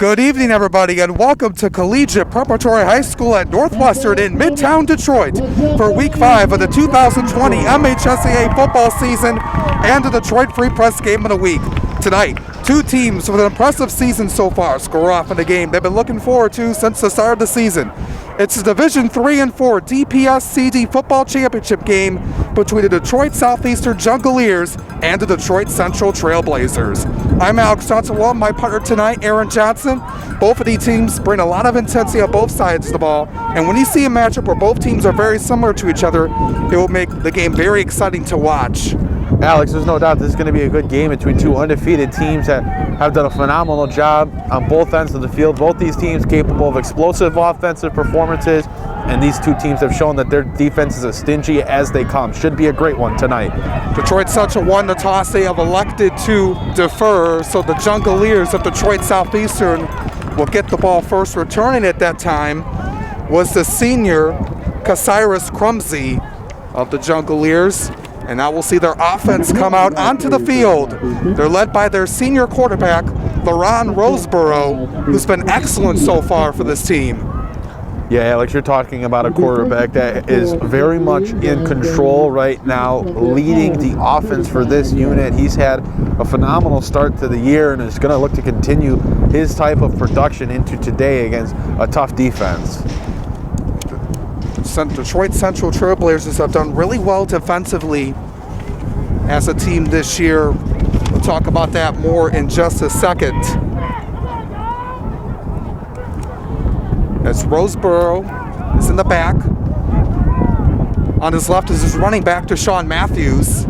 Good evening, everybody, and welcome to Collegiate Preparatory High School at Northwestern in Midtown Detroit for Week 5 of the 2020 MHSAA football season and the Detroit Free Press Game of the Week. Tonight, two teams with an impressive season so far score off in a game they've been looking forward to since the start of the season. It's the Division III and IV DPS CD Football Championship game between the Detroit Southeastern Jungleers and the Detroit Central Trailblazers. I'm Alex Johnson, my partner tonight, Aaron Johnson. Both of these teams bring a lot of intensity on both sides of the ball, and when you see a matchup where both teams are very similar to each other, it will make the game very exciting to watch. Alex, there's no doubt this is going to be a good game between two undefeated teams that have done a phenomenal job on both ends of the field. Both these teams capable of explosive offensive performances, and these two teams have shown that their defense is as stingy as they come. Should be a great one tonight. Detroit Central won the toss. They have elected to defer, so the Jungleers of Detroit Southeastern will get the ball first. Returning at that time was the senior Casiris Crumsey of the Jungleers. And now we'll see their offense come out onto the field. They're led by their senior quarterback, LaRon Roseborough, who's been excellent so far for this team. Yeah, Alex, you're talking about a quarterback that is very much in control right now, leading the offense for this unit. He's had a phenomenal start to the year and is going to look to continue his type of production into today against a tough defense. Detroit Central Trailblazers have done really well defensively as a team this year. We'll talk about that more in just a second. As Roseborough is in the back. On his left is his running back, Deshaun Matthews.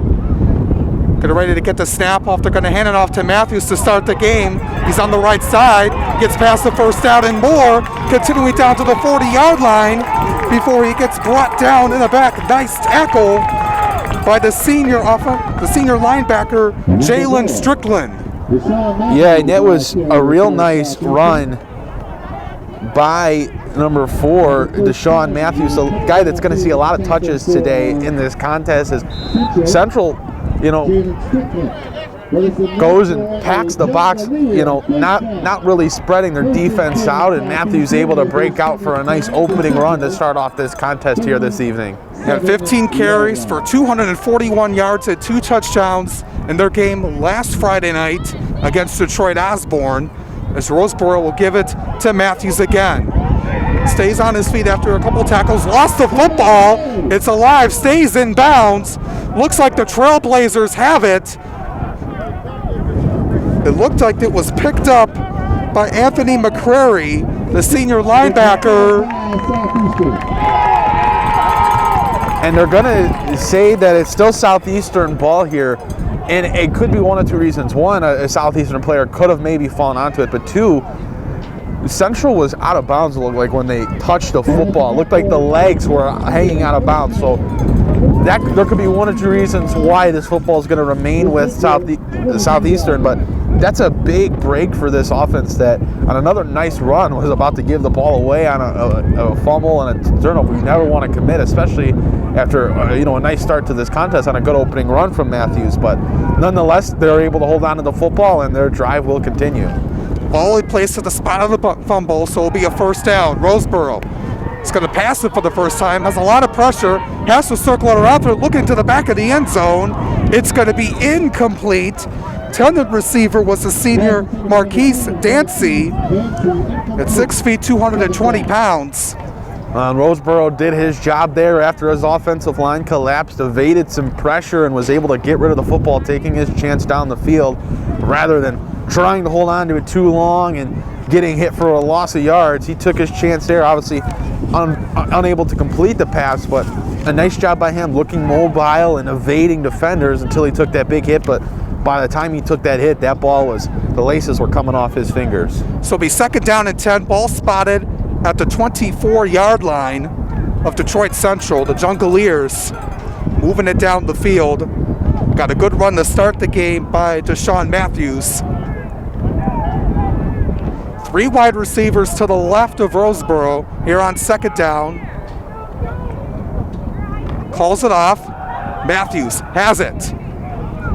Getting ready to get the snap off. They're going to hand it off to Matthews to start the game. He's on the right side, gets past the first down and more, continuing down to the 40-yard line before he gets brought down in the back. Nice tackle by the senior linebacker, Jalen Strickland. Yeah, and that was a real nice run by number 4, Deshaun Matthews, a guy that's going to see a lot of touches today in this contest. As Central, goes and packs the box, not really spreading their defense out, and Matthews able to break out for a nice opening run to start off this contest here this evening. Had 15 carries for 241 yards and 2 touchdowns in their game last Friday night against Detroit Osborne, as Roseborough will give it to Matthews again. Stays on his feet after a couple tackles, lost the football, it's alive, stays in bounds. Looks like the Trailblazers have it. It looked like it was picked up by Anthony McCrary, the senior linebacker. And they're going to say that it's still Southeastern ball here. And it could be one of two reasons. One, a Southeastern player could have maybe fallen onto it. But two, Central was out of bounds, it looked like, when they touched the football. It looked like the legs were hanging out of bounds. So there could be one or two reasons why this football is going to remain with Southeastern. But that's a big break for this offense that on another nice run was about to give the ball away on a fumble and a turnover. You never want to commit, especially after a nice start to this contest on a good opening run from Matthews. But nonetheless, they're able to hold on to the football and their drive will continue. Ball placed at the spot of the fumble, so it'll be a first down. Roseborough is going to pass it for the first time, has a lot of pressure, has to circle it around there, looking to the back of the end zone. It's going to be incomplete. Intended receiver was the senior Marquise Dancy at 6 feet, 220 pounds. Roseborough did his job there after his offensive line collapsed, evaded some pressure, and was able to get rid of the football, taking his chance down the field rather than trying to hold on to it too long and getting hit for a loss of yards. He took his chance there, obviously unable to complete the pass, but a nice job by him looking mobile and evading defenders until he took that big hit. But by the time he took that hit, the laces were coming off his fingers. So it'll be second down and 10, ball spotted at the 24-yard line of Detroit Central. The Jungleers moving it down the field. Got a good run to start the game by Deshaun Matthews. 3 wide receivers to the left of Roseborough here on second down. Calls it off. Matthews has it.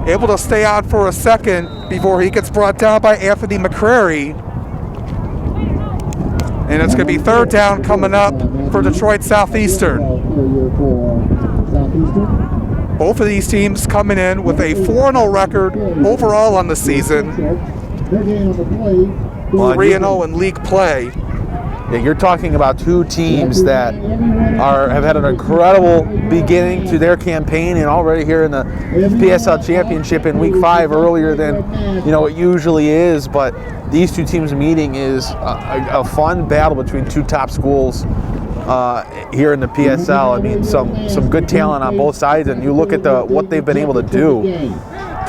Able to stay on for a second before he gets brought down by Anthony McCrary. And it's going to be third down coming up for Detroit Southeastern. Both of these teams coming in with a 4-0 record overall on the season. 3-0 in league play. Yeah, you're talking about two teams that have had an incredible beginning to their campaign, and already here in the PSL Championship in Week 5 earlier than it usually is. But these two teams meeting is a fun battle between two top schools here in the PSL. I mean, some good talent on both sides, and you look at what they've been able to do.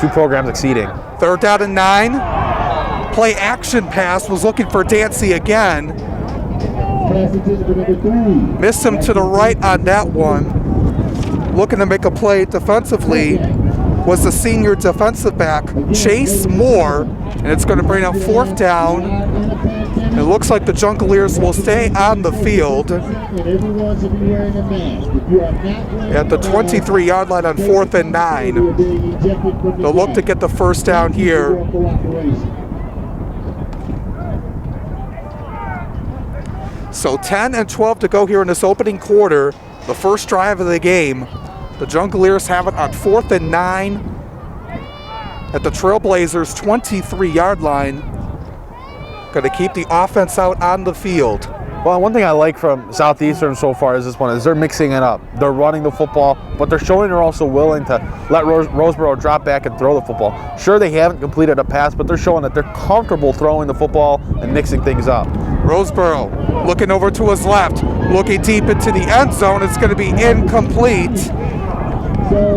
Two programs exceeding. Third down and 9. Play action pass was looking for Dancy again. Missed him to the right on that one. Looking to make a play defensively was the senior defensive back, Chase Moore, and it's going to bring up fourth down. It looks like the Jungleers will stay on the field at the 23-yard line on 4th and 9. They'll look to get the first down here. So 10 and 12 to go here in this opening quarter, the first drive of the game. The Jungleers have it on 4th and 9 at the Trailblazers' 23-yard line. Going to keep the offense out on the field. Well, one thing I like from Southeastern so far is they're mixing it up. They're running the football, but they're showing they're also willing to let Roseboro drop back and throw the football. Sure, they haven't completed a pass, but they're showing that they're comfortable throwing the football and mixing things up. Roseboro looking over to his left, looking deep into the end zone. It's going to be incomplete.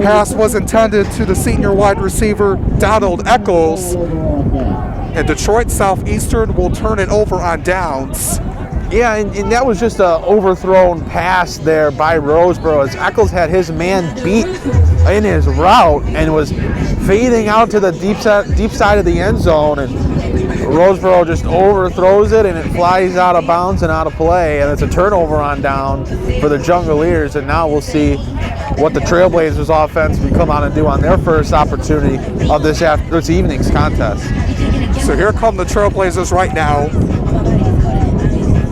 Pass was intended to the senior wide receiver, Donald Eccles. And Detroit Southeastern will turn it over on downs. Yeah, and that was just an overthrown pass there by Roseboro as Eccles had his man beat in his route and was fading out to the deep side of the end zone, and Roseboro just overthrows it and it flies out of bounds and out of play, and it's a turnover on down for the Jungleers. And now we'll see what the Trailblazers offense will come out and do on their first opportunity of this evening's contest. So here come the Trailblazers right now,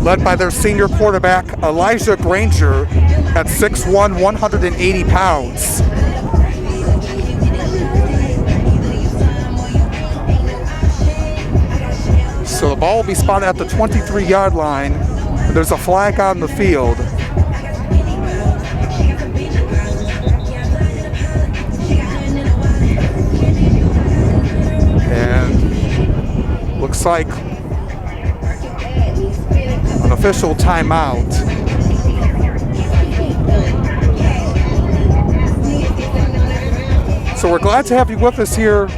led by their senior quarterback, Elijah Granger, at 6'1", 180 pounds. So the ball will be spotted at the 23-yard line. There's a flag on the field. And looks like an official timeout. So we're glad to have you with us here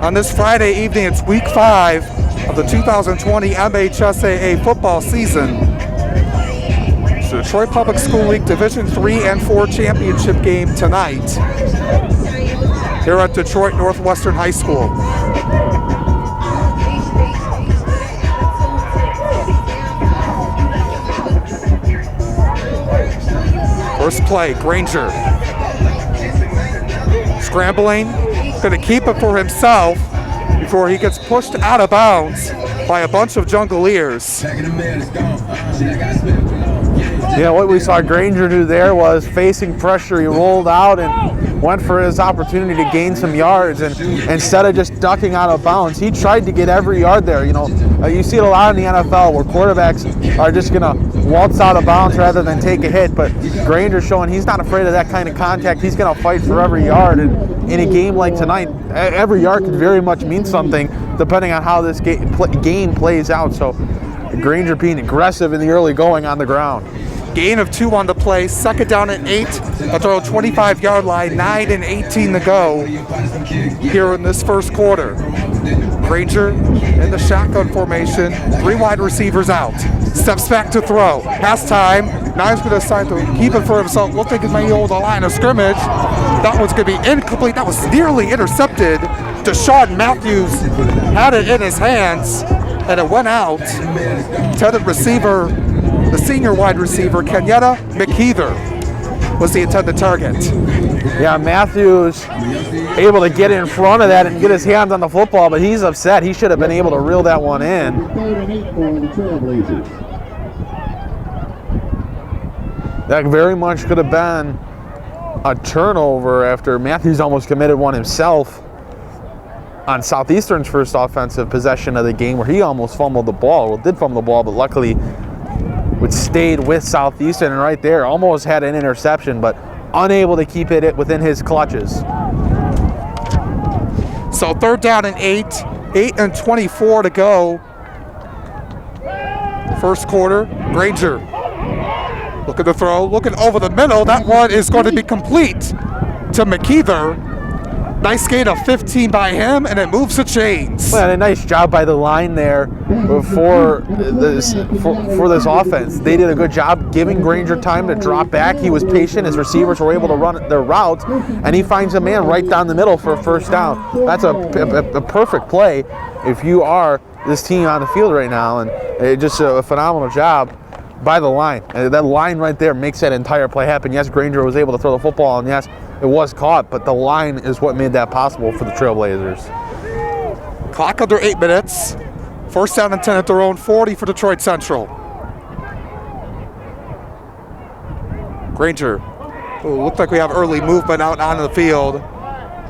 on this Friday evening. It's week 5 of the 2020 MHSAA football season. It's the Detroit Public School League Division 3 and 4 championship game tonight here at Detroit Northwestern High School. First play, Granger. Scrambling, going to keep it for himself before he gets pushed out of bounds by a bunch of Jungleers. Yeah, what we saw Granger do there was facing pressure. He rolled out and went for his opportunity to gain some yards, and instead of just ducking out of bounds, he tried to get every yard there. You see it a lot in the NFL where quarterbacks are just going to waltz out of bounds rather than take a hit, but Granger's showing he's not afraid of that kind of contact. He's going to fight for every yard, and in a game like tonight, every yard could very much mean something depending on how this game plays out. So Granger being aggressive in the early going on the ground. Gain of 2 on the play, second down and 8 at the 25-yard line, 9 and 18 to go here in this first quarter. Granger in the shotgun formation, 3 wide receivers out. Steps back to throw. Has time. Now he's going to decide to keep it for himself. Looks like he may hold the line of scrimmage. That one's going to be incomplete. That was nearly intercepted. Deshaun Matthews had it in his hands, and it went out. Intended receiver, the senior wide receiver, Kenyatta McKeither, was the intended target. Yeah, Matthews able to get in front of that and get his hands on the football, but he's upset. He should have been able to reel that one in. That very much could have been a turnover after Matthews almost committed one himself on Southeastern's first offensive possession of the game, where he almost fumbled the ball. Well, did fumble the ball, but luckily it stayed with Southeastern, and right there almost had an interception, but unable to keep it within his clutches. So 3rd down and 8 and 24 to go. First quarter. Granger looking to throw, looking over the middle. That one is going to be complete to McKeither. Nice gain of 15 by him, and it moves the chains. Well, and a nice job by the line there for this offense. They did a good job giving Granger time to drop back. He was patient. His receivers were able to run their routes, and he finds a man right down the middle for a first down. That's a perfect play if you are this team on the field right now, and just a phenomenal job by the line. And that line right there makes that entire play happen. Yes, Granger was able to throw the football, and yes, it was caught, but the line is what made that possible for the Trailblazers. Clock under 8 minutes. First down and 10 at their own 40 for Detroit Central. Granger. Ooh, looks like we have early movement out onto the field.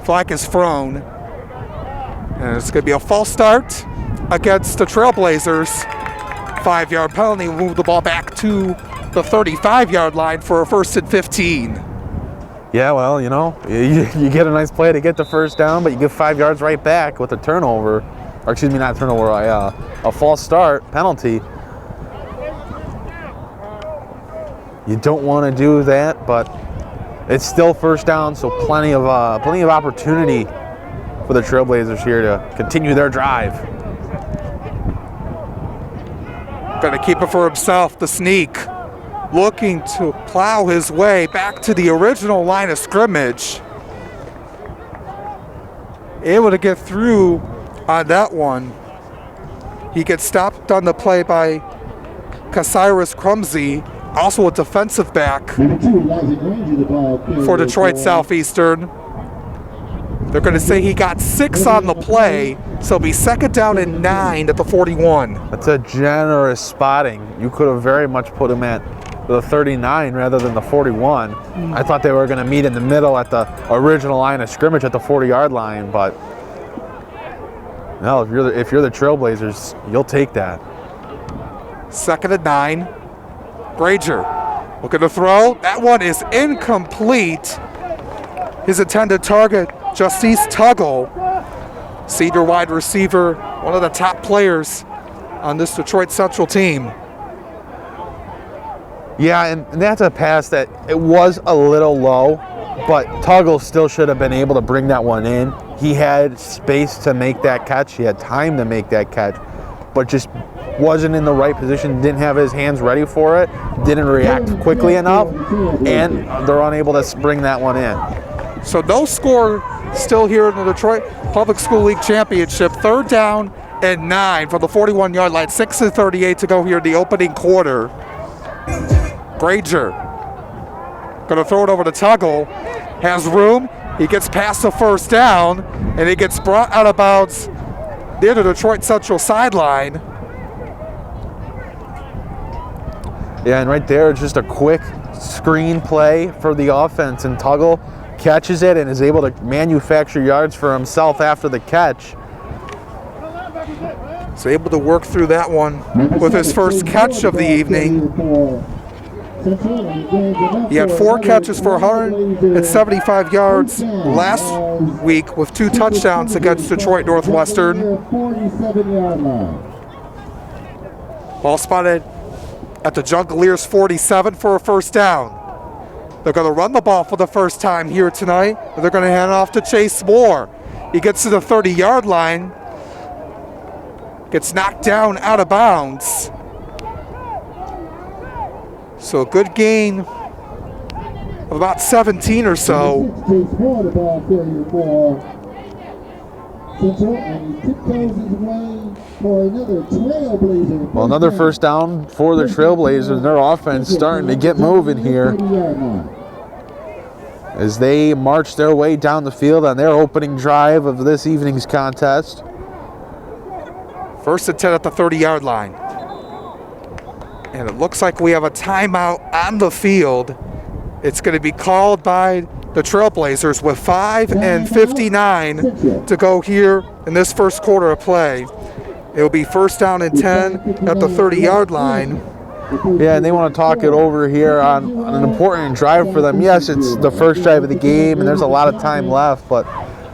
Flag is thrown. And it's going to be a false start against the Trailblazers. 5-yard penalty will move the ball back to the 35-yard line for a 1st and 15. Yeah, well, you know, you get a nice play to get the first down, but you get 5 yards right back with a turnover, or excuse me, not a turnover, a false start penalty. You don't want to do that, but it's still first down, so plenty of opportunity for the Trailblazers here to continue their drive. Going to keep it for himself, the sneak. Looking to plow his way back to the original line of scrimmage. Able to get through on that one. He gets stopped on the play by Casiris Crumsey, also a defensive back for Detroit Southeastern. They're going to say he got 6 on the play, so it'll be 2nd down and 9 at the 41. That's a generous spotting. You could have very much put him at the 39 rather than the 41. I thought they were going to meet in the middle at the original line of scrimmage at the 40-yard line, but no, if you're the Trailblazers, you'll take that. 2nd and 9. Granger looking to throw. That one is incomplete. His intended target, Justice Tuggle, senior wide receiver, one of the top players on this Detroit Central team. Yeah, and that's a pass that it was a little low, but Tuggle still should have been able to bring that one in. He had space to make that catch. He had time to make that catch, but just wasn't in the right position, didn't have his hands ready for it, didn't react quickly enough, and they're unable to bring that one in. So no score still here in the Detroit Public School League Championship. 3rd down and 9 from the 41-yard line. 6:38 to go here in the opening quarter. Granger going to throw it over to Tuggle. Has room. He gets past the first down, and he gets brought out of bounds near the Detroit Central sideline. Yeah, and right there, just a quick screen play for the offense, and Tuggle catches it and is able to manufacture yards for himself after the catch. He's able to work through that one with his first catch of the evening. He had 4 catches for 175 yards last week with 2 touchdowns against Detroit Northwestern. Ball spotted at the Jungleers 47 for a first down. They're going to run the ball for the first time here tonight. They're going to hand off to Chase Moore. He gets to the 30-yard line. Gets knocked down out of bounds. So a good gain of about 17 or so. Well, another first down for the Trailblazers. Their offense starting to get moving here as they march their way down the field on their opening drive of this evening's contest. 1st and 10 at the 30-yard line. And it looks like we have a timeout on the field. It's going to be called by the Trailblazers with 5:59 to go here in this first quarter of play. It will be first down and 10 at the 30-yard line. Yeah, and they want to talk it over here on an important drive for them. Yes, it's the first drive of the game, and there's a lot of time left, but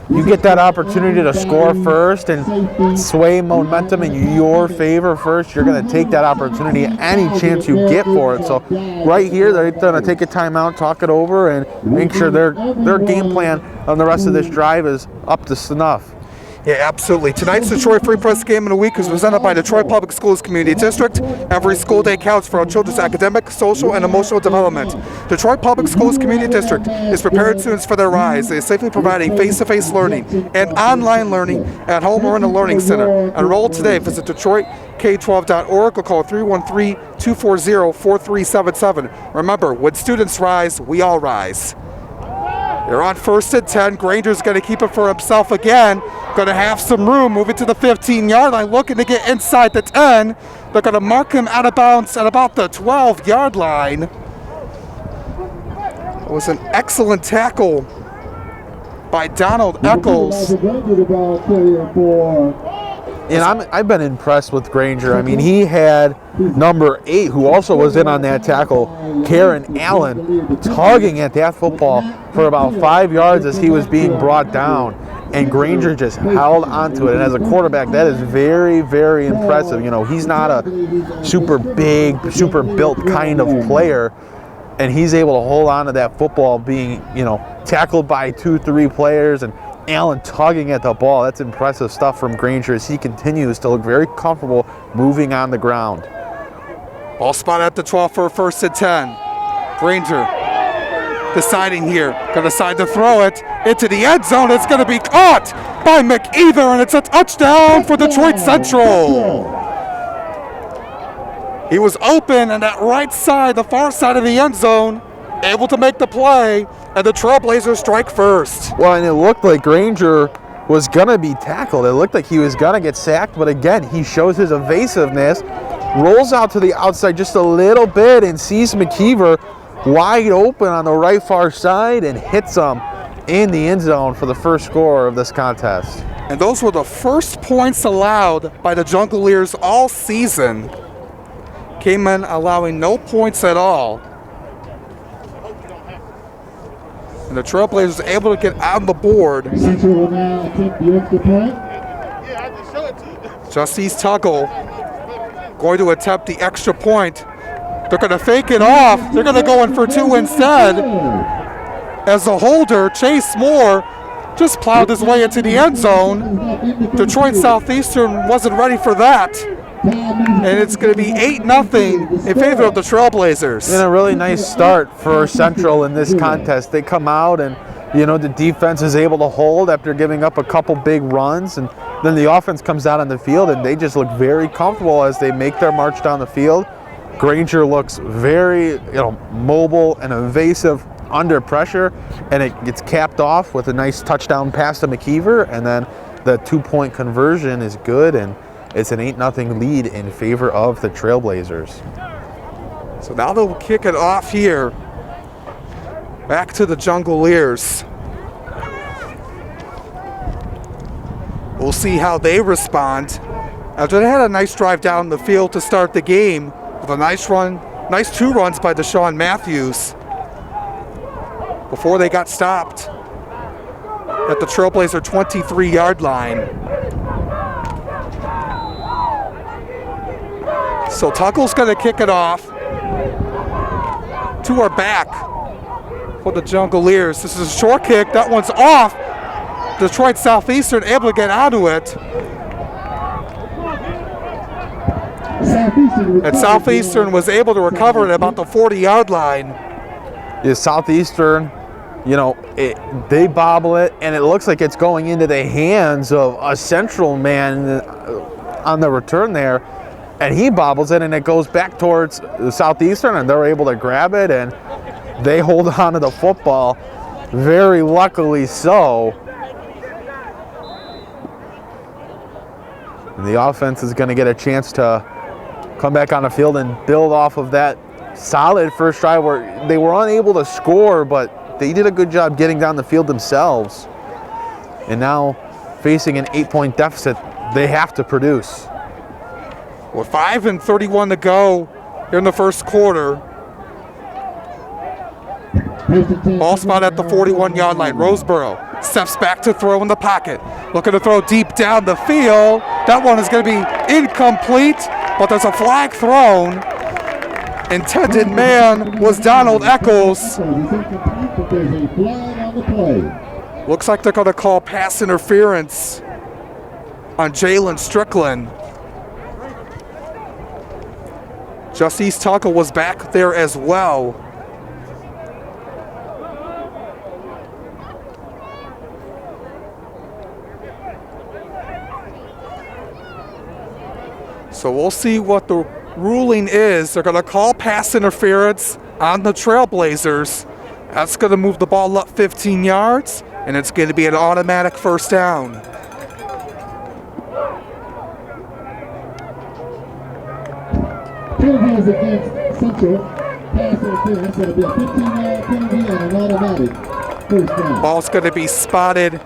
you get that opportunity to score first and sway momentum in your favor first. You're going to take that opportunity any chance you get for it. So right here, they're going to take a timeout, talk it over, and make sure their game plan on the rest of this drive is up to snuff. Yeah, absolutely. Tonight's Detroit Free Press Game of the Week is presented by Detroit Public Schools Community District. Every school day counts for our children's academic, social, and emotional development. Detroit Public Schools Community District is preparing students for their rise. They are safely providing face-to-face learning and online learning at home or in a learning center. Enroll today. Visit DetroitK12.org or call 313-240-4377. Remember, when students rise, we all rise. They're on first and 10. Granger's going to keep it for himself again. Going to have some room. Move it to the 15-yard line. Looking to get inside the 10. They're going to mark him out of bounds at about the 12-yard line. It was an excellent tackle by Donald Eccles. And I've been impressed with Granger. I mean, he had number 8, who also was in on that tackle, Karen Allen, tugging at that football for about 5 yards as he was being brought down. And Granger just held onto it. And as a quarterback, that is very, very impressive. You know, he's not a super big, super built kind of player. And he's able to hold on to that football being, you know, tackled by 2-3 players and Allen tugging at the ball. That's impressive stuff from Granger as he continues to look very comfortable moving on the ground. Ball spot at the 12 for a first and 10. Granger deciding here. Going to decide to throw it into the end zone. It's going to be caught by McEther, and it's a touchdown for Detroit Central. He was open on that right side, the far side of the end zone, able to make the play, and the Trailblazers strike first. Well, and it looked like Granger was going to be tackled. It looked like he was going to get sacked, but again, he shows his evasiveness, rolls out to the outside just a little bit and sees McKeever wide open on the right far side and hits him in the end zone for the first score of this contest. And those were the first points allowed by the Jungleers all season. Came in allowing no points at all. And the Trailblazers able to get on the board. Justice Tuggle going to attempt the extra point. They're going to fake it off. They're going to go in for 2 instead. As the holder, Chase Moore, just plowed his way into the end zone. Detroit Southeastern wasn't ready for that. And it's going to be 8-0 in favor of the Trailblazers. And a really nice start for Central in this contest. They come out and, you know, the defense is able to hold after giving up a couple big runs. And then the offense comes out on the field and they just look very comfortable as they make their march down the field. Granger looks very, you know, mobile and evasive under pressure, and it gets capped off with a nice touchdown pass to McKeever, and then the 2-point conversion is good, and it's an 8-0 lead in favor of the Trailblazers. So now they'll kick it off here. Back to the Jungleers. We'll see how they respond. After they had a nice drive down the field to start the game with a nice run, nice 2 runs by Deshaun Matthews before they got stopped at the Trailblazer 23-yard line. So Tuggle's going to kick it off to our back for the Jungleers. This is a short kick. That one's off. Detroit Southeastern able to get onto it. And Southeastern was able to recover it at about the 40-yard line. Yeah, Southeastern, you know, they bobble it, and it looks like it's going into the hands of a Central man on the return there, and he bobbles it, and it goes back towards Southeastern, and they're able to grab it, and they hold on to the football, very luckily so. And the offense is going to get a chance to come back on the field and build off of that solid first drive where they were unable to score, but they did a good job getting down the field themselves. And now facing an 8-point deficit, they have to produce. With 5:31 to go here in the first quarter. Ball spot at the 41-yard line. Roseboro steps back to throw in the pocket. Looking to throw deep down the field. That one is going to be incomplete, but there's a flag thrown. Intended man was Donald Eccles. Looks like they're going to call pass interference on Jalen Strickland. Justice Tucker was back there as well. So we'll see what the ruling is. They're going to call pass interference on the Trailblazers. That's going to move the ball up 15 yards, and it's going to be an automatic first down. Penalties against Central. Pass interference. It'll be a 15-yard penalty and an automatic first down. Ball's going to be spotted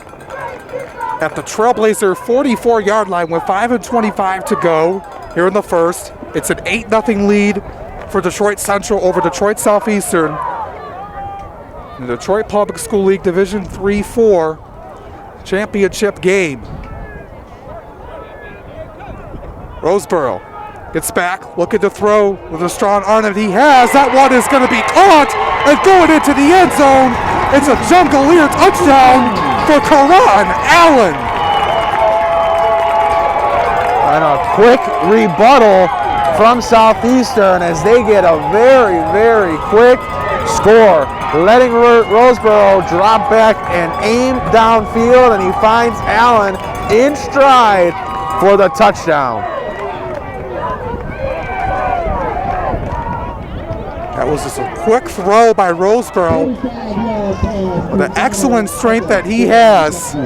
at the Trailblazer 44-yard line with 5:25 to go here in the first. It's an 8-0 lead for Detroit Central over Detroit Southeastern in the Detroit Public School League Division 3-4 championship game. Roseboro gets back, looking to throw with a strong arm that he has. That one is going to be caught and going into the end zone. It's a Jungleer touchdown for Karan Allen. And a quick rebuttal from Southeastern as they get a very, very quick score, letting Roseboro drop back and aim downfield, and he finds Allen in stride for the touchdown. That was just a quick throw by Roseboro with the excellent strength that he has.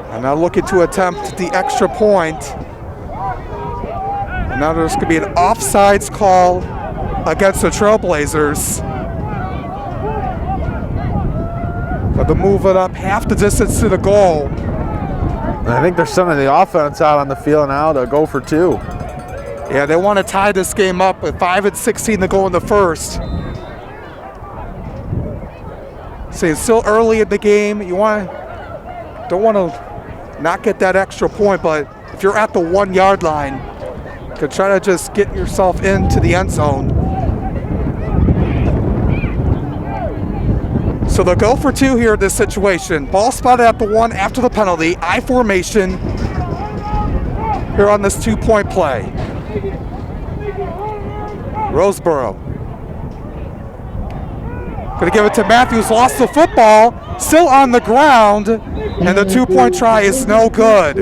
And now looking to attempt the extra point. And now there's going to be an offsides call against the Trailblazers. Got to move it up half the distance to the goal. And I think there's some of the offense out on the field now to go for two. Yeah, they want to tie this game up with 5:16 to go in the first. So it's still early in the game. You don't want to not get that extra point, but if you're at the 1-yard line, you can try to just get yourself into the end zone. So they'll go for two here in this situation. Ball spotted at the 1 after the penalty. I formation here on this 2-point play. Roseboro going to give it to Matthews, lost the football, still on the ground, and the 2-point try is no good.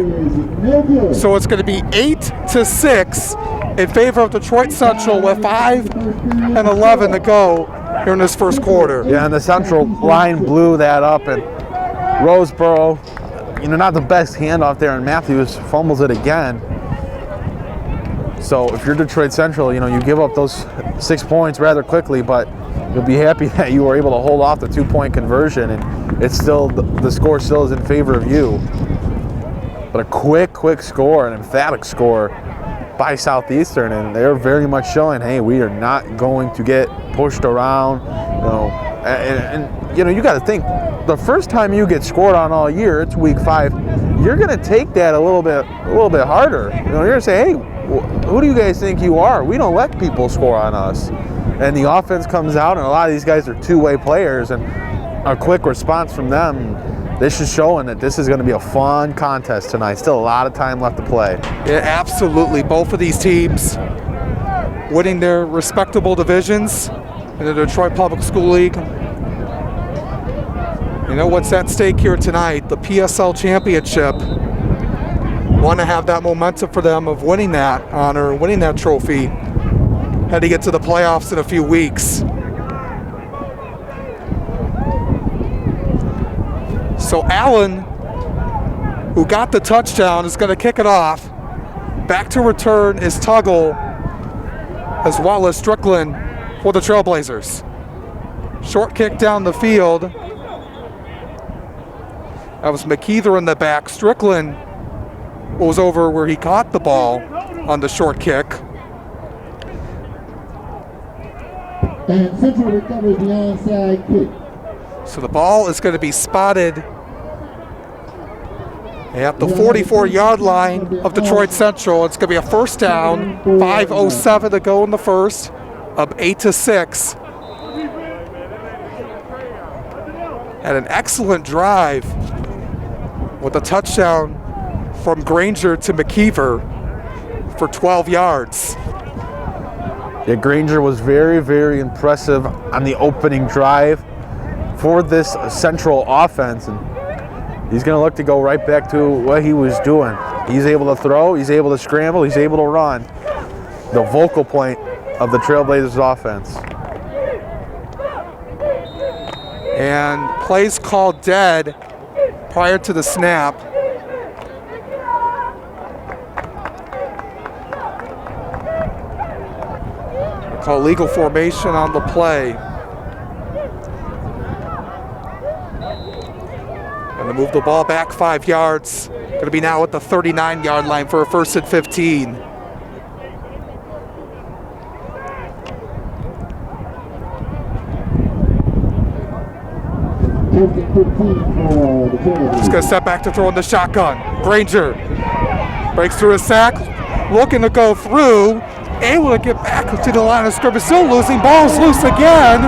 So it's going to be 8-6 in favor of Detroit Central with 5:11 to go here in this first quarter. Yeah, and the Central line blew that up, and Roseboro, not the best handoff there, and Matthews fumbles it again. So if you're Detroit Central, you give up those 6 points rather quickly, but you'll be happy that you were able to hold off the 2-point conversion, and it's still, the score still is in favor of you. But a quick score, an emphatic score by Southeastern, and they're very much showing, hey, we are not going to get pushed around. You got to think, the first time you get scored on all year, it's week 5. You're going to take that a little bit harder. You're going to say, hey, who do you guys think you are? We don't let people score on us. And the offense comes out, and a lot of these guys are two-way players, and a quick response from them. This is showing that this is going to be a fun contest tonight. Still a lot of time left to play. Yeah, absolutely. Both of these teams winning their respectable divisions in the Detroit Public School League. What's at stake here tonight? The PSL Championship. Want to have that momentum for them of winning that honor, winning that trophy, heading into the playoffs in a few weeks. So Allen who got the touchdown, is going to kick it off. Back to return is Tuggle, as well as Strickland for the Trailblazers. Short kick down the field. That was McKeither in the back. Strickland was over where he caught the ball on the short kick. And Central recovers the onside kick. So the ball is going to be spotted at the 44-yard line of Detroit Central. It's going to be a first down. 5:07 to go in the first, up 8-6. Had an excellent drive with a touchdown from Granger to McKeever for 12 yards. Yeah, Granger was very, very impressive on the opening drive for this Central offense, and he's going to look to go right back to what he was doing. He's able to throw, he's able to scramble, he's able to run. The vocal point of the Trailblazers offense. And plays called dead prior to the snap. Call legal formation on the play. Going to move the ball back 5 yards. Going to be now at the 39-yard line for a first and 15. Just going to step back to throw in the shotgun. Granger breaks through a sack, looking to go through, able to get back to the line of scrimmage, still losing, ball's loose again.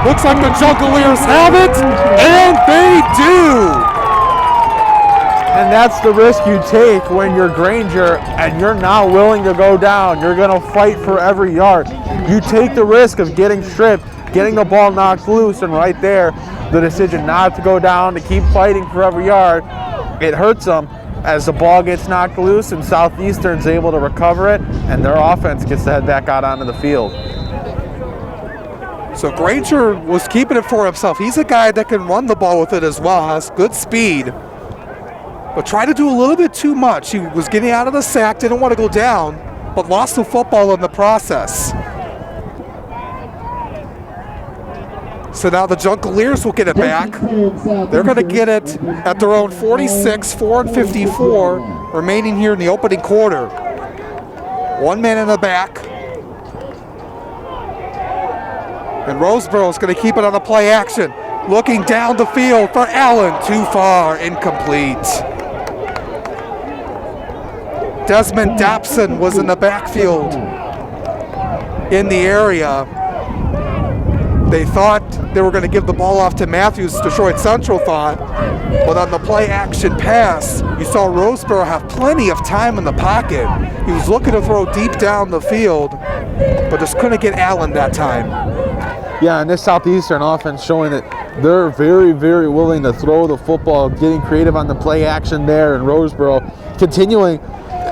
Looks like the Juggaleers have it, and they do. And that's the risk you take when you're Granger and you're not willing to go down. You're going to fight for every yard. You take the risk of getting stripped, getting the ball knocked loose, and right there, the decision not to go down, to keep fighting for every yard, it hurts them as the ball gets knocked loose and Southeastern's able to recover it and their offense gets to head back out onto the field. So Granger was keeping it for himself. He's a guy that can run the ball with it as well, has good speed, but tried to do a little bit too much. He was getting out of the sack, didn't want to go down, but lost the football in the process. So now the Juggaleers will get it back. They're going to get it at their own 46, 4:54 remaining here in the opening quarter. One man in the back. And Roseboro is going to keep it on the play action. Looking down the field for Allen. Too far, incomplete. Desmond Dobson was in the backfield in the area. They thought they were going to give the ball off to Matthews, Detroit Central thought, but on the play action pass, you saw Roseboro have plenty of time in the pocket. He was looking to throw deep down the field, but just couldn't get Allen that time. Yeah, and this Southeastern offense showing that they're very, very willing to throw the football, getting creative on the play action there, and Roseboro continuing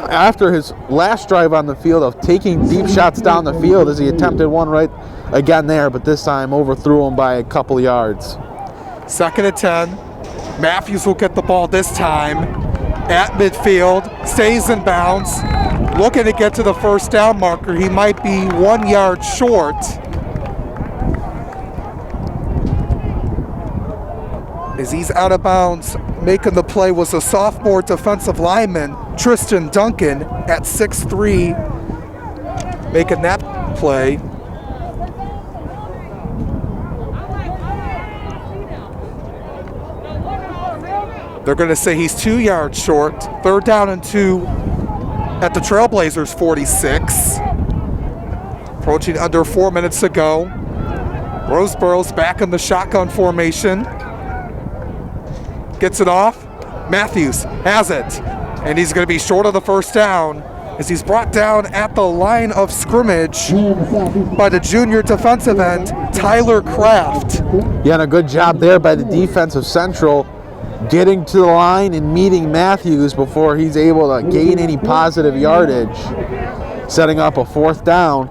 after his last drive on the field of taking deep shots down the field as he attempted one right again there, but this time overthrew him by a couple yards. 2nd and 10. Matthews will get the ball this time at midfield, stays in bounds, looking to get to the first down marker. He might be 1 yard short. As he's out of bounds, making the play was a sophomore defensive lineman, Tristan Duncan, at 6'3", making that play. They're going to say he's 2 yards short. 3rd down and 2 at the Trailblazers 46. Approaching under 4 minutes to go. Roseboro's back in the shotgun formation. Gets it off. Matthews has it. And he's going to be short of the first down as he's brought down at the line of scrimmage by the junior defensive end, Tyler Kraft. Yeah, and a good job there by the defensive Central, getting to the line and meeting Matthews before he's able to gain any positive yardage, setting up a 4th down.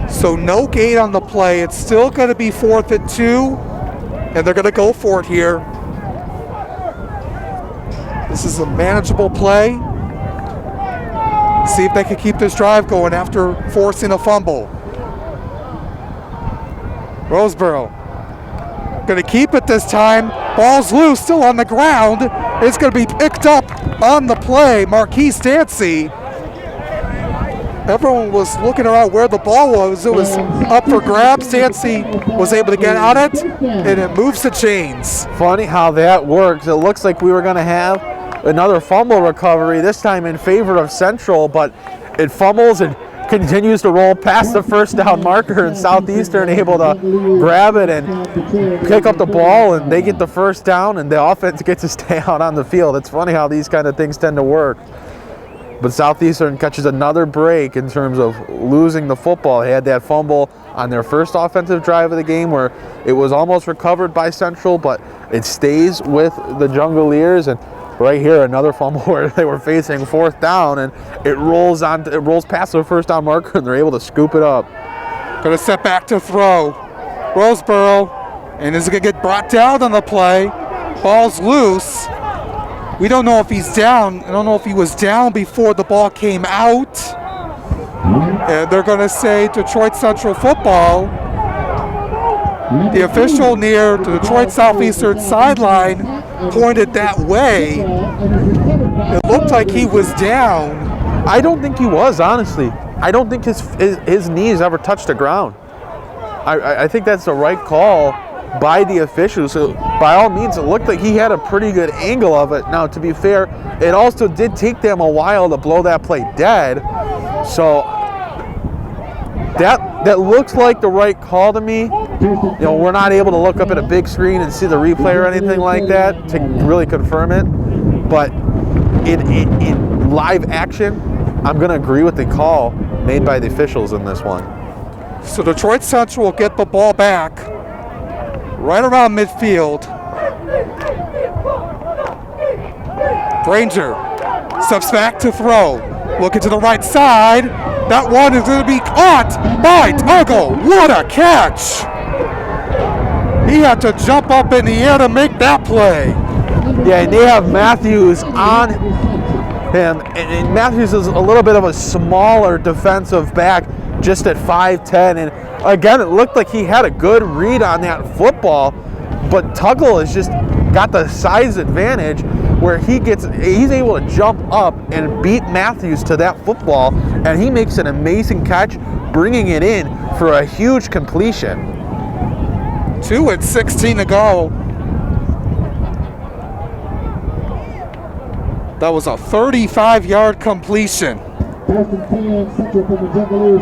So no gain on the play. It's still going to be 4th and 2, and they're going to go for it here. This is a manageable play. See if they can keep this drive going after forcing a fumble. Roseboro going to keep it this time. Ball's loose, still on the ground. It's going to be picked up on the play. Marquise Dancy. Everyone was looking around where the ball was. It was up for grabs. Dancy was able to get on it, and it moves the chains. Funny how that works. It looks like we were going to have another fumble recovery, this time in favor of Central, but it fumbles and continues to roll past the first down marker, and Southeastern able to grab it and pick up the ball, and they get the first down, and the offense gets to stay out on the field. It's funny how these kind of things tend to work. But Southeastern catches another break in terms of losing the football. They had that fumble on their first offensive drive of the game where it was almost recovered by Central, but it stays with the Jungleers. And right here, another fumble where they were facing fourth down, and it rolls past the first down marker, and they're able to scoop it up. Going to step back to throw. Roseboro, and is going to get brought down on the play. Ball's loose. We don't know if he's down. I don't know if he was down before the ball came out. And they're going to say Detroit Central football. The official near the Detroit Southeastern sideline pointed that way. It looked like he was down. I don't think he was, honestly. I don't think his knees ever touched the ground. I think that's the right call by the officials. So by all means, it looked like he had a pretty good angle of it. Now, to be fair, it also did take them a while to blow that play dead. So that looks like the right call to me. You know, we're not able to look up at a big screen and see the replay or anything like that to really confirm it. But in live action, I'm going to agree with the call made by the officials in this one. So Detroit Central will get the ball back right around midfield. Granger steps back to throw. Looking to the right side. That one is going to be caught by Tuggle. What a catch! He had to jump up in the air to make that play. Yeah, and they have Matthews on him. And Matthews is a little bit of a smaller defensive back, just at 5'10". And again, it looked like he had a good read on that football, but Tuggle has just got the size advantage where he's able to jump up and beat Matthews to that football, and he makes an amazing catch, bringing it in for a huge completion. 2:16 to go. That was a 35-yard completion.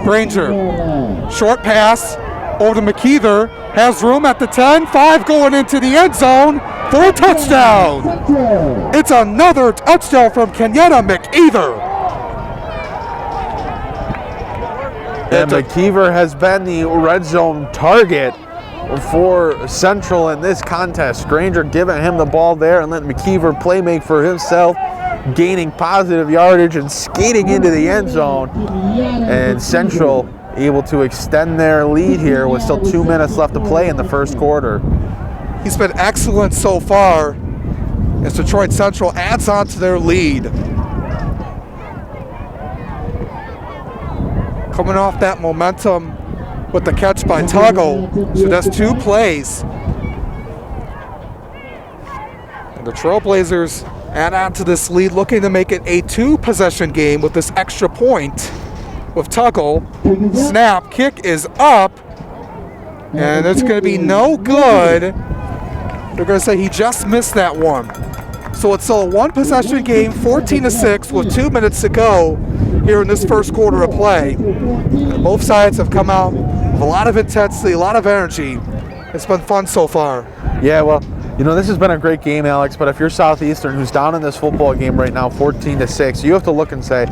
Granger, short pass over to McKeither, has room at the 10, 5 going into the end zone for a touchdown. It's another touchdown from Kenyatta McKeither. And McKeither has been the red zone target for Central in this contest. Granger giving him the ball there and letting McKeither play make for himself, gaining positive yardage and skating into the end zone. And Central able to extend their lead here with still 2 minutes left to play in the first quarter. He's been excellent so far as Detroit Central adds on to their lead. Coming off that momentum with the catch by Tuggle, so that's 2 plays. And the Trailblazers add on to this lead, looking to make it a 2-possession game with this extra point with Tuggle. Snap, kick is up, and it's going to be no good. They're going to say he just missed that one. So it's still a 1-possession game, 14-6 with 2 minutes to go here in this first quarter of play. And both sides have come out with a lot of intensity, a lot of energy. It's been fun so far. Yeah, well, you know, this has been a great game, Alex, but if you're Southeastern, who's down in this football game right now, 14-6, you have to look and say,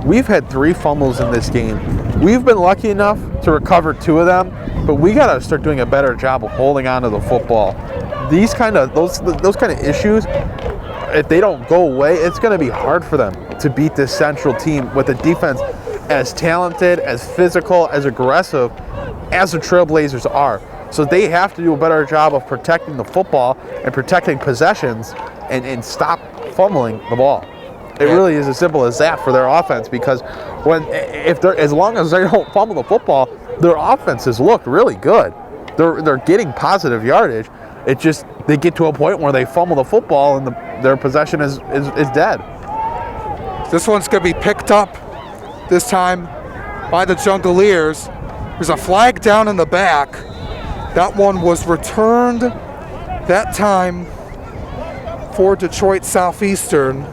we've had 3 fumbles in this game. We've been lucky enough to recover 2 of them, but we got to start doing a better job of holding on to the football. These kind of, those kind of issues, if they don't go away, it's going to be hard for them to beat this Central team with a defense as talented, as physical, as aggressive as the Trailblazers are. So they have to do a better job of protecting the football and protecting possessions and stop fumbling the ball. It really is as simple as that for their offense, because as long as they don't fumble the football, their offenses look really good. They're getting positive yardage. It just they get to a point where they fumble the football and their possession is dead. This one's going to be picked up this time by the Jungleers. There's a flag down in the back. That one was returned that time for Detroit Southeastern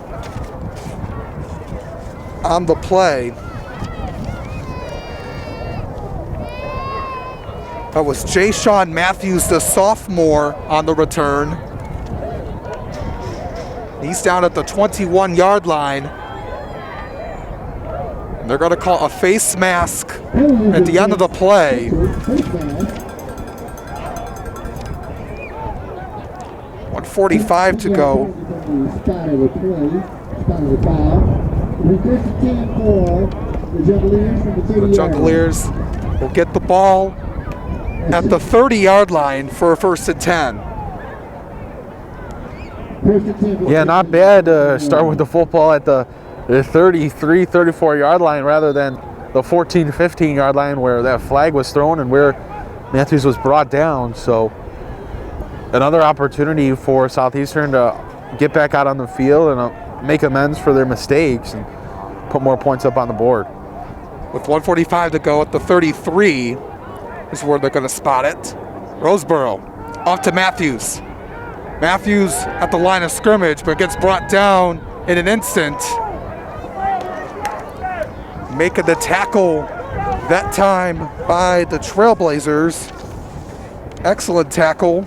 on the play. That was Jay-Sean Matthews, the sophomore, on the return. He's down at the 21-yard line. And they're going to call a face mask at the end of the play. 1:45 to go. The Jungleers will get the ball at the 30-yard line for a 1st and 10. Yeah, not bad to start with the football at the 33, 34-yard line rather than the 14, 15-yard line where that flag was thrown and where Matthews was brought down. So another opportunity for Southeastern to get back out on the field and make amends for their mistakes and put more points up on the board. With 1:45 to go at the 33 is where they're going to spot it. Roseboro off to Matthews. Matthews at the line of scrimmage, but gets brought down in an instant. Making the tackle that time by the Trailblazers. Excellent tackle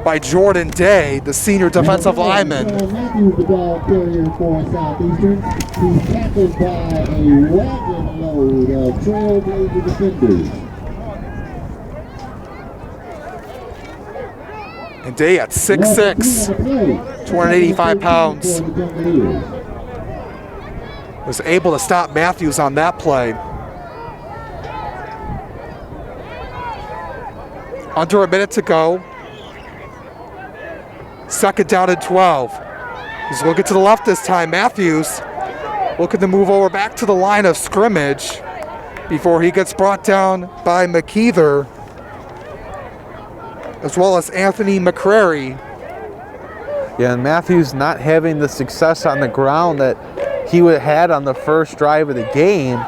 by Jordan Day, the senior defensive lineman. Matthews, the ball carrier for Southeastern. He's tackled by a wagon load of Trailblazer defenders. And Day at 6'6", 285 pounds. Was able to stop Matthews on that play. Under a minute to go. 2nd down and 12. He's looking to the left this time. Matthews looking to move over back to the line of scrimmage before he gets brought down by McKeither, as well as Anthony McCrary. Yeah, and Matthews not having the success on the ground that he had on the first drive of the game.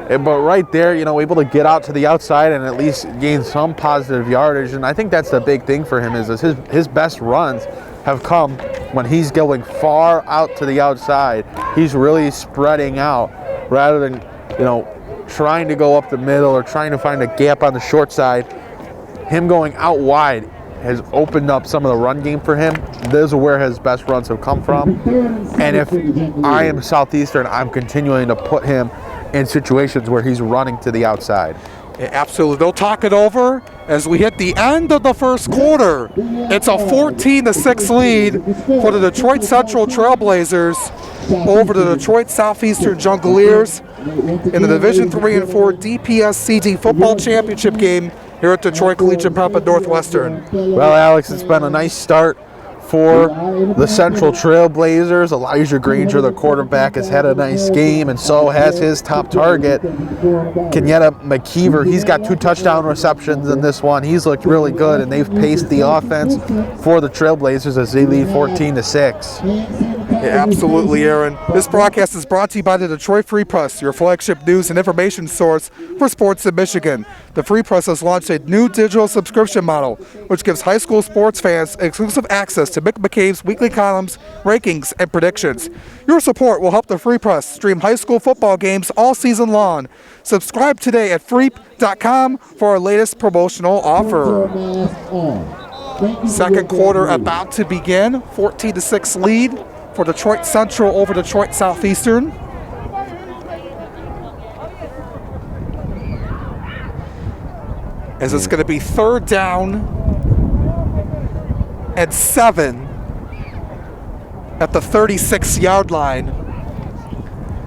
But right there, able to get out to the outside and at least gain some positive yardage. And I think that's the big thing for him is his best runs have come when he's going far out to the outside. He's really spreading out rather than, trying to go up the middle or trying to find a gap on the short side. Him going out wide has opened up some of the run game for him. Those are where his best runs have come from. And if I am Southeastern, I'm continuing to put him in situations where he's running to the outside. Yeah, absolutely. They'll talk it over as we hit the end of the first quarter. It's a 14-6 lead for the Detroit Central Trailblazers over the Detroit Southeastern Jungleers in the Division III and IV DPSCD football championship game here at Detroit Collegiate Prep at Northwestern. Well, Alex, it's been a nice start for the Central Trailblazers. Elijah Granger, the quarterback, has had a nice game, and so has his top target, Kenyatta McKeever. He's got 2 touchdown receptions in this one. He's looked really good, and they've paced the offense for the Trailblazers as they lead 14-6. Yeah, absolutely, Aaron. This broadcast is brought to you by the Detroit Free Press, your flagship news and information source for sports in Michigan. The Free Press has launched a new digital subscription model, which gives high school sports fans exclusive access to Mick McCabe's weekly columns, rankings, and predictions. Your support will help the Free Press stream high school football games all season long. Subscribe today at freep.com for our latest promotional offer. Second quarter about to begin. 14-6 lead for Detroit Central over Detroit Southeastern. As it's going to be 3rd down and 7 at the 36-yard line.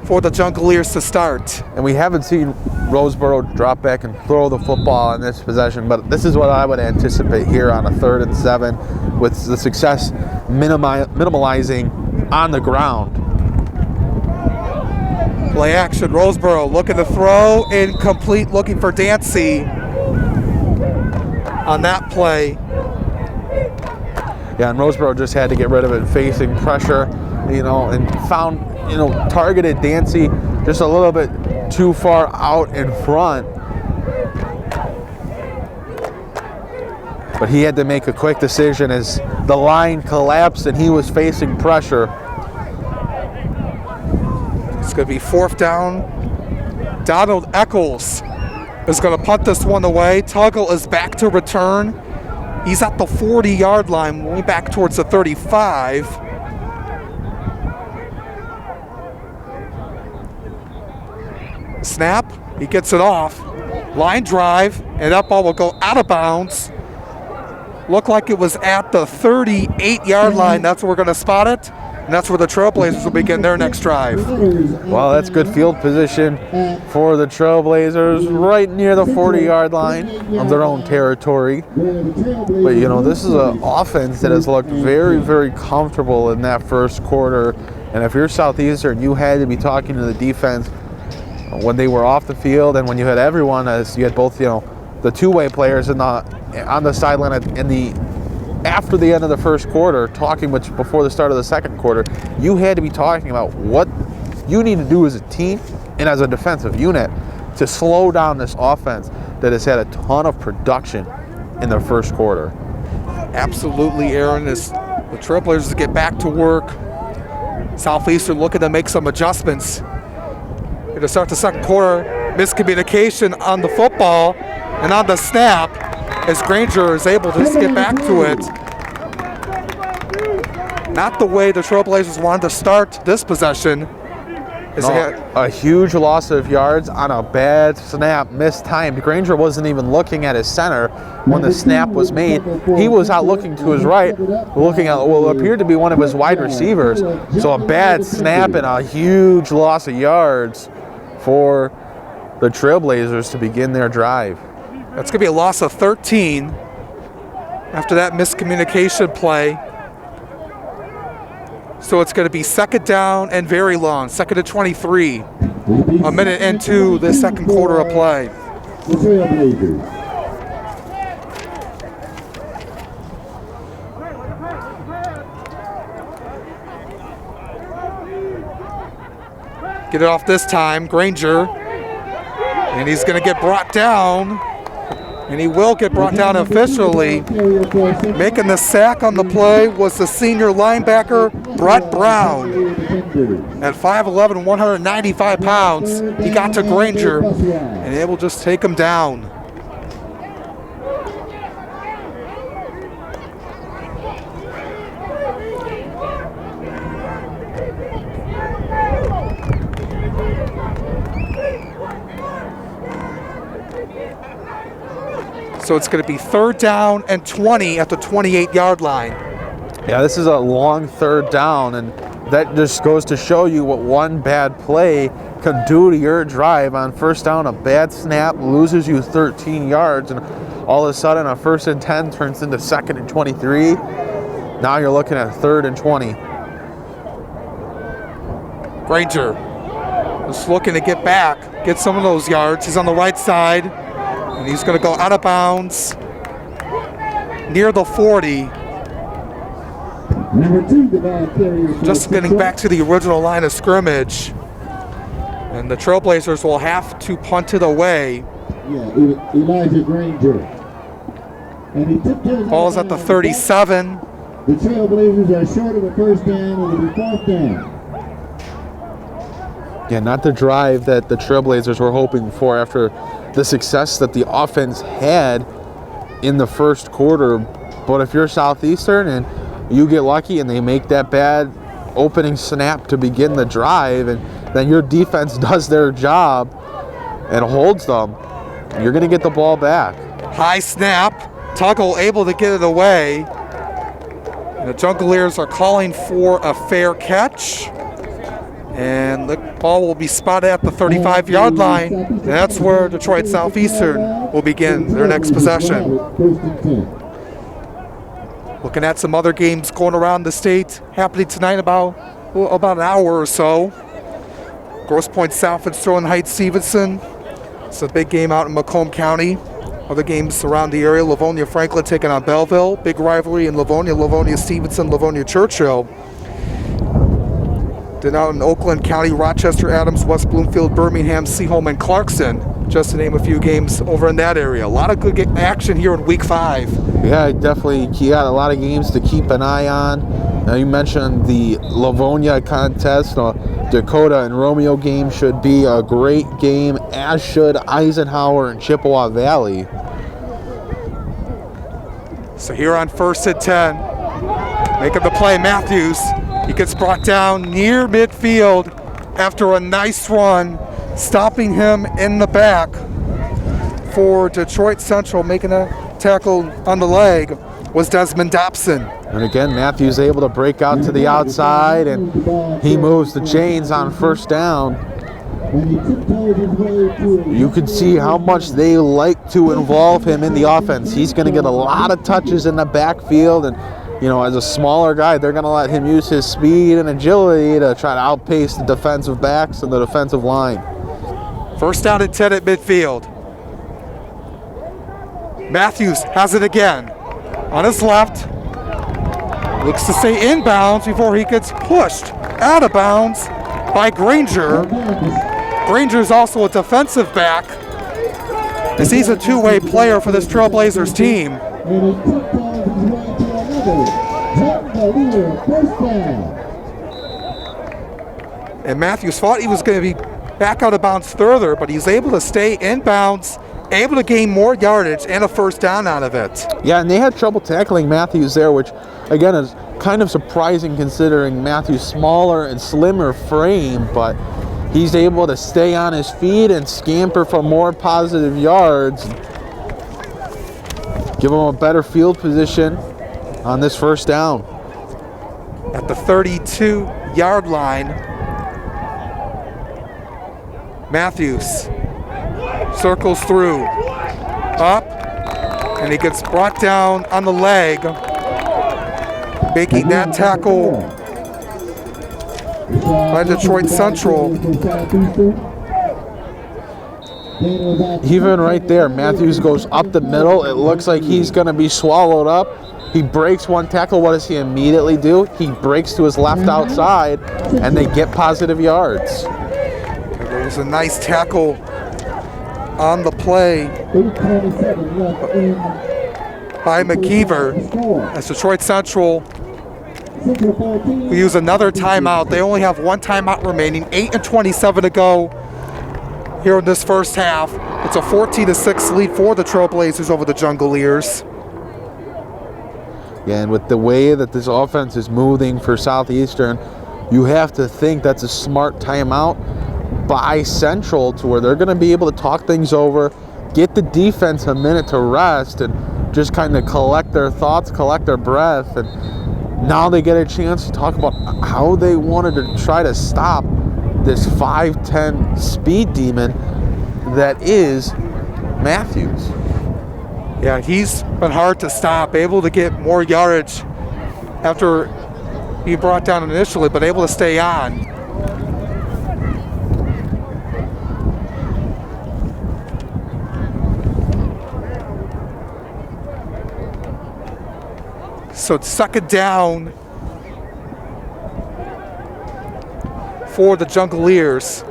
for the Jungleers to start. And we haven't seen Roseboro drop back and throw the football in this possession, but this is what I would anticipate here on a 3rd and 7 with the success minimalizing on the ground. Play action, Roseboro looking to throw, incomplete, looking for Dancy on that play. Yeah, and Roseboro just had to get rid of it, facing pressure, and found, targeted Dancy just a little bit too far out in front. But he had to make a quick decision as the line collapsed and he was facing pressure. It's going to be 4th down. Donald Eccles is going to punt this one away. Tuggle is back to return. He's at the 40-yard line, way back towards the 35. Snap, he gets it off. Line drive, and that ball will go out of bounds. Looked like it was at the 38-yard line. That's where we're going to spot it. And that's where the Trailblazers will begin their next drive. Well, that's good field position for the Trailblazers, right near the 40-yard line of their own territory. But, this is an offense that has looked very, very comfortable in that first quarter. And if you're Southeastern, you had to be talking to the defense when they were off the field and when you had everyone, as you had both, the two-way players on the sideline after the end of the first quarter, before the start of the second quarter, you had to be talking about what you need to do as a team and as a defensive unit to slow down this offense that has had a ton of production in the first quarter. Absolutely, Aaron. As the Trailblazers get back to work, Southeastern looking to make some adjustments. Going to start the second quarter, miscommunication on the football and on the snap, as Granger is able to just get back to it. Not the way the Trailblazers wanted to start this possession. A huge loss of yards on a bad snap, mistimed. Granger wasn't even looking at his center when the snap was made. He was out looking to his right, looking at what appeared to be one of his wide receivers. So a bad snap and a huge loss of yards for the Trailblazers to begin their drive. That's going to be a loss of 13 after that miscommunication play. So it's going to be 2nd down and very long, 2nd and 23. A minute into the second quarter of play. Get it off this time, Granger. And he's going to get brought down. And he will get brought down officially. Making the sack on the play was the senior linebacker, Brett Brown. At 5'11", 195 pounds, he got to Granger, and it will just take him down. So it's going to be 3rd down and 20 at the 28-yard line. Yeah, this is a long 3rd down, and that just goes to show you what one bad play can do to your drive. On 1st down, a bad snap loses you 13 yards, and all of a sudden a 1st and 10 turns into 2nd and 23. Now you're looking at 3rd and 20. Granger just looking to get back, get some of those yards. He's on the right side, and he's going to go out of bounds near the 40. Just getting back to the original line of scrimmage. And the Trailblazers will have to punt it away. Yeah, Elijah Granger. And he tiptoes. Ball's at the 37. The Trailblazers are short of a 1st down. It'll be 4th down. Yeah, not the drive that the Trailblazers were hoping for after the success that the offense had in the first quarter. But if you're Southeastern and you get lucky and they make that bad opening snap to begin the drive, and then your defense does their job and holds them, you're going to get the ball back. High snap. Tuggle able to get it away. And the Jungleers are calling for a fair catch. And the ball will be spotted at the 35-yard line. And that's where Detroit Southeastern will begin their next possession. Looking at some other games going around the state happening tonight about an hour or so. Grosse Pointe South and Sterling Heights Stevenson. It's a big game out in Macomb County. Other games around the area, Livonia Franklin taking on Belleville. Big rivalry in Livonia, Livonia Stevenson, Livonia Churchill. Then out in Oakland County, Rochester, Adams, West Bloomfield, Birmingham, Seaholm, and Clarkson, just to name a few games over in that area. A lot of good action here in week 5. Yeah, definitely. You got a lot of games to keep an eye on. Now you mentioned the Livonia contest. Dakota and Romeo game should be a great game, as should Eisenhower and Chippewa Valley. So here on 1st and 10, making the play, Matthews. He gets brought down near midfield after a nice run, stopping him in the back for Detroit Central. Making a tackle on the leg was Desmond Dobson. And again, Matthews able to break out to the outside, and he moves the chains on 1st down. You can see how much they like to involve him in the offense. He's going to get a lot of touches in the backfield, and you know, as a smaller guy, they're going to let him use his speed and agility to try to outpace the defensive backs and the defensive line. 1st down and 10 at midfield. Matthews has it again. On his left. Looks to stay inbounds before he gets pushed out of bounds by Granger. Granger's also a defensive back, as he's a two-way player for this Trailblazers team. And Matthews thought he was going to be back out of bounds further, but he's able to stay inbounds, able to gain more yardage and a 1st down out of it. Yeah, and they had trouble tackling Matthews there, which again is kind of surprising considering Matthews' smaller and slimmer frame, but he's able to stay on his feet and scamper for more positive yards. Give him a better field position on this 1st down. At the 32-yard line, Matthews circles through, up, and he gets brought down on the leg, making that tackle by Detroit Central. Even right there, Matthews goes up the middle. It looks like he's going to be swallowed up. He breaks one tackle. What does he immediately do? He breaks to his left outside, and they get positive yards. There was a nice tackle on the play by McKeever, as Detroit Central will use another timeout. They only have one timeout remaining, 8:27 to go here in this 1st half. It's a 14-6 lead for the Trailblazers over the Jungleers. Yeah, and with the way that this offense is moving for Southeastern, you have to think that's a smart timeout by Central, to where they're going to be able to talk things over, get the defense a minute to rest, and just kind of collect their thoughts, collect their breath. And now they get a chance to talk about how they wanted to try to stop this 5'10" speed demon that is Matthews. Yeah, he's been hard to stop, able to get more yardage after being brought down initially, but able to stay on. So it's 2nd down for the Jungleers.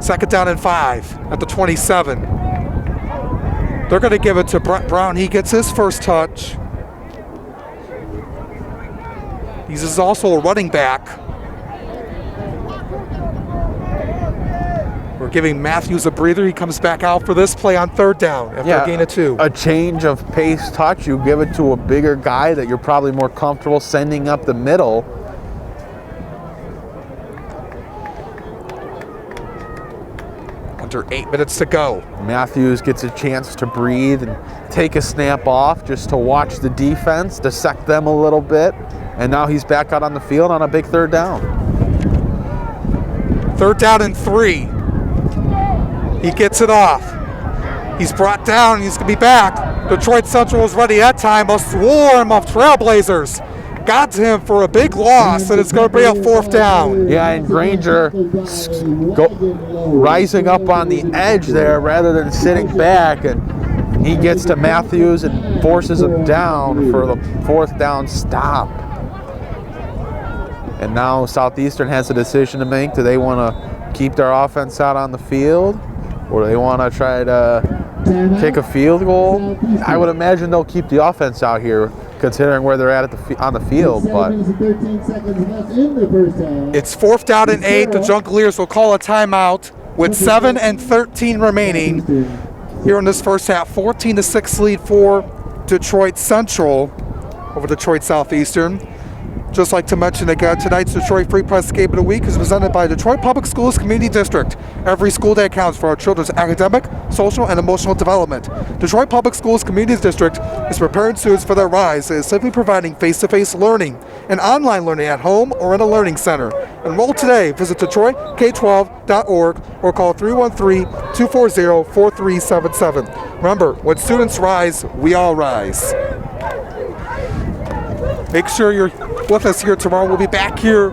Second down and 5 at the 27. They're going to give it to Brett Brown. He gets his first touch. He's also a running back. We're giving Matthews a breather. He comes back out for this play on 3rd down after a gain of 2. A change of pace touch. You give it to a bigger guy that you're probably more comfortable sending up the middle. under 8 minutes to go. Matthews gets a chance to breathe and take a snap off just to watch the defense, dissect them a little bit, and now he's back out on the field on a big 3rd down. 3rd down and 3. He gets it off. He's brought down, he's going to be back. Detroit Central is ready that time. A swarm of Trailblazers got to him for a big loss, and it's going to be a 4th down. Yeah, and Granger rising up on the edge there rather than sitting back, and he gets to Matthews and forces him down for the 4th down stop. And now Southeastern has a decision to make. Do they want to keep their offense out on the field, or do they want to try to kick a field goal? I would imagine they'll keep the offense out here, considering where they're at on the field. But it's 4th down and 8. The Jungleers will call a timeout with 7:13 remaining here in this first half. 14-6 lead for Detroit Central over Detroit Southeastern. Just like to mention again, tonight's Detroit Free Press Game of the Week is presented by Detroit Public Schools Community District. Every school day counts for our children's academic, social, and emotional development. Detroit Public Schools Community District is preparing students for their rise and is simply providing face-to-face learning and online learning at home or in a learning center. Enroll today. Visit DetroitK12.org or call 313-240-4377. Remember, when students rise, we all rise. Make sure you're with us here tomorrow. We'll be back here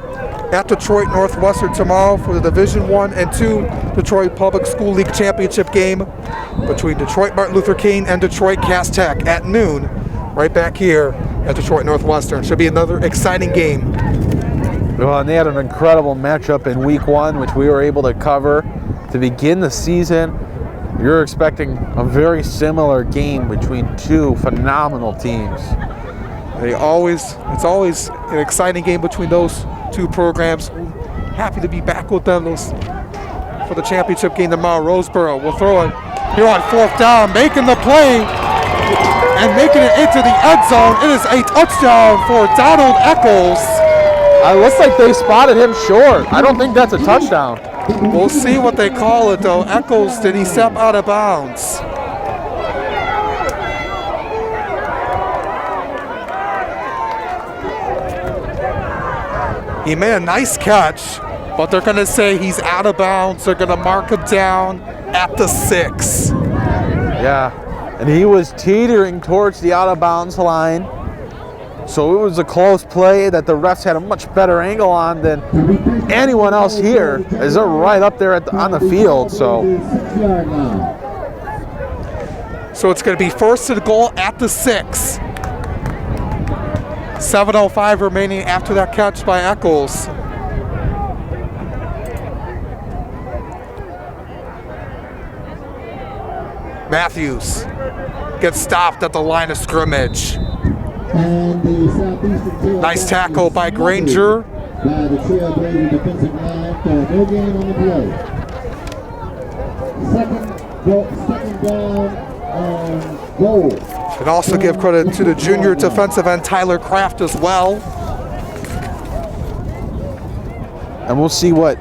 at Detroit Northwestern tomorrow for the Division I and II Detroit Public School League Championship game between Detroit Martin Luther King and Detroit Cass Tech at noon, right back here at Detroit Northwestern. Should be another exciting game. Well, and they had an incredible matchup in Week 1, which we were able to cover to begin the season. You're expecting a very similar game between two phenomenal teams. It's always an exciting game between those two programs. Happy to be back with them for the championship game tomorrow. Roseboro will throw it here on 4th down, making the play and making it into the end zone. It is a touchdown for Donald Eccles. It looks like they spotted him short. I don't think that's a touchdown. We'll see what they call it though. Eccles, did he step out of bounds? He made a nice catch, but they're going to say he's out of bounds. They're going to mark him down at the 6. Yeah, and he was teetering towards the out-of-bounds line. So it was a close play that the refs had a much better angle on than anyone else here, as they're right up there on the field. So it's going to be 1st and goal at the 6. 7:05 remaining after that catch by Eccles. Matthews gets stopped at the line of scrimmage. Nice tackle by Granger. By the Trailblazer defensive line for no gain on the play. Second down and goal. And also give credit to the junior defensive end Tyler Kraft as well. And we'll see what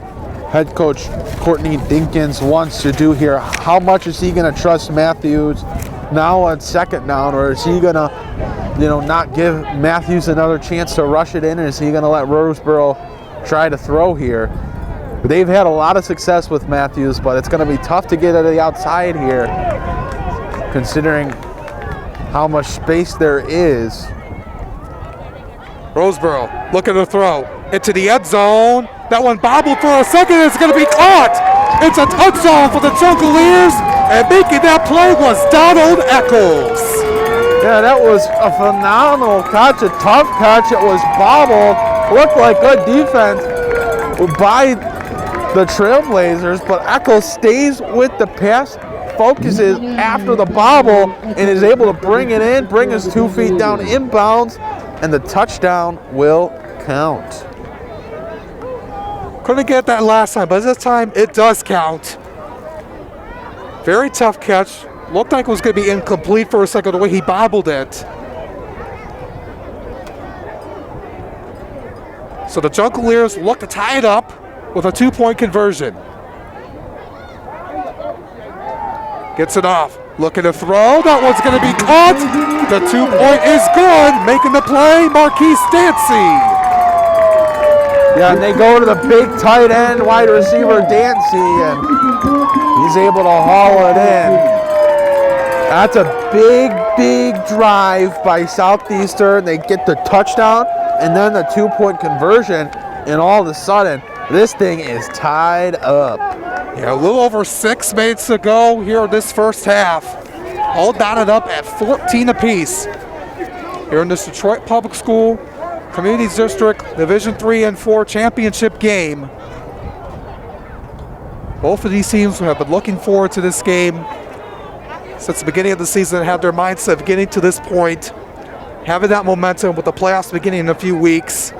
head coach Courtney Dinkins wants to do here. How much is he going to trust Matthews now on 2nd down, or is he going to, not give Matthews another chance to rush it in, or is he going to let Roseboro try to throw here? They've had a lot of success with Matthews, but it's going to be tough to get to the outside here, considering how much space there is. Roseboro looking to throw into the end zone. That one bobbled for a second. It's going to be caught. It's a touchdown for the Jungleers, and making that play was Donald Eccles. Yeah, that was a phenomenal catch, a tough catch. It was bobbled. Looked like good defense by the Trailblazers, but Eccles stays with the pass, focuses after the bobble, and is able to bring it in, bring his 2 feet down inbounds, and the touchdown will count. Couldn't get that last time, but this time it does count. Very tough catch. Looked like it was going to be incomplete for a second, the way he bobbled it. So the Jungleers look to tie it up with a 2-point conversion. Gets it off. Looking to throw. That one's going to be caught. The 2-point is good. Making the play, Marquise Dancy. Yeah, and they go to the big tight end wide receiver Dancy, and he's able to haul it in. That's a big, big drive by Southeastern. They get the touchdown and then the 2-point conversion, and all of a sudden, this thing is tied up. Yeah, a little over 6 minutes to go here in this first half. All knotted up at 14 apiece. Here in this Detroit Public School Communities District Division III and IV championship game. Both of these teams have been looking forward to this game since the beginning of the season, had their mindset of getting to this point, having that momentum with the playoffs beginning in a few weeks.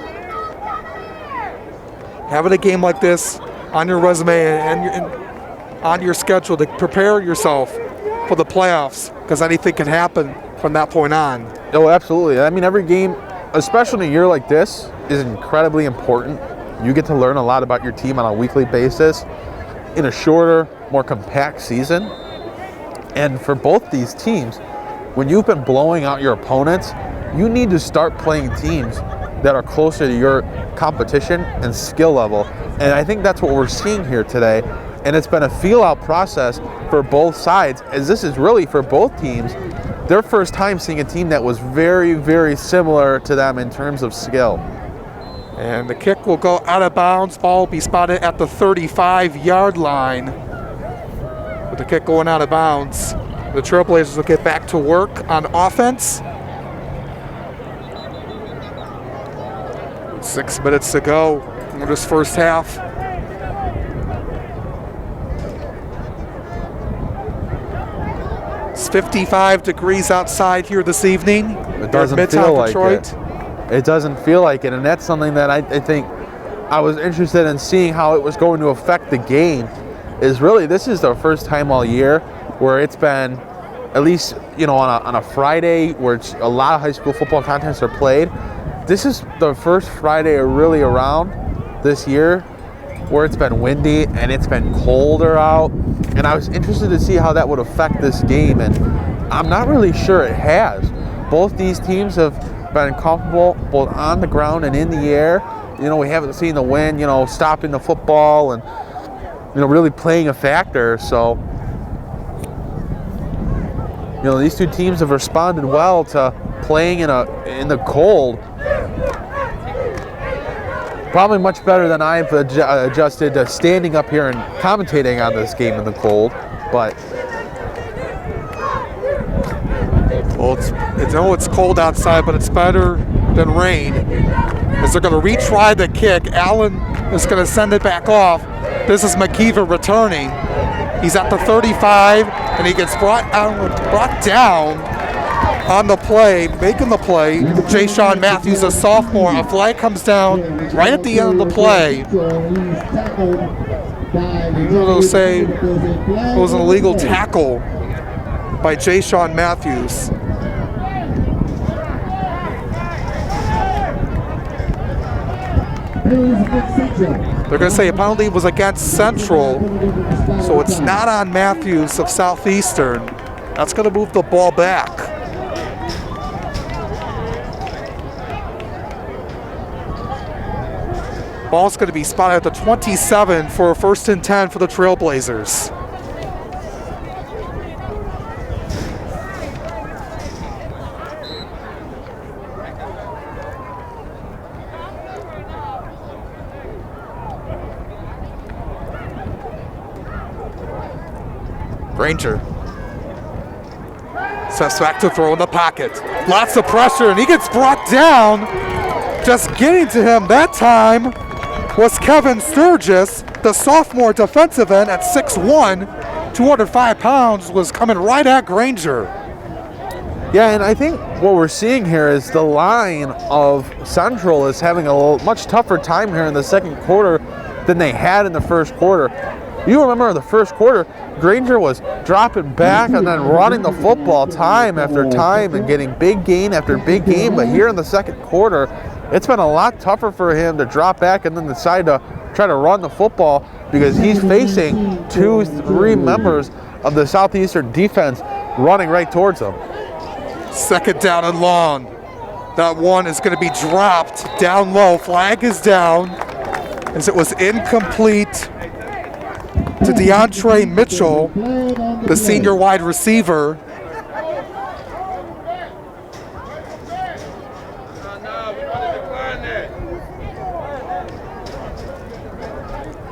Having a game like this on your resume and on your schedule to prepare yourself for the playoffs, because anything can happen from that point on. Oh, absolutely. I mean, every game, especially in a year like this, is incredibly important. You get to learn a lot about your team on a weekly basis in a shorter, more compact season. And for both these teams, when you've been blowing out your opponents, you need to start playing teams that are closer to your competition and skill level. And I think that's what we're seeing here today. And it's been a feel-out process for both sides, as this is really, for both teams, their first time seeing a team that was very, very similar to them in terms of skill. And the kick will go out of bounds. Ball will be spotted at the 35-yard line. With the kick going out of bounds, the Trailblazers will get back to work on offense. 6 minutes to go in this first half. It's 55 degrees outside here this evening. It doesn't feel like it. It doesn't feel like it, and that's something that I think I was interested in seeing how it was going to affect the game. Is really, this is the first time all year where it's been, at least, you know, on a Friday where it's a lot of high school football contests are played. This is the first Friday really around this year where it's been windy and it's been colder out. And I was interested to see how that would affect this game, and I'm not really sure it has. Both these teams have been comfortable both on the ground and in the air. You know, we haven't seen the wind, you know, stopping the football and, you know, really playing a factor. So, you know, these two teams have responded well to playing in the cold. Probably much better than I've adjusted to standing up here and commentating on this game in the cold. But well, it's cold outside, but it's better than rain. As they're going to retry the kick, Allen is going to send it back off. This is McKeever returning. He's at the 35, and he gets brought down on the play, making the play. Jay-Sean Matthews, a sophomore. A flag comes down right at the end of the play. They'll say it was an illegal tackle by Jay-Sean Matthews. They're going to say a penalty was against Central, so it's not on Matthews of Southeastern. That's going to move the ball back. Ball's going to be spotted at the 27 for a 1st and 10 for the Trailblazers. Granger steps back to throw in the pocket. Lots of pressure, and he gets brought down. Just getting to him that time was Kevin Sturgis, the sophomore defensive end at 6'1", 205 pounds, was coming right at Granger. yeah, and I think what we're seeing here is the line of Central is having a much tougher time here in the second quarter than they had in the first quarter. You remember in the first quarter, Granger was dropping back and then running the football time after time and getting big gain after big gain. But here in the second quarter, it's been a lot tougher for him to drop back and then decide to try to run the football because he's facing 2-3 members of the Southeastern defense running right towards him. Second down and long. That one is going to be dropped down low. Flag is down as it was incomplete to DeAndre Mitchell, the senior wide receiver.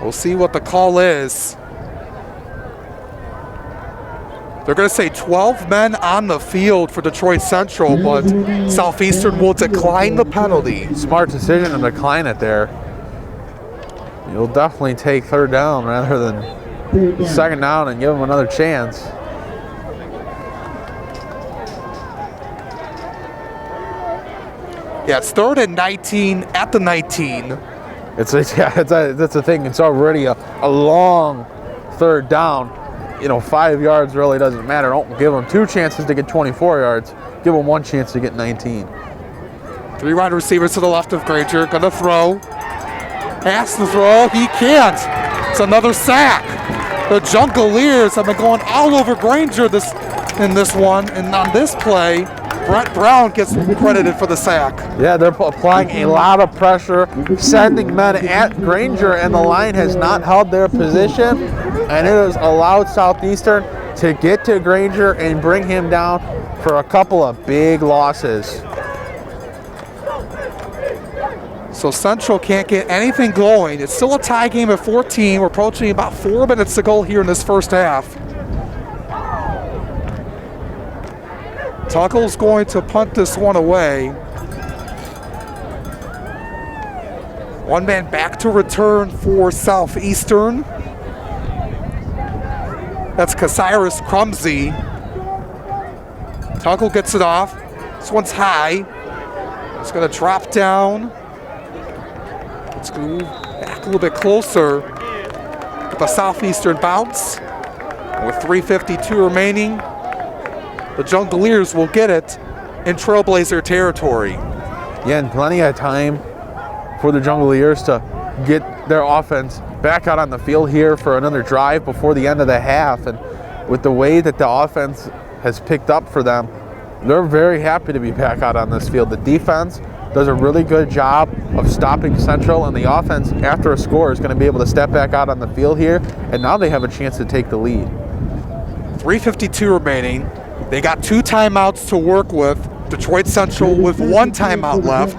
We'll see what the call is. They're going to say 12 men on the field for Detroit Central, but Southeastern will decline the penalty. Smart decision to decline it there. You'll definitely take third down rather than second down and give them another chance. Yeah, it's third and 19 at the 19. That's the thing. It's already a long third down. 5 yards really doesn't matter. Don't give them 2 chances to get 24 yards. Give them 1 chance to get 19. 3 wide receivers to the left of Granger. Gonna throw. Has to throw. He can't. It's another sack. The Jungleers have been going all over Granger in this one. And on this play, Brett Brown gets credited for the sack. Yeah, they're applying a lot of pressure, sending men at Granger, and the line has not held their position. And it has allowed Southeastern to get to Granger and bring him down for a couple of big losses. So Central can't get anything going. It's still a tie game at 14. We're approaching about 4 minutes to go here in this first half. Tuckle's going to punt this one away. One man back to return for Southeastern. That's Casiris Crumsey. Tuckle gets it off. This one's high. It's going to drop down. Let's move back a little bit closer. Get the Southeastern bounce. With 3:52 remaining, the Jungleers will get it in Trailblazer territory. Yeah, and plenty of time for the Jungleers to get their offense back out on the field here for another drive before the end of the half. And with the way that the offense has picked up for them, they're very happy to be back out on this field. The defense does a really good job of stopping Central, and the offense, after a score, is going to be able to step back out on the field here, and now they have a chance to take the lead. 3:52 remaining. They got 2 timeouts to work with. Detroit Central with 1 timeout left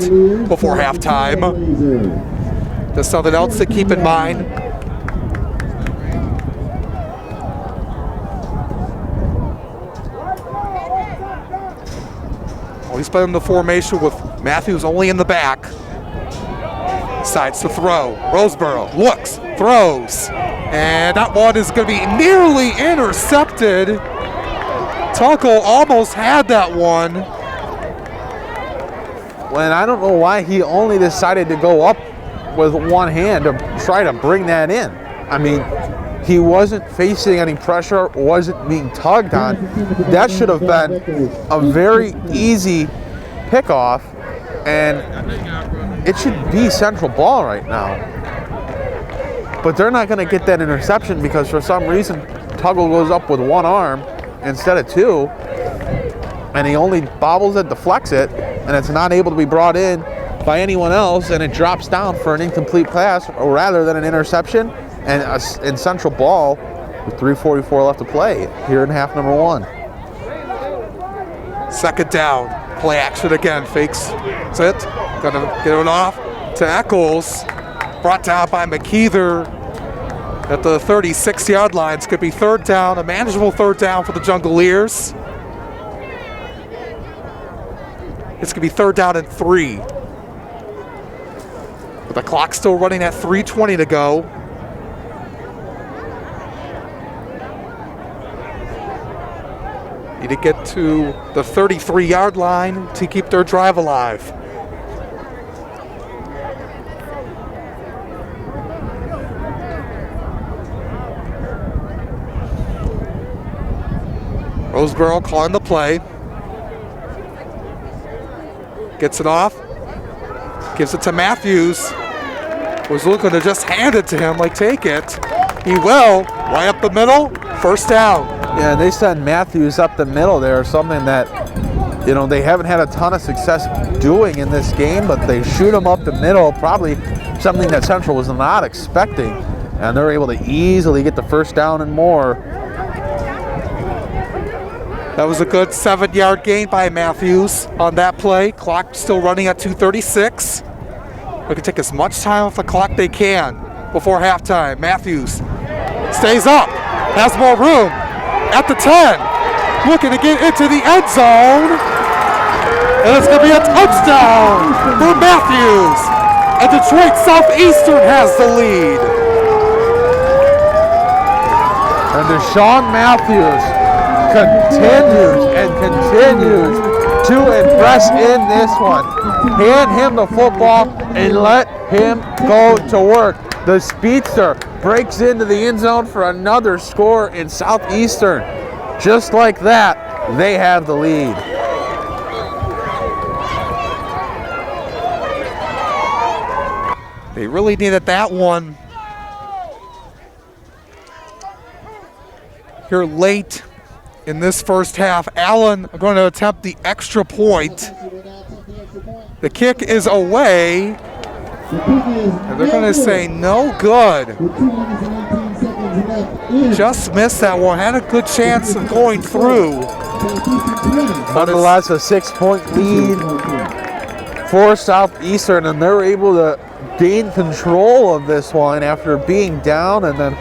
before halftime. There's something else to keep in mind. Well, he's playing the formation with Matthews only in the back. Decides to throw. Roseboro looks, throws, and that one is going to be nearly intercepted. Tuckle almost had that one. When I don't know why he only decided to go up with one hand to try to bring that in. I mean, he wasn't facing any pressure, wasn't being tugged on. That should have been a very easy pickoff, and it should be Central ball right now. But they're not going to get that interception because for some reason Tuggle goes up with one arm instead of 2, and he only bobbles it, deflects it, and it's not able to be brought in by anyone else, and it drops down for an incomplete pass rather than an interception, and in Central ball with 3:44 left to play here in half number 1. Second down, play action again, fakes it, gonna get it off to Eccles, brought down by McKeither at the 36-yard line. It's gonna be third down, a manageable third down for the Jungleers. It's gonna be third down and 3. With the clock still running at 3:20 to go. Need to get to the 33-yard line to keep their drive alive. Roseboro calling the play. Gets it off. Gives it to Matthews. was looking to just hand it to him, like take it. He will, right up the middle, first down. Yeah, they send Matthews up the middle there, something that, you know, they haven't had a ton of success doing in this game, but they shoot him up the middle, probably something that Central was not expecting, and they're able to easily get the first down and more. That was a good 7-yard gain by Matthews on that play. Clock still running at 2:36. They can take as much time off the clock they can before halftime. Matthews stays up, has more room at the 10, looking to get into the end zone, and it's going to be a touchdown for Matthews, and Detroit Southeastern has the lead. And Deshaun Matthews continues to impress in this one. Hand him the football and let him go to work. The speedster breaks into the end zone for another score in Southeastern. Just like that, they have the lead. They really needed that one here late in this first half. Allen are going to attempt the extra point. The kick is away, and they're going to say no good. Just missed that one. Had a good chance of going through. Nonetheless, a 6-point lead for Southeastern, and they're able to gain control of this one after being down, and then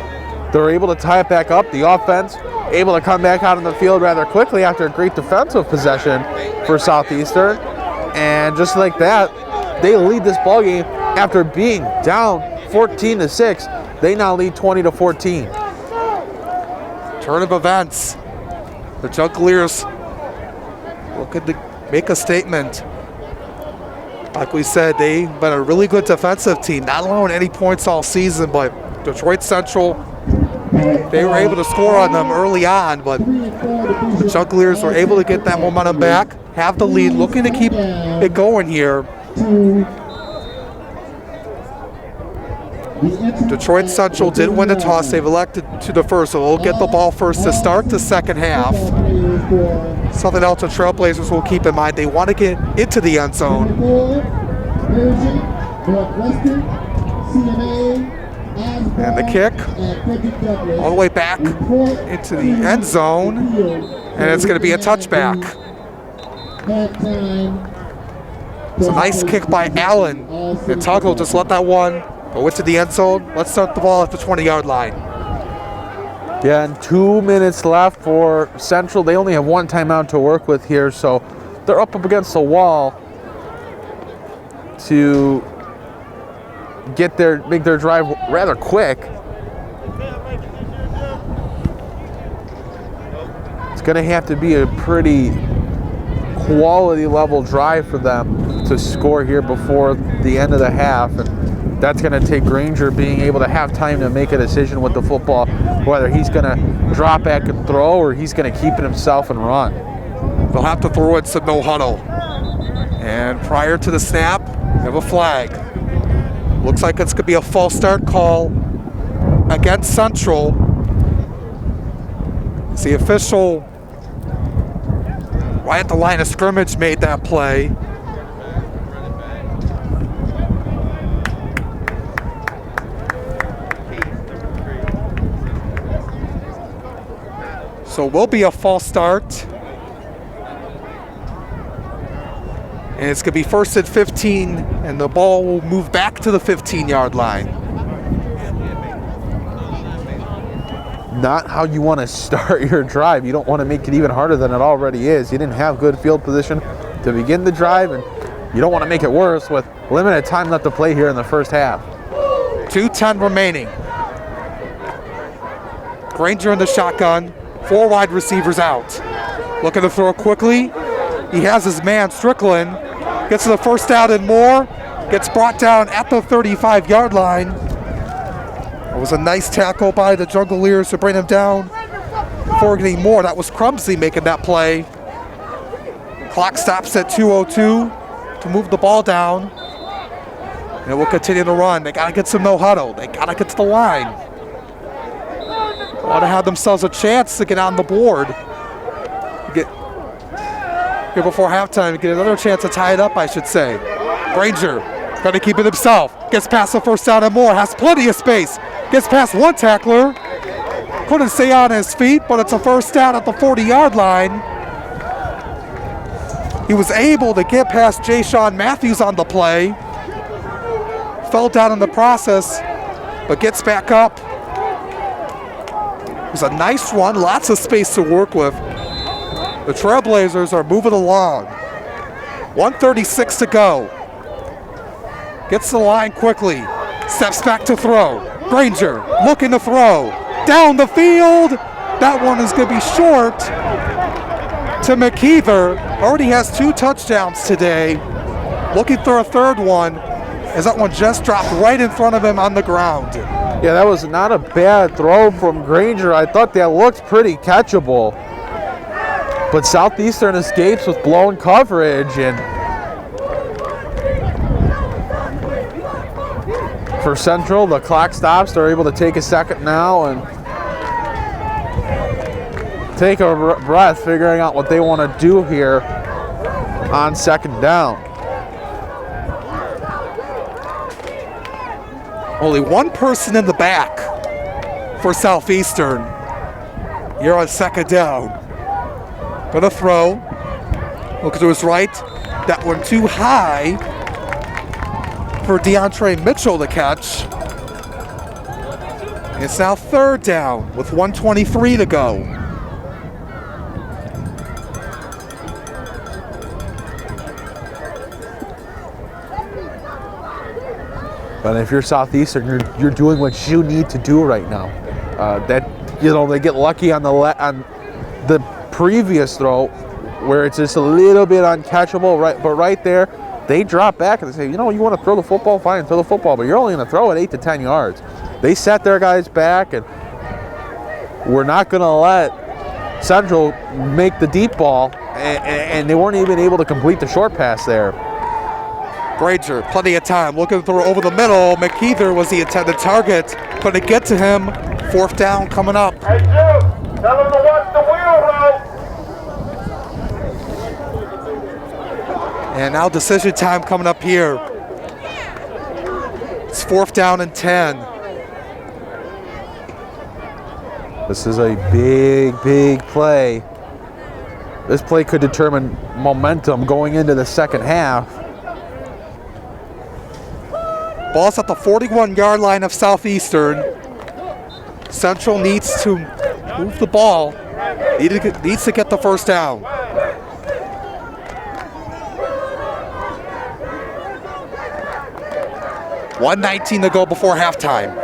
they're able to tie it back up. The offense able to come back out on the field rather quickly after a great defensive possession for Southeastern. And just like that, they lead this ball game after being down 14-6. They now lead 20-14. Turn of events. The Jugglers looking to make a statement. Like we said, they've been a really good defensive team, not allowing any points all season, but Detroit Central, they were able to score on them early on, but the Jugglers were able to get that momentum back, have the lead, looking to keep it going here. Detroit Central did win the toss. They've elected to defer, so they'll get the ball first to start the second half. Something else the Trailblazers will keep in mind, they want to get into the end zone. And the kick all the way back into the end zone, and it's going to be a touchback. It's a nice kick by Allen, and Tuggle just let that one go into the end zone. Let's start the ball at the 20-yard line. Yeah, and 2 minutes left for Central. They only have one timeout to work with here, so they're up against the wall to make their drive rather quick. It's going to have to be a pretty quality level drive for them to score here before the end of the half, and that's going to take Granger being able to have time to make a decision with the football, whether he's going to drop back and throw or he's going to keep it himself and run. They'll have to throw it to no huddle. And prior to the snap, they have a flag. Looks like it's going to be a false start call against Central. It's the official right at the line of scrimmage made that play. So will be a false start. And it's going to be first and 15, and the ball will move back to the 15-yard line. Not how you want to start your drive. You don't want to make it even harder than it already is. You didn't have good field position to begin the drive, and you don't want to make it worse with limited time left to play here in the first half. 2:10 remaining. Granger in the shotgun. 4 wide receivers out. Looking to throw quickly. He has his man, Strickland. Gets to the first down and more. Gets brought down at the 35-yard line. It was a nice tackle by the Jugglers to bring him down before getting more. That was Crumsey making that play. Clock stops at 2:02 to move the ball down. And we'll continue to run. They got to get some no huddle. They got to get to the line. Want to have themselves a chance to get on the board. Get here before halftime, get another chance to tie it up, I should say. Granger trying to keep it himself. Gets past the first down and more. Has plenty of space. Gets past one tackler. Couldn't stay on his feet, but it's a first down at the 40-yard line. He was able to get past Jay Sean Matthews on the play. Fell down in the process, but gets back up. It was a nice run, lots of space to work with. The Trailblazers are moving along. 1:36 to go. Gets to the line quickly. Steps back to throw. Granger looking to throw. Down the field. That one is going to be short to McKeither. Already has 2 touchdowns today. Looking for a third one as that one just dropped right in front of him on the ground. Yeah, that was not a bad throw from Granger. I thought that looked pretty catchable. But Southeastern escapes with blown coverage, and for Central, the clock stops. They're able to take a second now and take a breath, figuring out what they want to do here on second down. Only one person in the back for Southeastern here on second down. Gonna throw. Look to his right. That one too high for DeAndre Mitchell to catch. It's now third down with 1:23 to go. But if you're Southeastern, you're doing what you need to do right now. They get lucky on the previous throw where it's just a little bit uncatchable, right? But right there, they drop back and they say, you want to throw the football, fine, throw the football, but you're only going to throw it 8 to 10 yards. They set their guys back, and we're not going to let Central make the deep ball, and they weren't even able to complete the short pass there. Granger, plenty of time, looking to throw over the middle. McKeither was the intended target. Couldn't get to him. Fourth down coming up. Hey, Jim, tell him to watch the wheel route. And now decision time coming up here. It's fourth down and 10. This is a big, big play. This play could determine momentum going into the second half. Ball's at the 41-yard line of Southeastern. Central needs to move the ball. Needs to get the first down. $1:19 to go before halftime.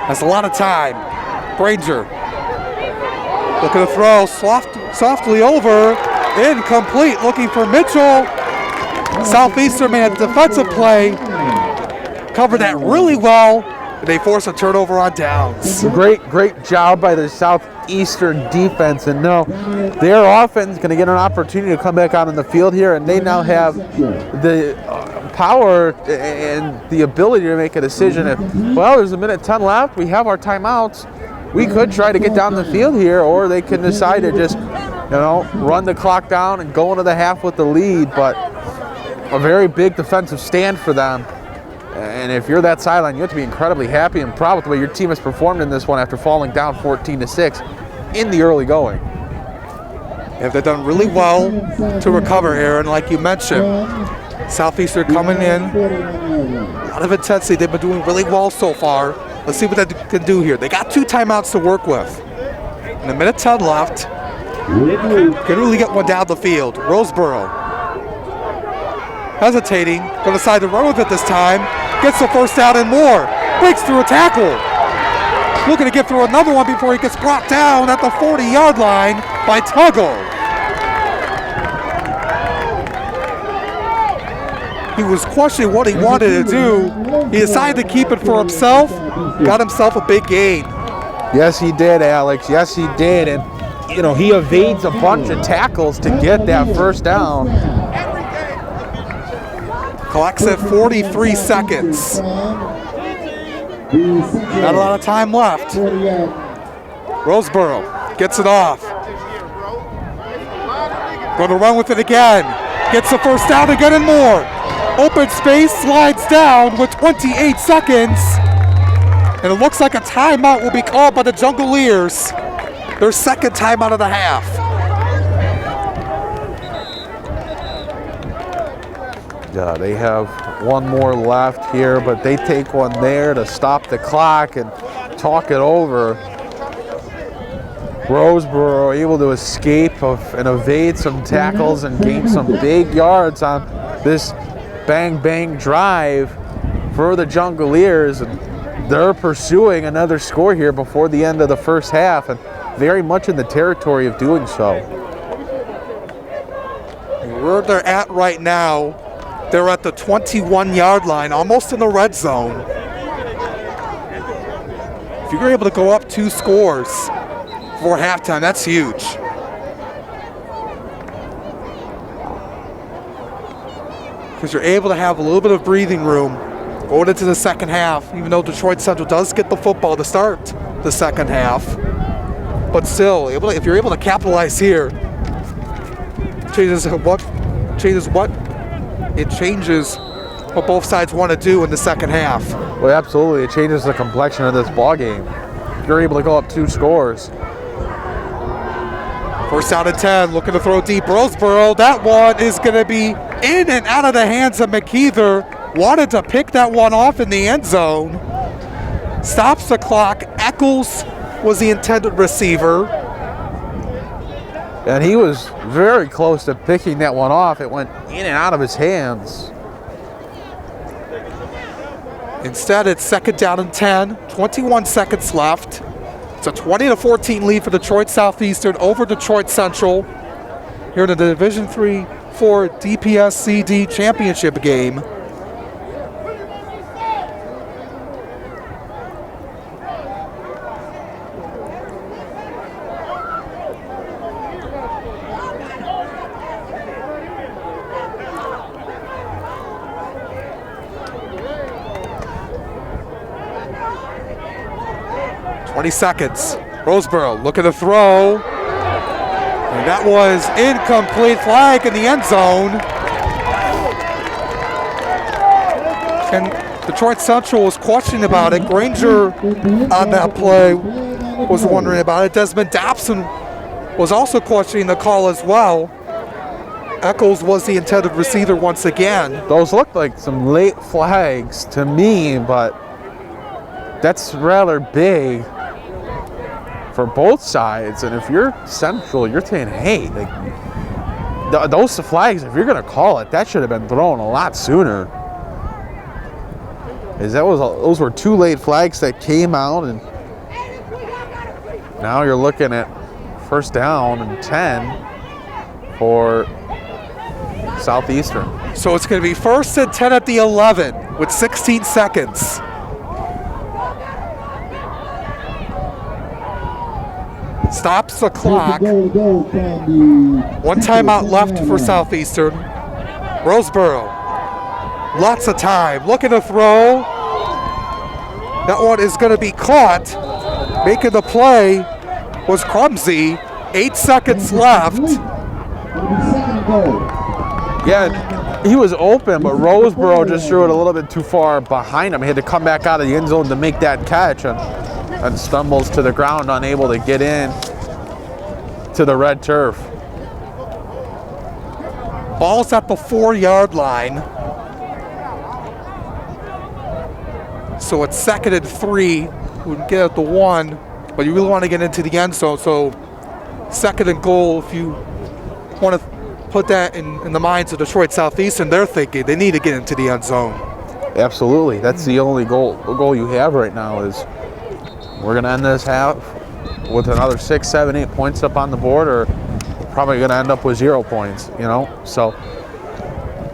That's a lot of time. Granger looking to throw softly over. Incomplete, looking for Mitchell. Southeastern made a defensive play. Covered that really well. And they force a turnover on downs. Great job by the Southeastern defense. And no, their offense is going to get an opportunity to come back out on the field here. And they now have the power and the ability to make a decision. If, well, there's a minute 10 left. We have our timeouts. We could try to get down the field here, or they can decide to just, run the clock down and go into the half with the lead. But a very big defensive stand for them. And if you're that sideline, you have to be incredibly happy and proud with the way your team has performed in this one after falling down 14-6 in the early going. Yeah, they've done really well to recover, Aaron, like you mentioned. Southeastern coming in, a lot of intensity. They've been doing really well so far. Let's see what they can do here. They got 2 timeouts to work with. And a minute 10 left. Can really get one down the field. Roseboro hesitating, going to decide to run with it this time. Gets the first down and more. Breaks through a tackle. Looking to get through another one before he gets brought down at the 40-yard line by Tuggle. He was questioning what he wanted to do. He decided to keep it for himself. Got himself a big gain. Yes, he did, Alex. Yes, he did. And, he evades a bunch of tackles to get that first down. Collects it 43 seconds. Not a lot of time left. Roseboro gets it off. Going to run with it again. Gets the first down again and more. Open space, slides down with 28 seconds. And it looks like a timeout will be called by the Jungleers. Their second timeout of the half. Yeah, they have one more left here, but they take one there to stop the clock and talk it over. Roseboro able to escape and evade some tackles and gain some big yards on this bang drive for the Jungleers, and they're pursuing another score here before the end of the first half, and very much in the territory of doing so. Where they're at right now, they're at the 21-yard line, almost in the red zone. If you're able to go up 2 scores before halftime, that's huge. Because you're able to have a little bit of breathing room going into the second half, even though Detroit Central does get the football to start the second half. But still, if you're able to capitalize here, changes what? It changes what both sides want to do in the second half. Well, absolutely. It changes the complexion of this ball game. You're able to go up 2 scores. First down and 10, looking to throw deep. Roseboro, that one is going to be in and out of the hands of McKeither. Wanted to pick that one off in the end zone. Stops the clock. Eccles was the intended receiver. And he was very close to picking that one off. It went in and out of his hands. Instead, it's second down and 10, 21 seconds left. It's a 20-14 lead for Detroit Southeastern over Detroit Central here in the Division III-4 DPS-CD championship game. Seconds. Roseboro looking to throw. And that was incomplete. Flag in the end zone. And Detroit Central was questioning about it. Granger on that play was wondering about it. Desmond Dobson was also questioning the call as well. Eccles was the intended receiver once again. Those looked like some late flags to me, but that's rather big for both sides. And if you're Central, you're saying, hey, like, those flags, if you're going to call it, that should have been thrown a lot sooner. Those were 2 late flags that came out, and now you're looking at first down and 10 for Southeastern. So it's going to be first and 10 at the 11 with 16 seconds. Stops the clock. One timeout left for Southeastern. Roseboro, lots of time, looking to throw. That one is going to be caught. Making the play was Crumsey. 8 seconds left. Yeah, he was open, but Roseboro just threw it a little bit too far behind him. He had to come back out of the end zone to make that catch, and stumbles to the ground, unable to get in to the red turf. Ball's at the 4-yard line. So it's second and 3. We can get at the 1, but you really want to get into the end zone. So second and goal, if you want to put that in the minds of Detroit Southeastern, they're thinking they need to get into the end zone. Absolutely. That's the only goal you have right now is we're going to end this half with another 6, 7, 8 points up on the board, or probably going to end up with 0 points, you know? So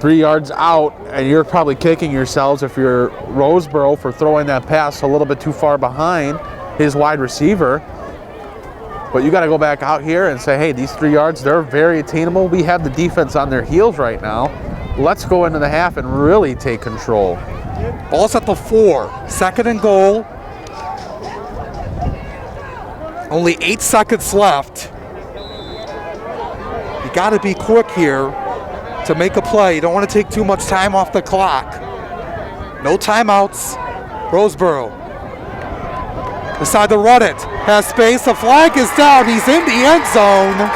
3 yards out, and you're probably kicking yourselves if you're Roseboro for throwing that pass a little bit too far behind his wide receiver. But you got to go back out here and say, hey, these 3 yards, they're very attainable. We have the defense on their heels right now. let's go into the half and really take control. Ball's at the 4. 2nd and goal. Only 8 seconds left. You got to be quick here to make a play. You don't want to take too much time off the clock. No timeouts. Roseboro decide to run it. Has space. The flag is down. He's in the end zone.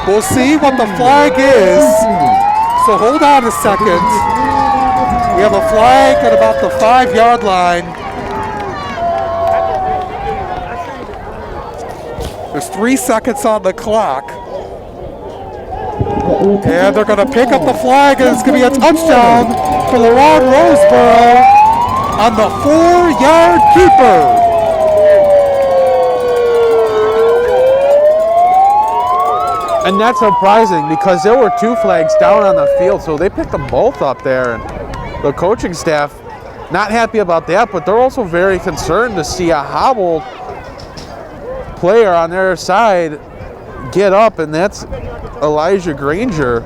We'll see what the flag is. So hold on a second. We have a flag at about the 5-yard line. There's 3 seconds on the clock. And they're going to pick up the flag, and it's going to be a touchdown for LaRon Roseboro on the 4-yard keeper. And that's surprising because there were 2 flags down on the field, so they picked them both up there. And the coaching staff not happy about that, but they're also very concerned to see a hobbled player on their side get up, and that's Elijah Granger.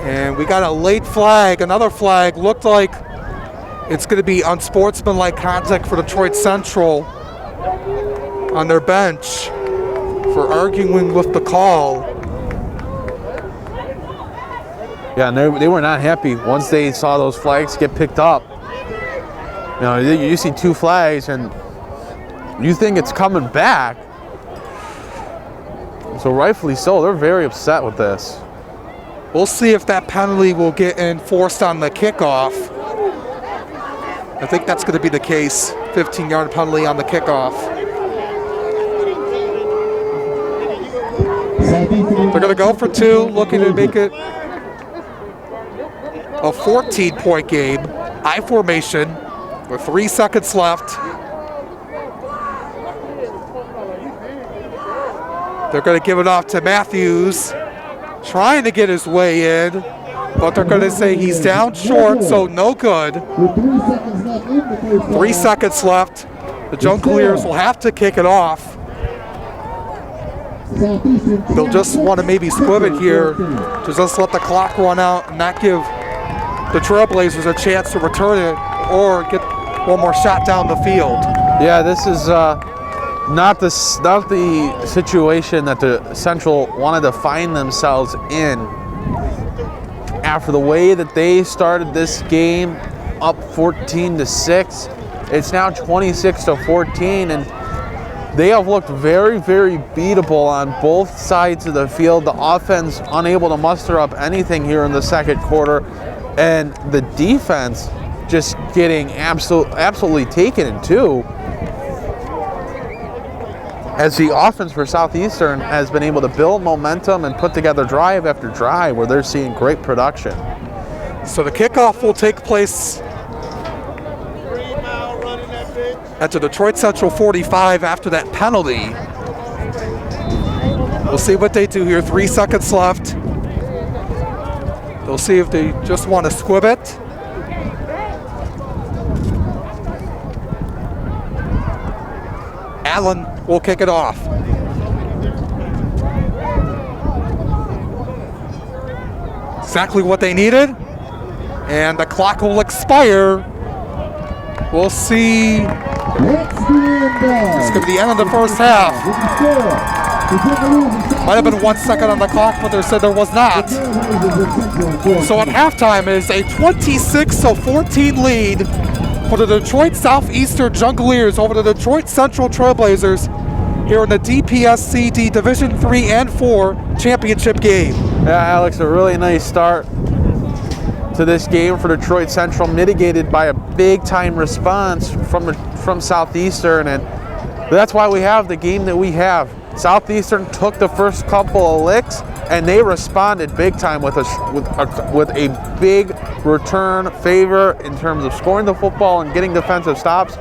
And we got a late flag, another flag. Looked like it's going to be unsportsmanlike conduct for Detroit Central on their bench for arguing with the call. Yeah, and they were not happy once they saw those flags get picked up. You know, you see 2 flags and you think it's coming back. So rightfully so, they're very upset with this. We'll see if that penalty will get enforced on the kickoff. I think that's going to be the case. 15-yard penalty on the kickoff. They're going to go for 2, looking to make it a 14-point game. I formation with 3 seconds left. They're going to give it off to Matthews, trying to get his way in, but they're going to say he's down short, so no good. 3 seconds left. The Jungliers will have to kick it off. They'll just want to maybe squib it here to just let the clock run out and not give the Trailblazers a chance to return it or get one more shot down the field. Yeah, this is not the situation that the Central wanted to find themselves in after the way that they started this game, up 14-6. It's now 26-14, and they have looked very, very beatable on both sides of the field. The offense unable to muster up anything here in the second quarter, and the defense just getting absolutely taken in two, as the offense for Southeastern has been able to build momentum and put together drive after drive where they're seeing great production. So the kickoff will take place at the Detroit Central 45 after that penalty. We'll see what they do here. 3 seconds left. They'll see if they just want to squib it. Allen will kick it off. Exactly what they needed. And the clock will expire. We'll see. It's going to be the end of the first half. Might have been 1 second on the clock, but they said there was not. So at halftime is a 26-14 lead for the Detroit Southeastern Jungliers over the Detroit Central Trailblazers here in the DPSCD Division III and IV championship game. Yeah, Alex, a really nice start to this game for Detroit Central, mitigated by a big-time response from Southeastern, and that's why we have the game that we have. Southeastern took the first couple of licks, and they responded big time with a big return favor in terms of scoring the football and getting defensive stops,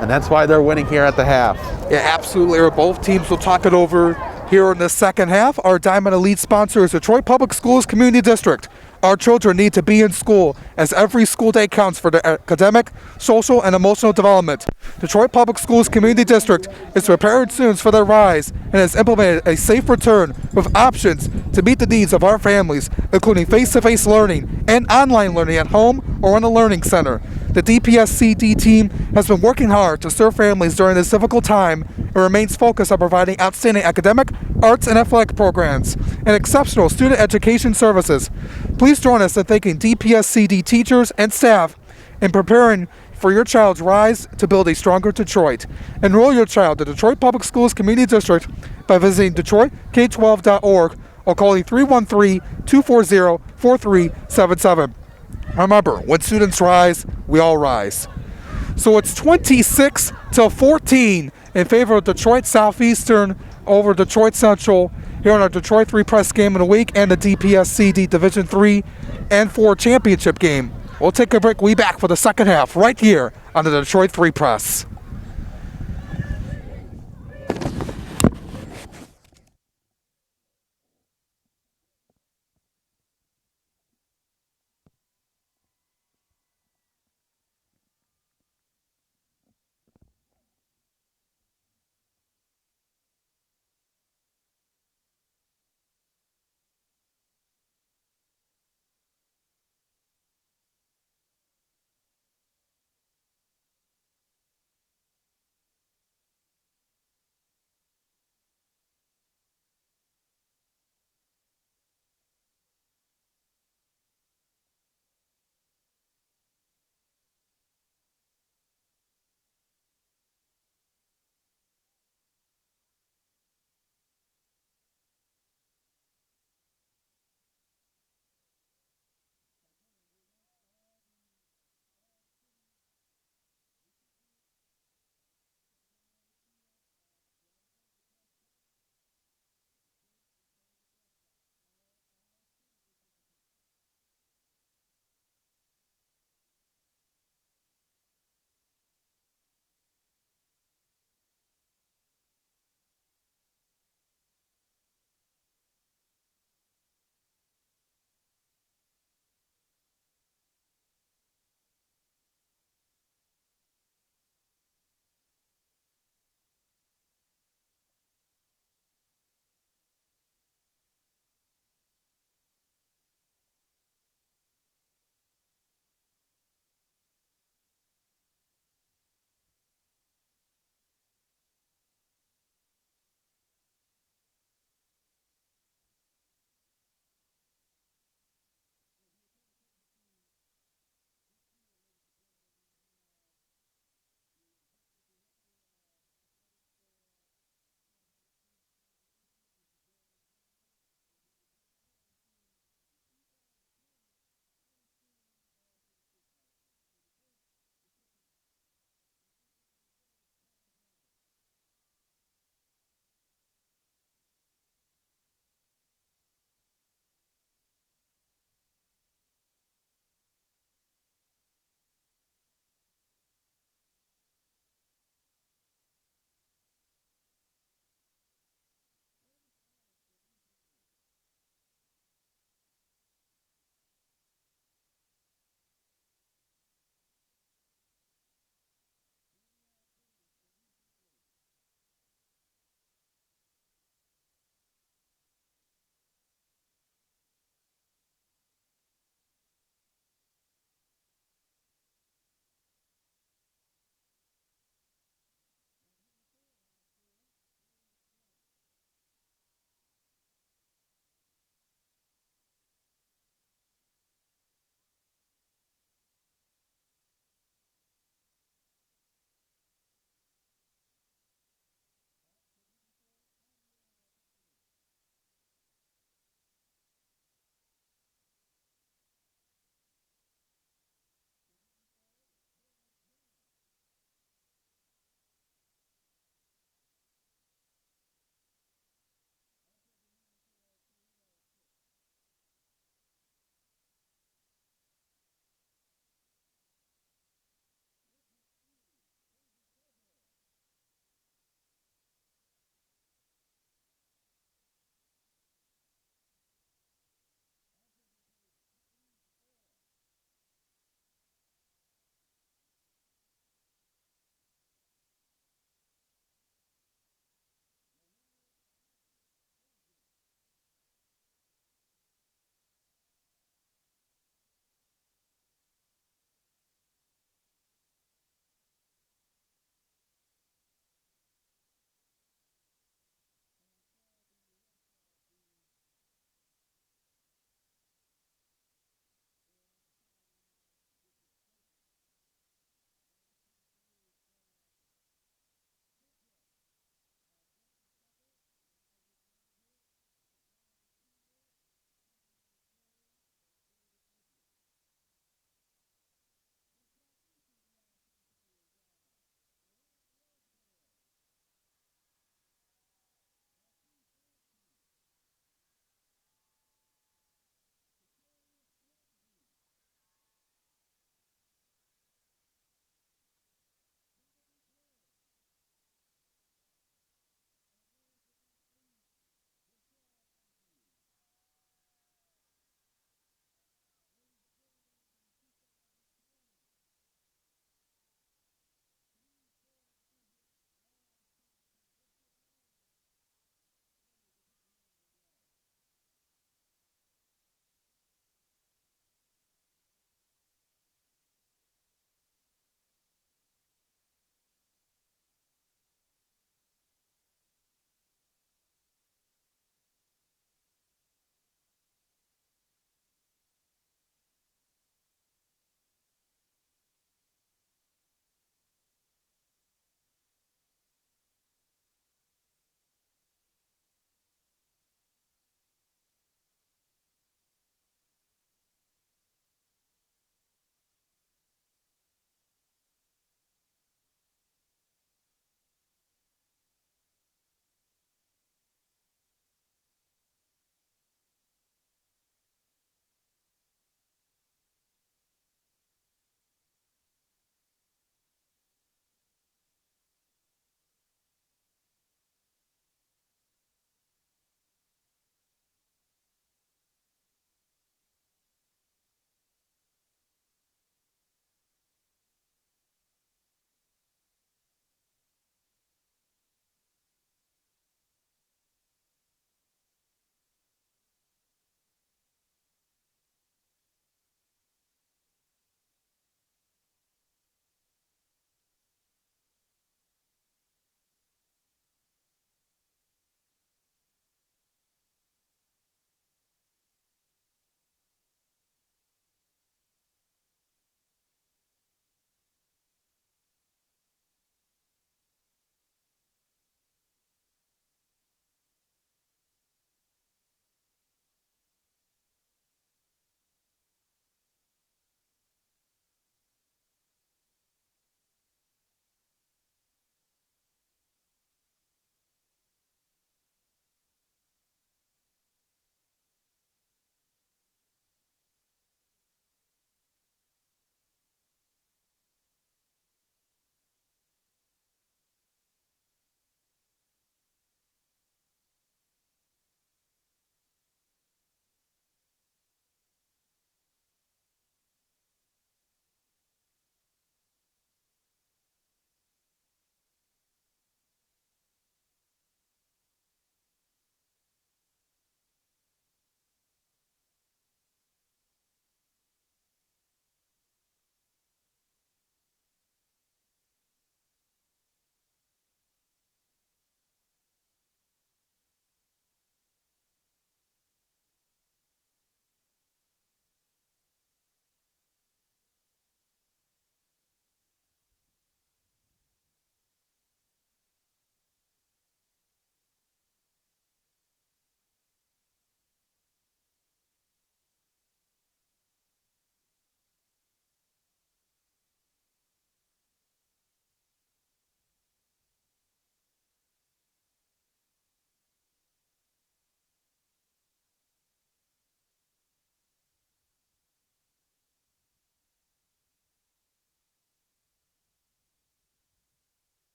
and that's why they're winning here at the half. Yeah, absolutely. Both teams will talk it over here in the second half. Our Diamond Elite sponsor is Detroit Public Schools Community District. Our children need to be in school, as every school day counts for their academic, social, and emotional development. Detroit Public Schools Community District is preparing students for their rise and has implemented a safe return with options to meet the needs of our families, including face-to-face learning and online learning at home or in a learning center. The DPSCD team has been working hard to serve families during this difficult time and remains focused on providing outstanding academic, arts, and athletic programs and exceptional student education services. Please join us in thanking DPSCD teachers and staff in preparing for your child's rise to build a stronger Detroit. Enroll your child at Detroit Public Schools Community District by visiting DetroitK12.org or calling 313-240-4377. Remember, when students rise, we all rise. So it's 26-14 in favor of Detroit Southeastern over Detroit Central here on our Detroit 3 Press game of the week and the DPSCD Division 3 and 4 championship game. We'll take a break. We'll be back for the second half right here on the Detroit 3 Press.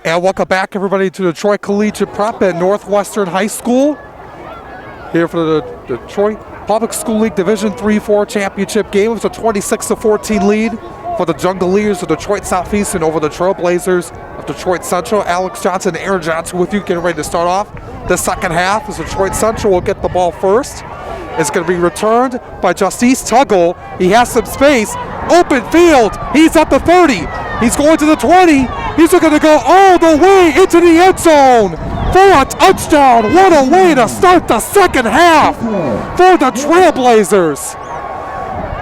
And welcome back, everybody, to Detroit Collegiate Prep at Northwestern High School. Here for the Detroit Public School League Division III-4 championship game. It was a 26-14 lead for the Jungleers of Detroit Southeastern over the Trailblazers of Detroit Central. Alex Johnson and Aaron Johnson with you, getting ready to start off the second half as Detroit Central will get the ball first. It's going to be returned by Justice Tuggle. He has some space. Open field. He's at the 30. He's going to the 20. He's going to go all the way into the end zone for a touchdown. What a way to start the second half for the Trailblazers.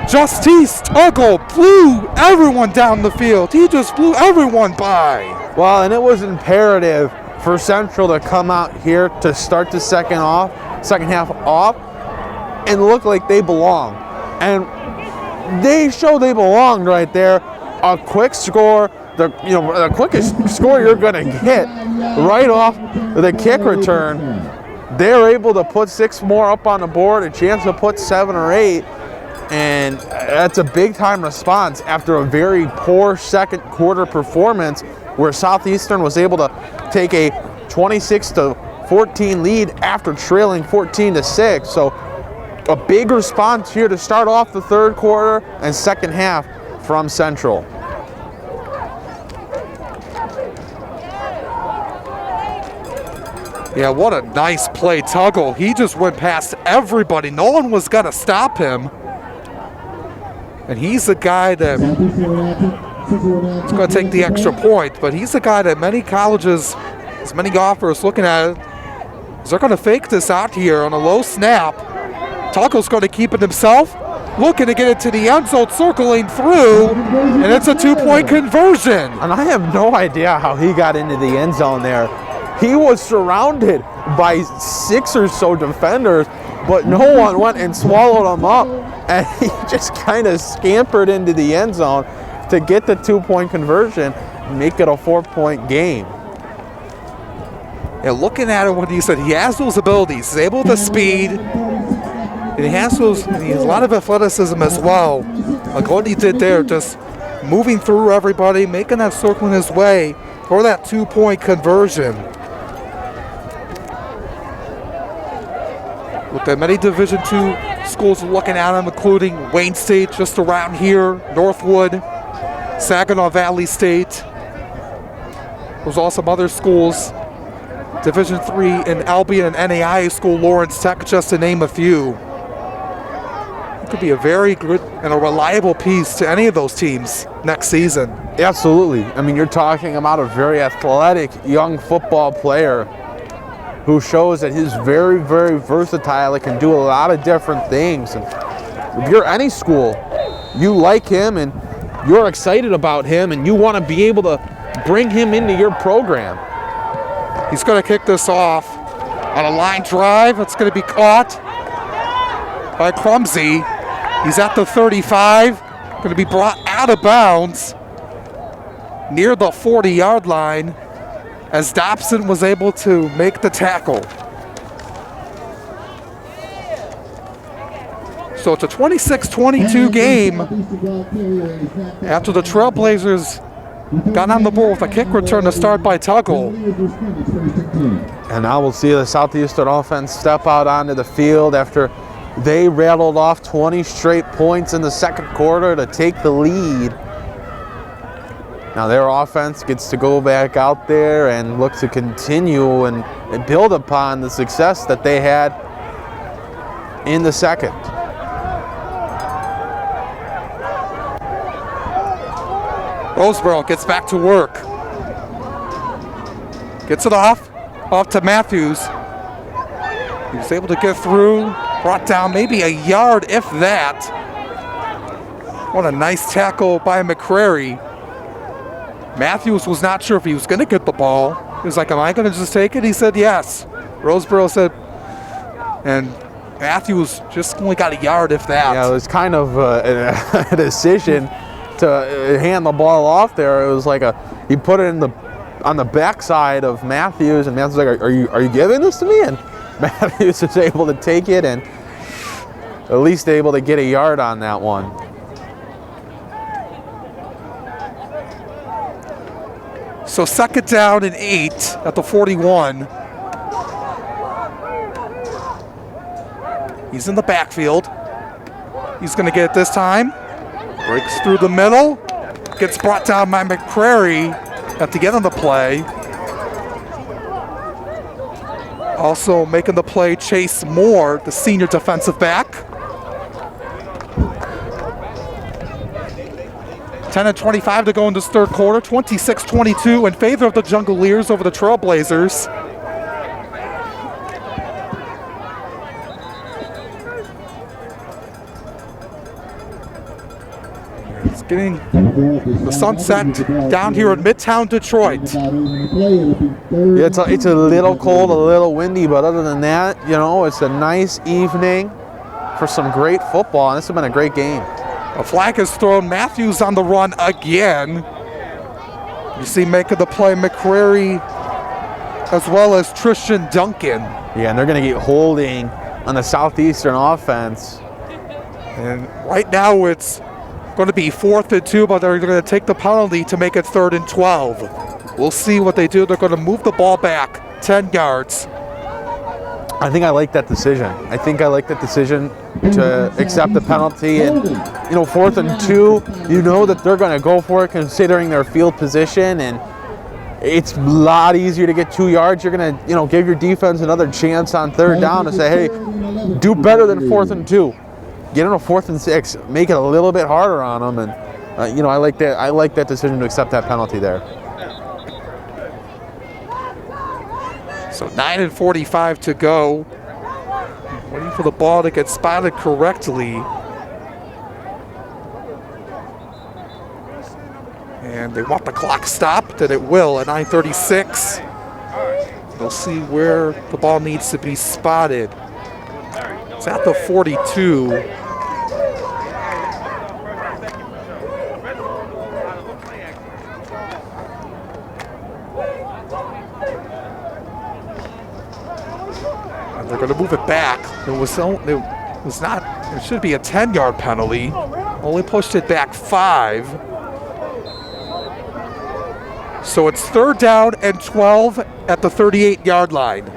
Justice Tuggle flew everyone down the field. He just flew everyone by. Well, and it was imperative for Central to come out here to start the second half off, and look like they belong. And they showed they belonged right there. A quick score, the quickest score you're gonna get right off the kick return. They're able to put 6 more up on the board, a chance to put 7 or 8, and that's a big time response after a very poor second quarter performance where Southeastern was able to take a 26-14 lead after trailing 14-6. So a big response here to start off the third quarter and second half from Central. Yeah, what a nice play, Tuggle. He just went past everybody. No one was going to stop him. And he's the guy that is going to take the extra point, but he's the guy that many colleges, as many offers looking at it, is they're going to fake this out here on a low snap. Tuggle's going to keep it himself, looking to get it to the end zone, circling through, and it's a 2-point conversion. And I have no idea how he got into the end zone there. He was surrounded by 6 or so defenders, but no one went and swallowed him up, and he just kind of scampered into the end zone to get the 2-point conversion and make it a 4-point game. Yeah, looking at it, what he said, he has those abilities. He's able to speed. And he has a lot of athleticism as well. Like what he did there, just moving through everybody, making that circle in his way for that 2-point conversion. With the many Division II schools looking at him, including Wayne State just around here, Northwood, Saginaw Valley State. There's also some other schools, Division III in Albion and NAIA school, Lawrence Tech, just to name a few. Could be a very good and a reliable piece to any of those teams next season. Absolutely. I mean, you're talking about a very athletic young football player who shows that he's very, very versatile. He can do a lot of different things. And if you're any school, you like him and you're excited about him and you want to be able to bring him into your program. He's going to kick this off on a line drive. It's going to be caught by Crumsey. He's at the 35, going to be brought out of bounds near the 40-yard line as Dobson was able to make the tackle. So it's a 26-22 game after the Trailblazers got on the board with a kick return to start by Tuggle. And now we'll see the Southeastern offense step out onto the field after they rattled off 20 straight points in the second quarter to take the lead. Now their offense gets to go back out there and look to continue and build upon the success that they had in the second. Roseboro gets back to work. Gets it off to Matthews. He was able to get through, brought down maybe a yard, if that. What a nice tackle by McCrary. Matthews was not sure if he was going to get the ball. He was like, am I going to just take it? He said yes. Roseboro said, and Matthews just only got a yard, if that. Yeah, it was kind of a decision to hand the ball off there. It was like he put it on the backside of Matthews, and Matthews was like, are you giving this to me? And Matthews was able to take it and at least able to get a yard on that one. So 2nd down and 8 at the 41. He's in the backfield. He's going to get it this time. Breaks through the middle. Gets brought down by McCrary at the end of the play. Also making the play, Chase Moore, the senior defensive back. 10:25 to go in this 3rd quarter. 26-22 in favor of the Jungleers over the Trailblazers. It's getting the sunset down here in Midtown Detroit. Yeah, it's a little cold, a little windy, but other than that, you know, it's a nice evening for some great football, and this has been a great game. A flag is thrown. Matthews on the run again. You see making the play McCrary as well as Tristan Duncan. Yeah, and they're going to get holding on the Southeastern offense. And right now it's going to be 4th and 2, but they're going to take the penalty to make it 3rd and 12. We'll see what they do. They're going to move the ball back 10 yards. I think I like that decision. I think I like that decision to accept the penalty. And, you know, 4th and 2, you know that they're going to go for it considering their field position. And it's a lot easier to get 2 yards. You're going to, you know, give your defense another chance on 3rd down to say, hey, do better than 4th and 2. Get on a 4th and 6, make it a little bit harder on them, and you know, I like that. I like that decision to accept that penalty there. So 9:45 to go. Waiting for the ball to get spotted correctly, and they want the clock stopped, and it will at 9:36. They'll see where the ball needs to be spotted. It's at the 42. They're going to move it back. It should be a 10-yard penalty. Only pushed it back 5. So it's 3rd down and 12 at the 38-yard line.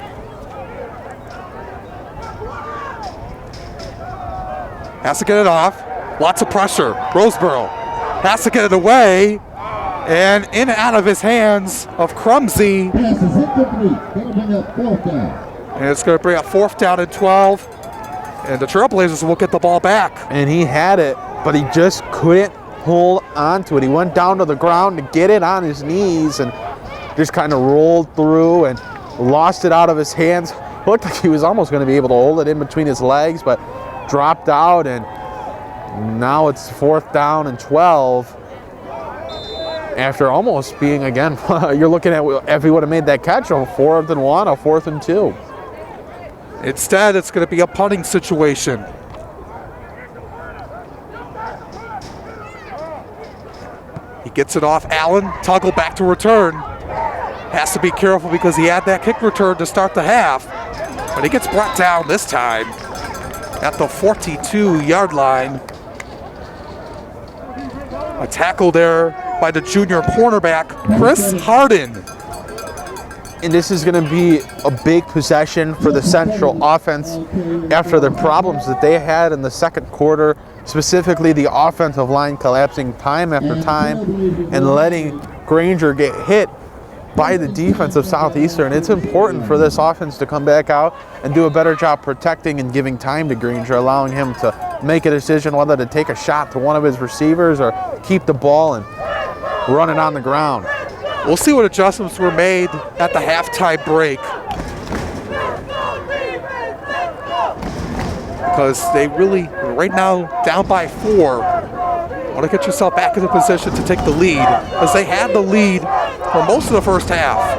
Has to get it off. Lots of pressure. Roseboro has to get it away. And in and out of his hands of Crumsey. Pass is incomplete. That'll bring up 4th down. And it's going to bring up 4th down and 12. And the Trailblazers will get the ball back. And he had it, but he just couldn't hold onto it. He went down to the ground to get it on his knees and just kind of rolled through and lost it out of his hands. Looked like he was almost going to be able to hold it in between his legs, but dropped out, and now it's 4th down and 12. After almost being, again, you're looking at if he would have made that catch, a 4th and 1, a 4th and 2. Instead, it's going to be a punting situation. He gets it off Allen. Tuggle back to return. Has to be careful because he had that kick return to start the half. But he gets brought down this time at the 42-yard line. A tackle there by the junior cornerback, Chris Harden. And this is going to be a big possession for the Central offense after the problems that they had in the 2nd quarter, specifically the offensive line collapsing time after time and letting Granger get hit by the defense of Southeastern. It's important for this offense to come back out and do a better job protecting and giving time to Granger, allowing him to make a decision whether to take a shot to one of his receivers or keep the ball and run it on the ground. We'll see what adjustments were made at the halftime break. Because they really, right now, down by 4. Want to get yourself back into position to take the lead, as they had the lead for most of the first half.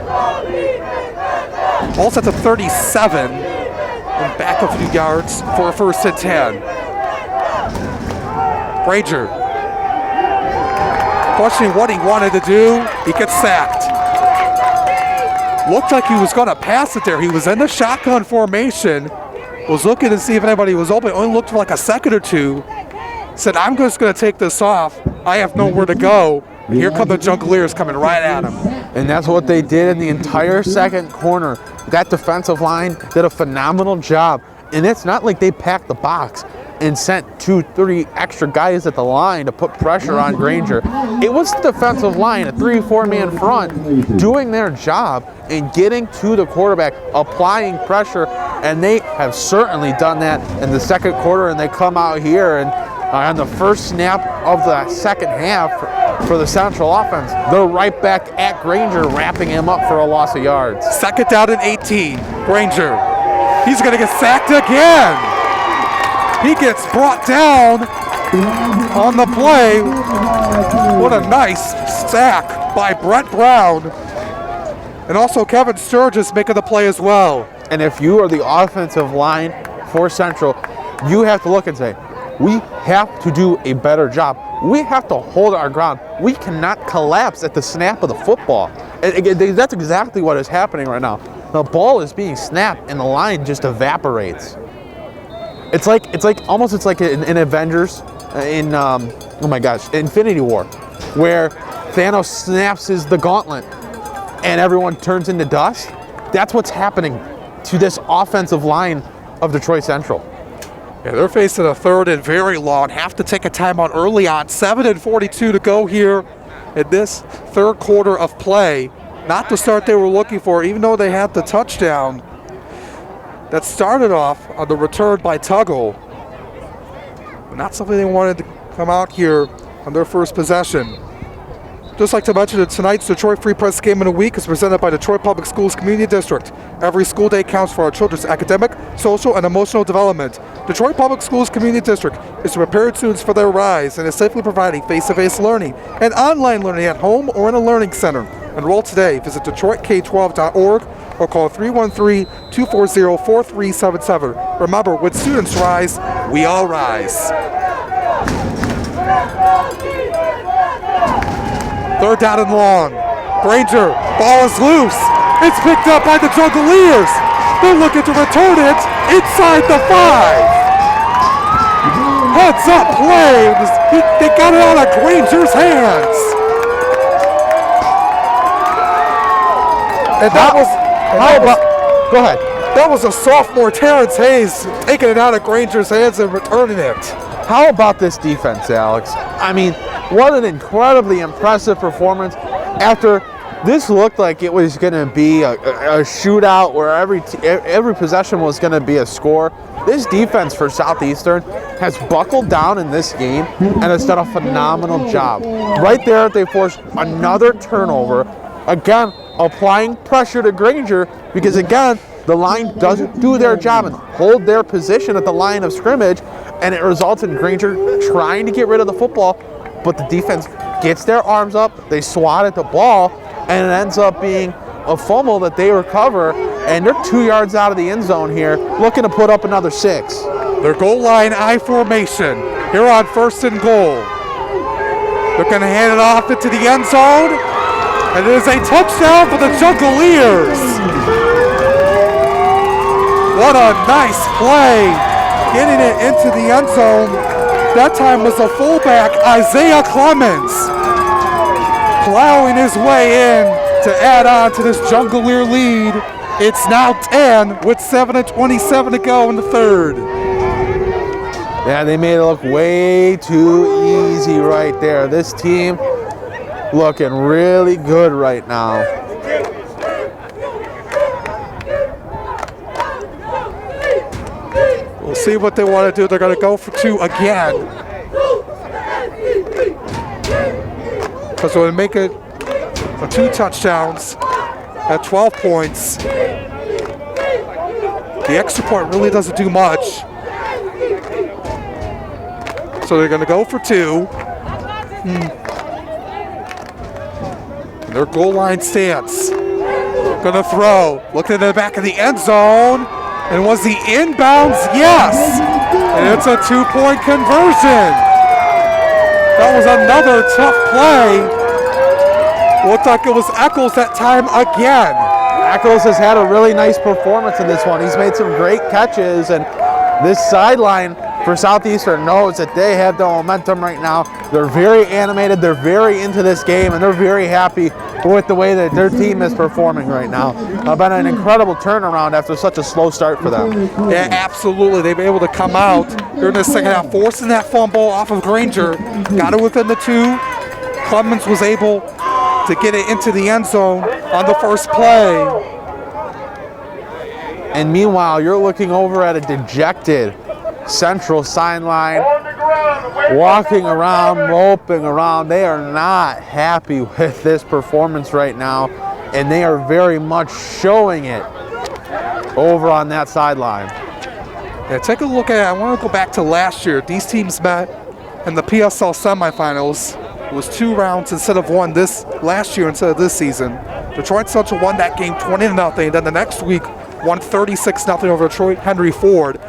Ball's at the 37, and back a few yards for a 1st and 10. Granger questioning what he wanted to do. He gets sacked. Looked like he was going to pass it there. He was in the shotgun formation, was looking to see if anybody was open. Only looked for like a second or two. Said, I'm just going to take this off. I have nowhere to go. Here come the Jongleurs coming right at him. And that's what they did in the entire second corner. That defensive line did a phenomenal job. And it's not like they packed the box and sent 2-3 extra guys at the line to put pressure on Granger. It was the defensive line, a 3-4 man front, doing their job and getting to the quarterback, applying pressure, and they have certainly done that in the second quarter. And they come out here and on the first snap of the second half for the Central offense, they're right back at Granger, wrapping him up for a loss of yards. Second down and 18. Granger, he's going to get sacked again. He gets brought down on the play. What a nice sack by Brett Brown. And also Kevin Sturgis making the play as well. And if you are the offensive line for Central, you have to look and say, we have to do a better job. We have to hold our ground. We cannot collapse at the snap of the football. That's exactly what is happening right now. The ball is being snapped and the line just evaporates. It's like in Avengers, in oh my gosh, Infinity War, where Thanos snaps the gauntlet and everyone turns into dust. That's what's happening to this offensive line of Detroit Central. Yeah, they're facing a third and very long. Have to take a timeout early on. 7:42 to go here in this third quarter of play. Not the start they were looking for, even though they had the touchdown that started off on the return by Tuggle. But not something they wanted to come out here on their first possession. Just like to mention that tonight's Detroit Free Press Game of the Week is presented by Detroit Public Schools Community District. Every school day counts for our children's academic, social, and emotional development. Detroit Public Schools Community District is to prepare students for their rise and is safely providing face-to-face learning and online learning at home or in a learning center. Enroll today. Visit DetroitK12.org or call 313-240-4377. Remember, when students rise, we all rise. Third down and long. Granger, ball is loose. It's picked up by the Jongleurs. They're looking to return it inside the 5. Heads up play. They got it out of Granger's hands. And go ahead. That was a sophomore Terrence Hayes taking it out of Granger's hands and returning it. How about this defense, Alex? I mean, what an incredibly impressive performance after this looked like it was going to be a shootout where every possession was going to be a score. This defense for Southeastern has buckled down in this game and has done a phenomenal job. Right there, they forced another turnover. Again, applying pressure to Granger because, again, the line doesn't do their job and hold their position at the line of scrimmage, and it results in Granger trying to get rid of the football, but the defense gets their arms up, they swat at the ball, and it ends up being a fumble that they recover, and they're 2 yards out of the end zone here, looking to put up another 6. Their goal line I formation here on 1st and goal. They're going to hand it off into the end zone, and it is a touchdown for the Jongleurs. What a nice play, getting it into the end zone. That time was the fullback, Isaiah Clemens, plowing his way in to add on to this Jongleur lead. It's now 10 with 7:27 to go in the third. Yeah, they made it look way too easy right there. This team looking really good right now. We'll see what they want to do. They're going to go for 2 again. Because we'll make it for 2 touchdowns at 12 points. The extra point really doesn't do much. So they're going to go for 2. Their goal line stance. Gonna throw. Looking at the back of the end zone. And was he inbounds? Yes! And it's a 2-point conversion. That was another tough play. Looked like it was Eccles that time again. Eccles has had a really nice performance in this one. He's made some great catches, and this sideline for Southeastern knows that they have the momentum right now. They're very animated, they're very into this game, and they're very happy with the way that their team is performing right now. Been an incredible turnaround after such a slow start for them. Yeah, absolutely. They've been able to come out during the second half, forcing that fumble off of Granger. Got it within the 2. Clemens was able to get it into the end zone on the first play. And meanwhile, you're looking over at a dejected Central sideline, walking around, moping around. They are not happy with this performance right now, and they are very much showing it over on that sideline. Yeah, take a look at it. I want to go back to last year. These teams met in the PSL semifinals. It was 2 rounds instead of 1 this last year instead of this season. Detroit Central won that game 20-0. Then the next week won 36-0 over Detroit Henry Ford.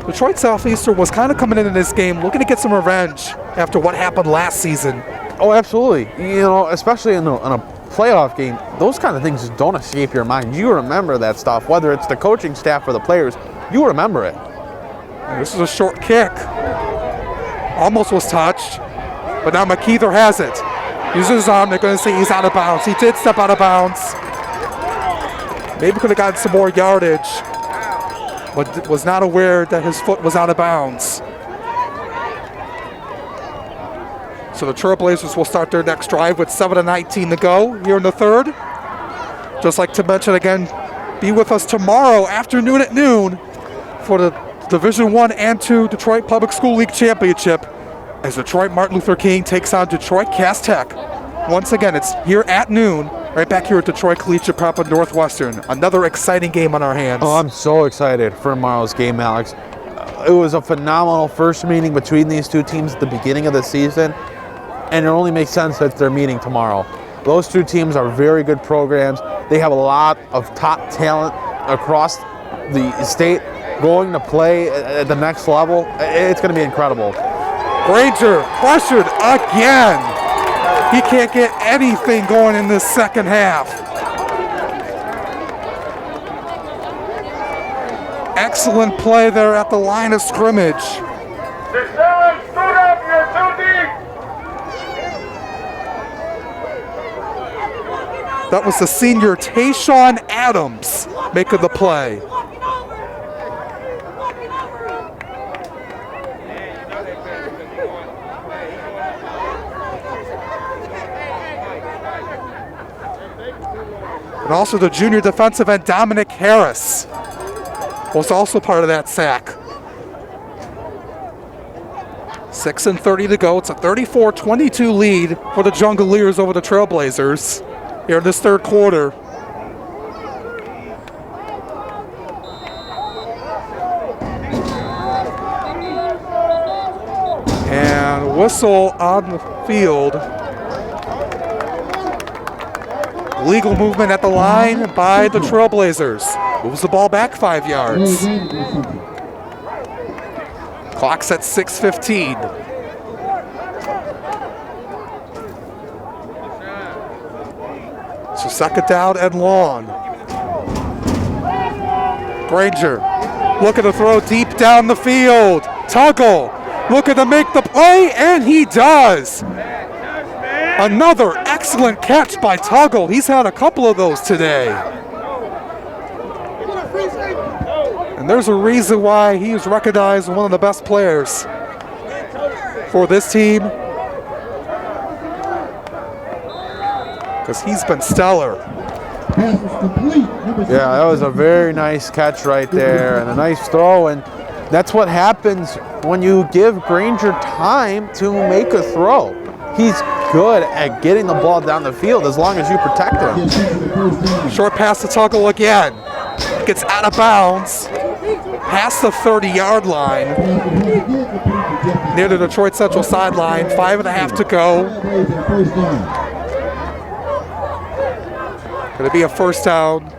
Detroit Southeastern was kind of coming in this game looking to get some revenge after what happened last season. Oh, absolutely. You know, especially in a playoff game, those kind of things just don't escape your mind. You remember that stuff, whether it's the coaching staff or the players. You remember it. And this is a short kick. Almost was touched, but now McKeither has it. Uses his arm. They're going to say he's out of bounds. He did step out of bounds. Maybe could have gotten some more yardage, but was not aware that his foot was out of bounds. So the Trailblazers will start their next drive with 7:19 to go here in the third. Just like to mention again, be with us tomorrow afternoon at noon for the Division I and II Detroit Public School League Championship as Detroit Martin Luther King takes on Detroit Cass Tech. Once again, it's here at noon, right back here at Detroit Collegiate Prep at Northwestern. Another exciting game on our hands. Oh, I'm so excited for tomorrow's game, Alex. It was a phenomenal first meeting between these two teams at the beginning of the season, and it only makes sense that they're meeting tomorrow. Those two teams are very good programs. They have a lot of top talent across the state going to play at the next level. It's going to be incredible. Granger pressured again. He can't get anything going in this second half. Excellent play there at the line of scrimmage. That was the senior Tayshawn Adams making the play. And also the junior defensive end Dominic Harris was also part of that sack. 6:30 to go. It's a 34-22 lead for the Jungleers over the Trailblazers here in this third quarter. And whistle on the field. Legal movement at the line by the Trailblazers. Moves the ball back 5 yards. Clock's at 6:15. So second down and long. Granger looking to throw deep down the field. Tuggle looking to make the play, and he does. Another excellent catch by Tuggle. He's had a couple of those today. And there's a reason why he is recognized as one of the best players for this team. Because he's been stellar. Yeah, that was a very nice catch right there and a nice throw. And that's what happens when you give Granger time to make a throw. He's good at getting the ball down the field as long as you protect him. Short pass to Tuggle again. Gets out of bounds. Past the 30-yard line. Near the Detroit Central sideline. 5.5 to go. Going to be a first down.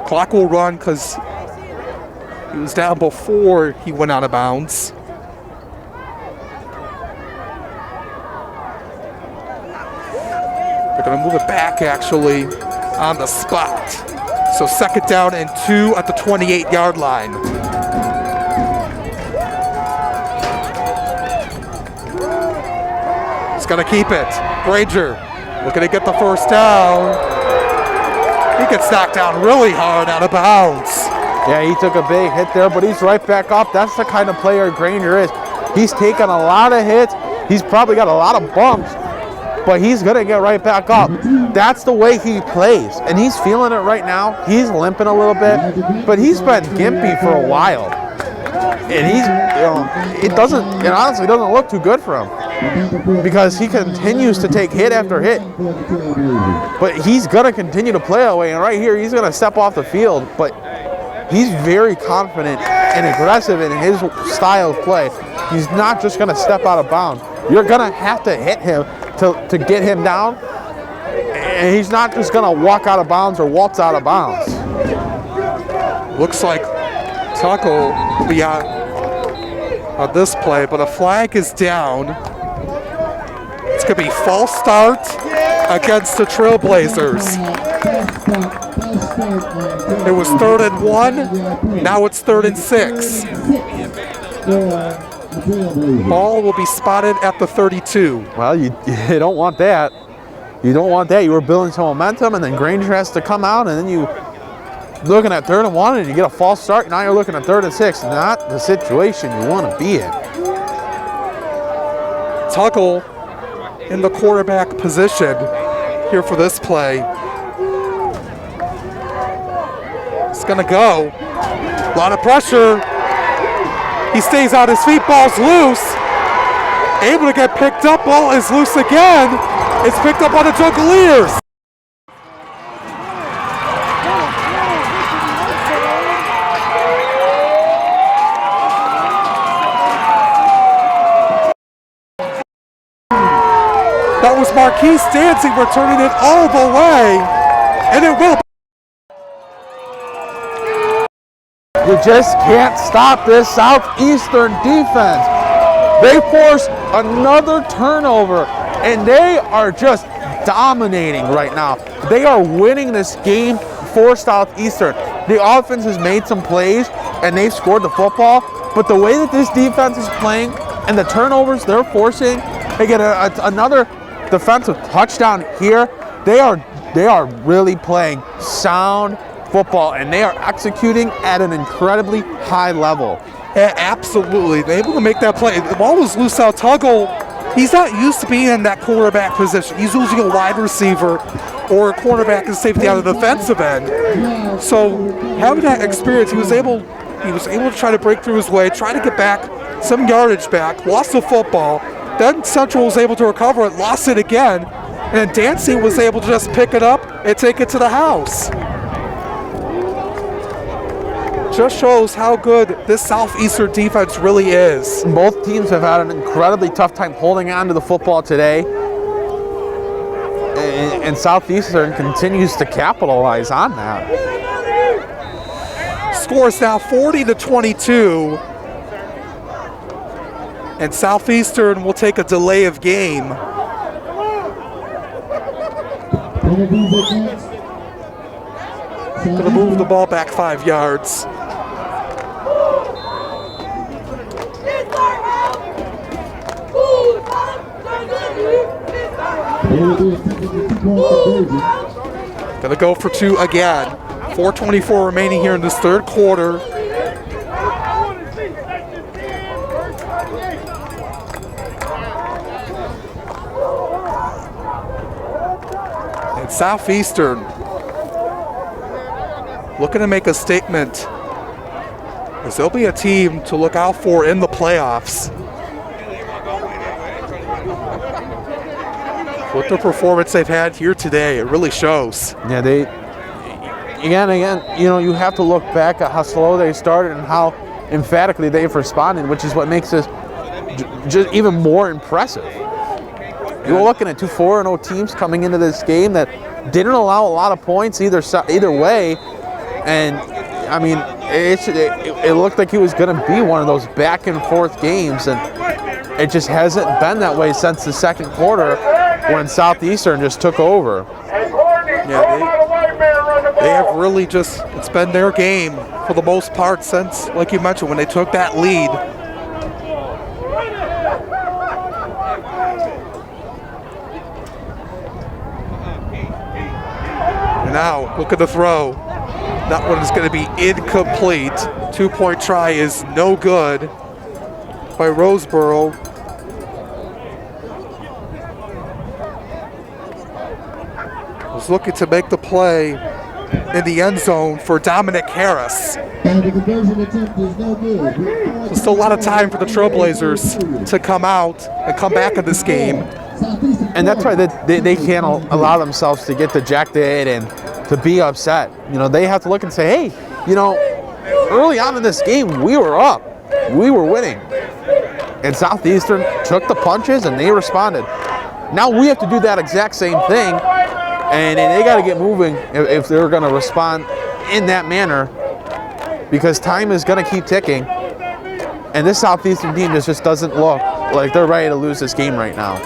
Clock will run because he was down before he went out of bounds. They're going to move it back actually on the spot. So second down and 2 at the 28-yard line. going to keep it. Granger looking to get the first down. He gets knocked down really hard out of bounds. Yeah, he took a big hit there, but he's right back up. That's the kind of player Granger is. He's taken a lot of hits. He's probably got a lot of bumps, but he's going to get right back up. That's the way he plays, and he's feeling it right now. He's limping a little bit, but he's been gimpy for a while. And he's, it honestly doesn't look too good for him because he continues to take hit after hit. But he's going to continue to play that way, and right here, he's going to step off the field, but he's very confident and aggressive in his style of play. He's not just going to step out of bounds. You're going to have to hit him to get him down, and he's not just going to walk out of bounds or waltz out of bounds. Looks like Tuckle will be out on this play, but a flag is down. It's going to be false start against the Trailblazers. It was 3rd and 1. Now it's 3rd and 6. Ball will be spotted at the 32. Well, you don't want that. You don't want that. You were building some momentum, and then Granger has to come out, and then you looking at 3rd and 1, and you get a false start. Now you're looking at 3rd and 6. Not the situation you want to be in. Tuckle in the quarterback position here for this play. It's going to go. A lot of pressure. He stays on his feet. Ball's loose. Able to get picked up. Ball is loose again. It's picked up by the Juggaleers. That was Marquise Dancing returning it all the way, and it will. You just can't stop this Southeastern defense. They force another turnover, and they are just dominating right now. They are winning this game for Southeastern. The offense has made some plays, and they've scored the football, but the way that this defense is playing and the turnovers they're forcing, they get another defensive touchdown here. They are really playing sound football, and they are executing at an incredibly high level. Yeah, absolutely. They're able to make that play. The ball was loose out. Tuggle, he's not used to being in that quarterback position. He's usually a wide receiver or a cornerback and safety on the defensive end. So having that experience, he was able to try to break through his way, try to get back some yardage back, lost the football. Then Central was able to recover it, lost it again, and Dancing was able to just pick it up and take it to the house. Just shows how good this Southeastern defense really is. Both teams have had an incredibly tough time holding on to the football today, and Southeastern continues to capitalize on that. Score is now 40-22, and Southeastern will take a delay of game. Going to move the ball back 5 yards. Going to go for 2 again. 4:24 remaining here in this 3rd quarter. And Southeastern looking to make a statement, as they'll be a team to look out for in the playoffs. With the performance they've had here today, it really shows. Yeah, they again, you have to look back at how slow they started and how emphatically they've responded, which is what makes this just even more impressive. You're looking at 2 4-0 teams coming into this game that didn't allow a lot of points either way, and I mean, it looked like it was going to be one of those back and forth games, and it just hasn't been that way since the 2nd quarter when Southeastern just took over. Yeah, they have really just, it's been their game for the most part since, like you mentioned, when they took that lead. Now, look at the throw. That one is going to be incomplete. 2-point try is no good by Roseboro. Was looking to make the play in the end zone for Dominic Harris. And the conversion attempt is no good. So still a lot of time for the Trailblazers to come out and come back in this game. And that's why they can't allow themselves to get dejected and to be upset. You know, they have to look and say, hey, you know, early on in this game, we were up. We were winning. And Southeastern took the punches and they responded. Now we have to do that exact same thing. And they got to get moving if they're going to respond in that manner, because time is going to keep ticking. And this Southeastern team just doesn't look like they're ready to lose this game right now.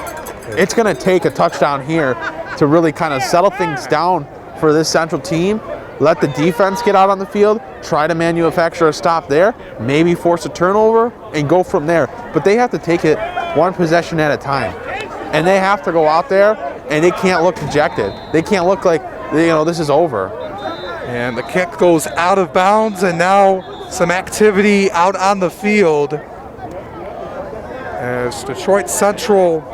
It's going to take a touchdown here to really kind of settle things down for this Central team. Let the defense get out on the field, try to manufacture a stop there, maybe force a turnover, and go from there. But they have to take it one possession at a time. And they have to go out there, and they can't look dejected. They can't look like, you know, this is over. And the kick goes out of bounds, and now some activity out on the field as Detroit Central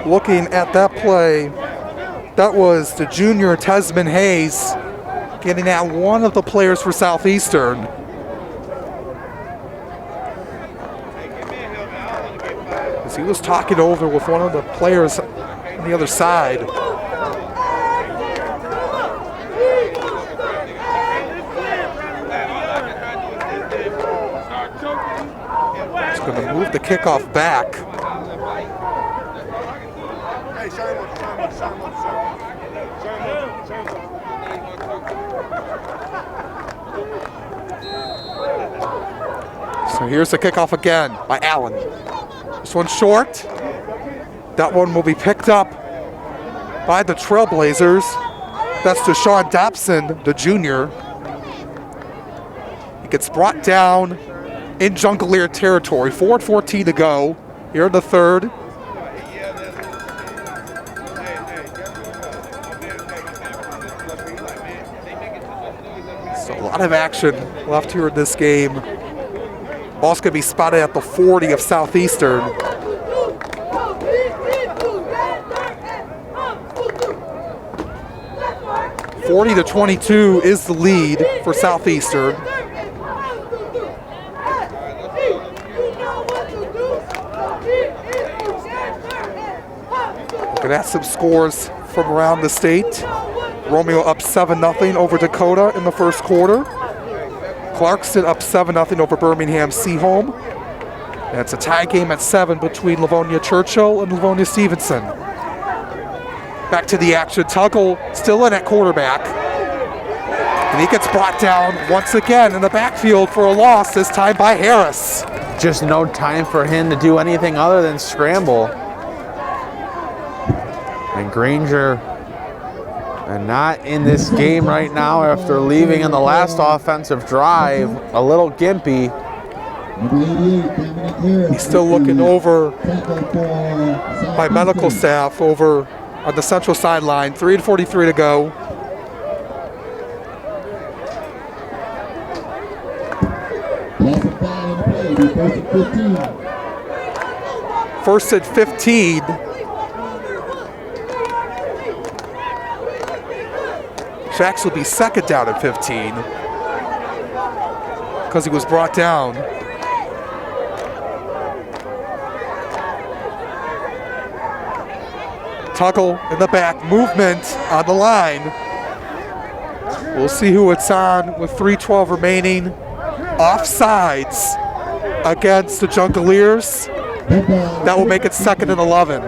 looking at that play. That was the junior Tesman Hayes getting at one of the players for Southeastern. As he was talking over with one of the players on the other side. He's going to move the kickoff back. So here's the kickoff again by Allen. This one's short. That one will be picked up by the Trailblazers. That's Deshaun Dobson, the junior. He gets brought down in Junglear territory. 4:14 to go here in the third. So a lot of action left here in this game. Ball's going to be spotted at the 40 of Southeastern. (40-22) is the lead for Southeastern. Looking at some scores from around the state. Romeo up 7-0 over Dakota in the first quarter. Clarkston up 7-0 over Birmingham Seaholm. And it's a tie game at 7 between Livonia Churchill and Livonia Stevenson. Back to the action. Tuggle still in at quarterback. And he gets brought down once again in the backfield for a loss, this time by Harris. Just no time for him to do anything other than scramble. And Granger, and not in this game right now after leaving in the last offensive drive, a little gimpy. He's still looking over by medical staff over on the central sideline. 3:43 to go. First and 15. Should actually be second down at 15 because he was brought down. Tuggle in the back, movement on the line. We'll see who it's on with 3:12 remaining. Offsides against the Jungleers. That will make it second and 11.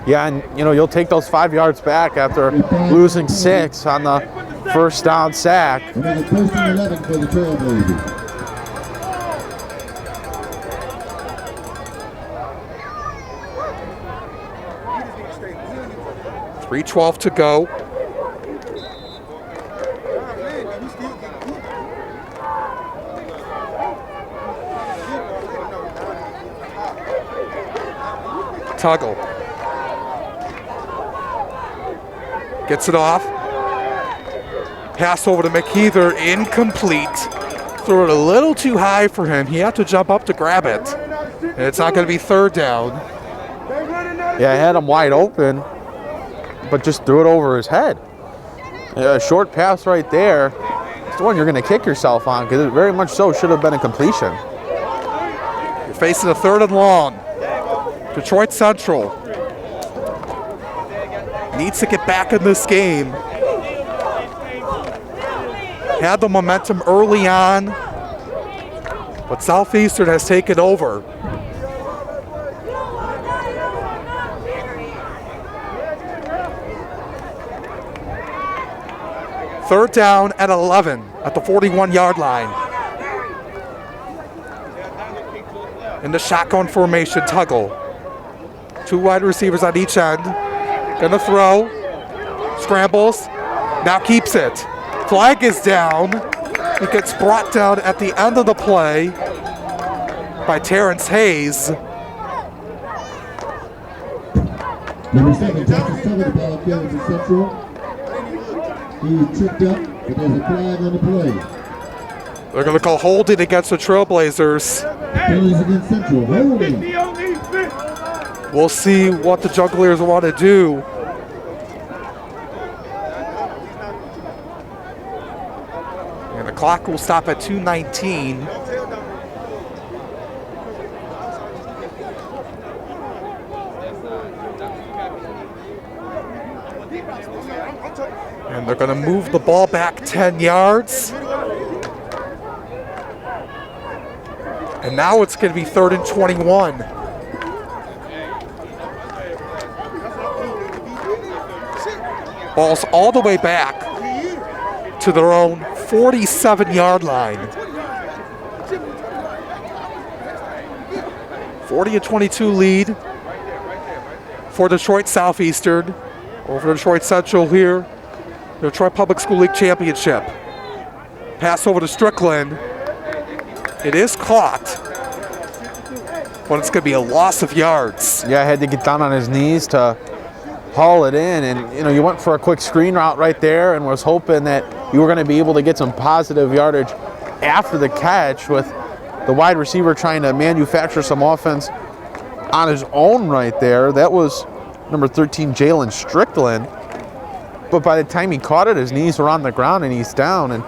Yeah, and you know, you'll take those 5 yards back after losing 6 on the first down sack. And then it's first and 11 for the Trailblazers. 3:12 to go. Tuggle gets it off. Pass over to McKeither, incomplete. Threw it a little too high for him. He had to jump up to grab it. And it's not going to be third down. Yeah, I had him wide open, but just threw it over his head. A short pass right there. It's the one you're going to kick yourself on because it very much so should have been a completion. You're facing a 3rd and long. Detroit Central needs to get back in this game. Had the momentum early on, but Southeastern has taken over. Third down and 11 at the 41-yard line. In the shotgun formation, Tuggle. 2 wide receivers on each end. Gonna throw. Scrambles. Now keeps it. Flag is down. It gets brought down at the end of the play by Terrence Hayes. Number 7, Texas Tuggle, the ball goes to Central. He's tripped up, but there's a flag on the play. They're going to call holding against the Trailblazers. Penalties against Central, holding. We'll see what the Jugglers want to do. And the clock will stop at 2:19. And they're going to move the ball back 10 yards. And now it's going to be 3rd and 21. Ball's all the way back to their own 47-yard line. 40-22 lead for Detroit Southeastern over Detroit Central here. The Detroit Public School League Championship. Pass over to Strickland. It is caught, but it's going to be a loss of yards. Yeah, I had to get down on his knees to haul it in, and you went for a quick screen route right there and was hoping that you were going to be able to get some positive yardage after the catch with the wide receiver trying to manufacture some offense on his own right there. That was number 13, Jalen Strickland. But by the time he caught it, his knees were on the ground and he's down, and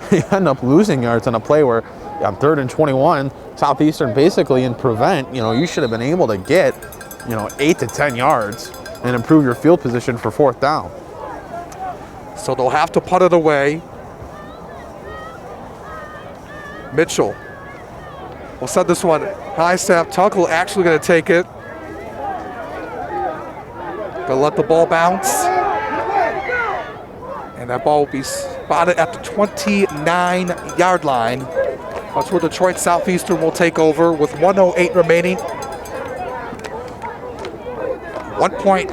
he ended up losing yards on a play where on 3rd and 21, Southeastern basically in prevent, you should have been able to get, 8 to 10 yards and improve your field position for 4th down. So they'll have to punt it away. Mitchell will send this one high snap. Tuggle actually going to take it. Going to let the ball bounce. And that ball will be spotted at the 29-yard line. That's where Detroit Southeastern will take over with 1:08 remaining. 1 point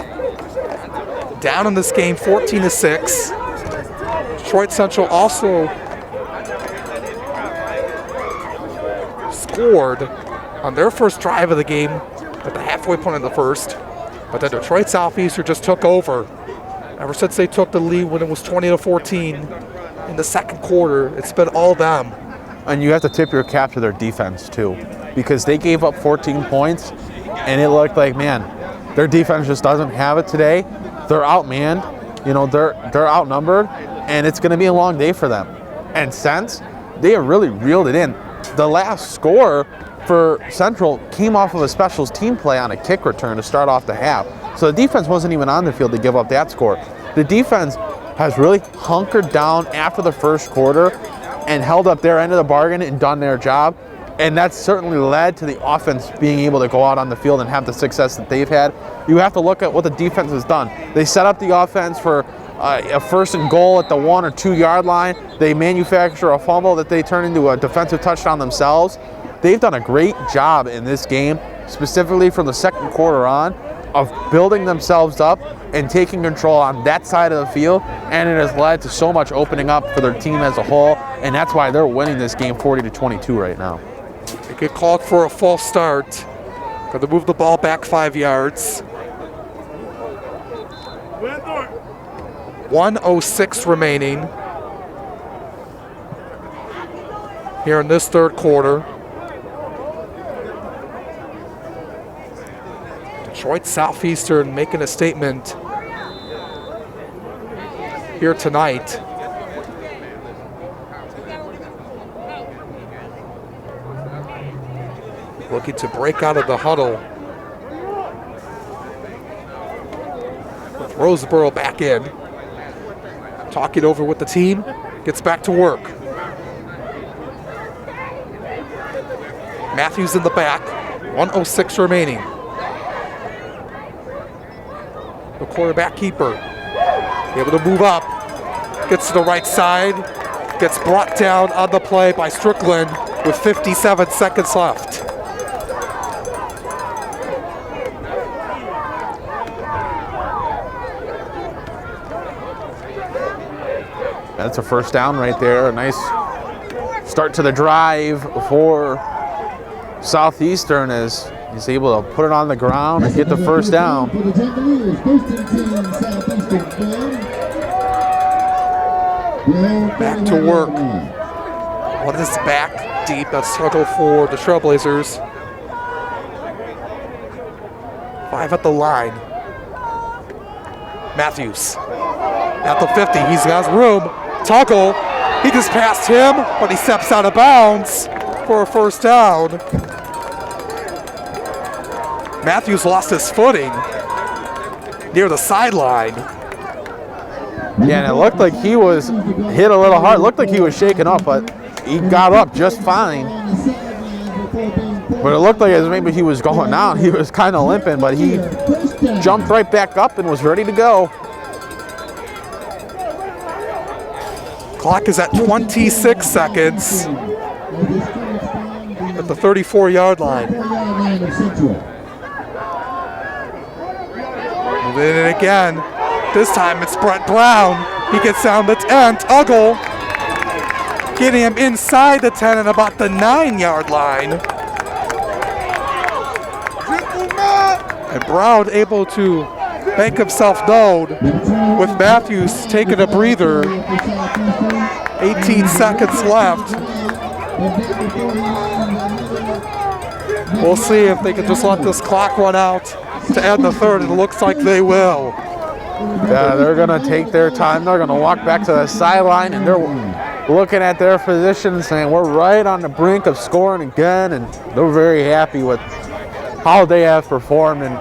down in this game, 14-6. Detroit Central also scored on their first drive of the game at the halfway point in the first. But then Detroit Southeastern just took over. Ever since they took the lead when it was 20-14 in the second quarter, it's been all them. And you have to tip your cap to their defense too, because they gave up 14 points and it looked like, man, their defense just doesn't have it today. They're outmanned, they're outnumbered, and it's going to be a long day for them. And since they have really reeled it in, the last score for Central came off of a specials team play on a kick return to start off the half. So the defense wasn't even on the field to give up that score. The defense has really hunkered down after the first quarter and held up their end of the bargain and done their job. And that's certainly led to the offense being able to go out on the field and have the success that they've had. You have to look at what the defense has done. They set up the offense for a 1st and goal at the 1 or 2 yard line. They manufacture a fumble that they turn into a defensive touchdown themselves. They've done a great job in this game, specifically from the second quarter on, of building themselves up and taking control on that side of the field, and it has led to so much opening up for their team as a whole, and that's why they're winning this game 40-22 right now. They get called for a false start. Got to move the ball back 5 yards. 1:06 remaining. here in this third quarter. Detroit Southeastern making a statement here tonight. Looking to break out of the huddle. With Roseboro back in. Talking over with the team. Gets back to work. Matthews in the back. 1:06 remaining. The quarterback keeper. Able to move up. Gets to the right side. Gets brought down on the play by Strickland with 57 seconds left. That's a first down right there. A nice start to the drive for Southeastern as he's able to put it on the ground and get the first down. Back to work. What is back deep? A struggle for the Trailblazers. 5 at the line. Matthews at the 50. He's got room. Tuggle. He just passed him, but he steps out of bounds for a first down. Matthews lost his footing near the sideline. Yeah, and it looked like he was hit a little hard. It looked like he was shaken up, but he got up just fine. But it looked like as maybe he was going down. He was kind of limping, but he jumped right back up and was ready to go. Clock is at 26 seconds at the 34-yard line. Moving in again. This time it's Brett Brown. He gets down the 10. Tuggle getting him inside the 10 and about the 9-yard line. And Brown able to make himself known with Matthews taking a breather. 18 seconds left. We'll see if they can just let this clock run out to end the third. It looks like they will. Yeah, they're going to take their time. They're going to walk back to the sideline, and they're looking at their position and saying, we're right on the brink of scoring again, and they're very happy with how they have performed, and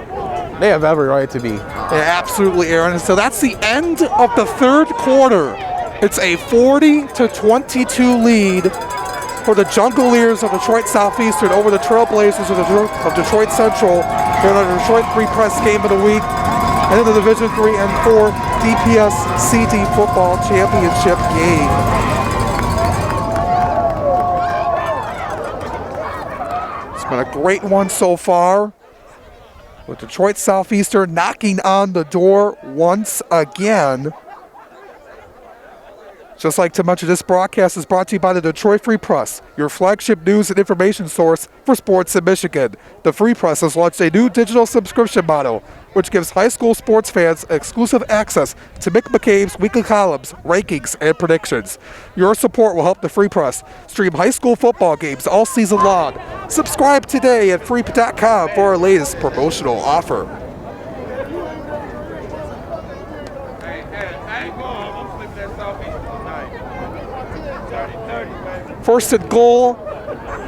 they have every right to be. Yeah, absolutely, Aaron. So that's the end of the third quarter. It's a 40-22 lead for the Jungleers of Detroit Southeastern over the Trailblazers of Detroit Central here in the Detroit Free Press Game of the Week and in the Division III and IV DPS CD Football Championship game. It's been a great one so far, with Detroit Southeastern knocking on the door once again. Just like to mention, this broadcast is brought to you by the Detroit Free Press, your flagship news and information source for sports in Michigan. The Free Press has launched a new digital subscription model, which gives high school sports fans exclusive access to Mick McCabe's weekly columns, rankings, and predictions. Your support will help the Free Press stream high school football games all season long. Subscribe today at free.com for our latest promotional offer. First and goal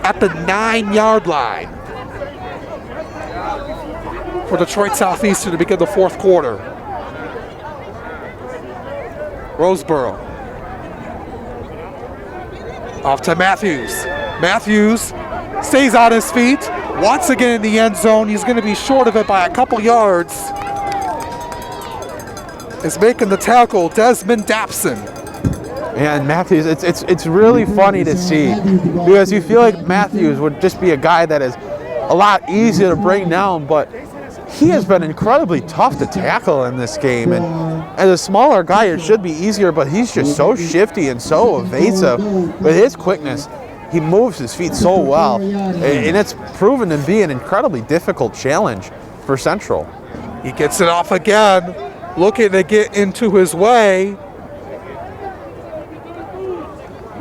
at the 9-yard line for Detroit Southeastern to begin the fourth quarter. Roseboro. Off to Matthews. Matthews stays on his feet. Once again in the end zone. He's going to be short of it by a couple yards. Is making the tackle Desmond Dapson. And Matthews, it's really funny to see, because you feel like Matthews would just be a guy that is a lot easier to bring down, but he has been incredibly tough to tackle in this game. And as a smaller guy, it should be easier, but he's just so shifty and so evasive with his quickness. He moves his feet so well, and it's proven to be an incredibly difficult challenge for Central. He gets it off again, looking to get into his way.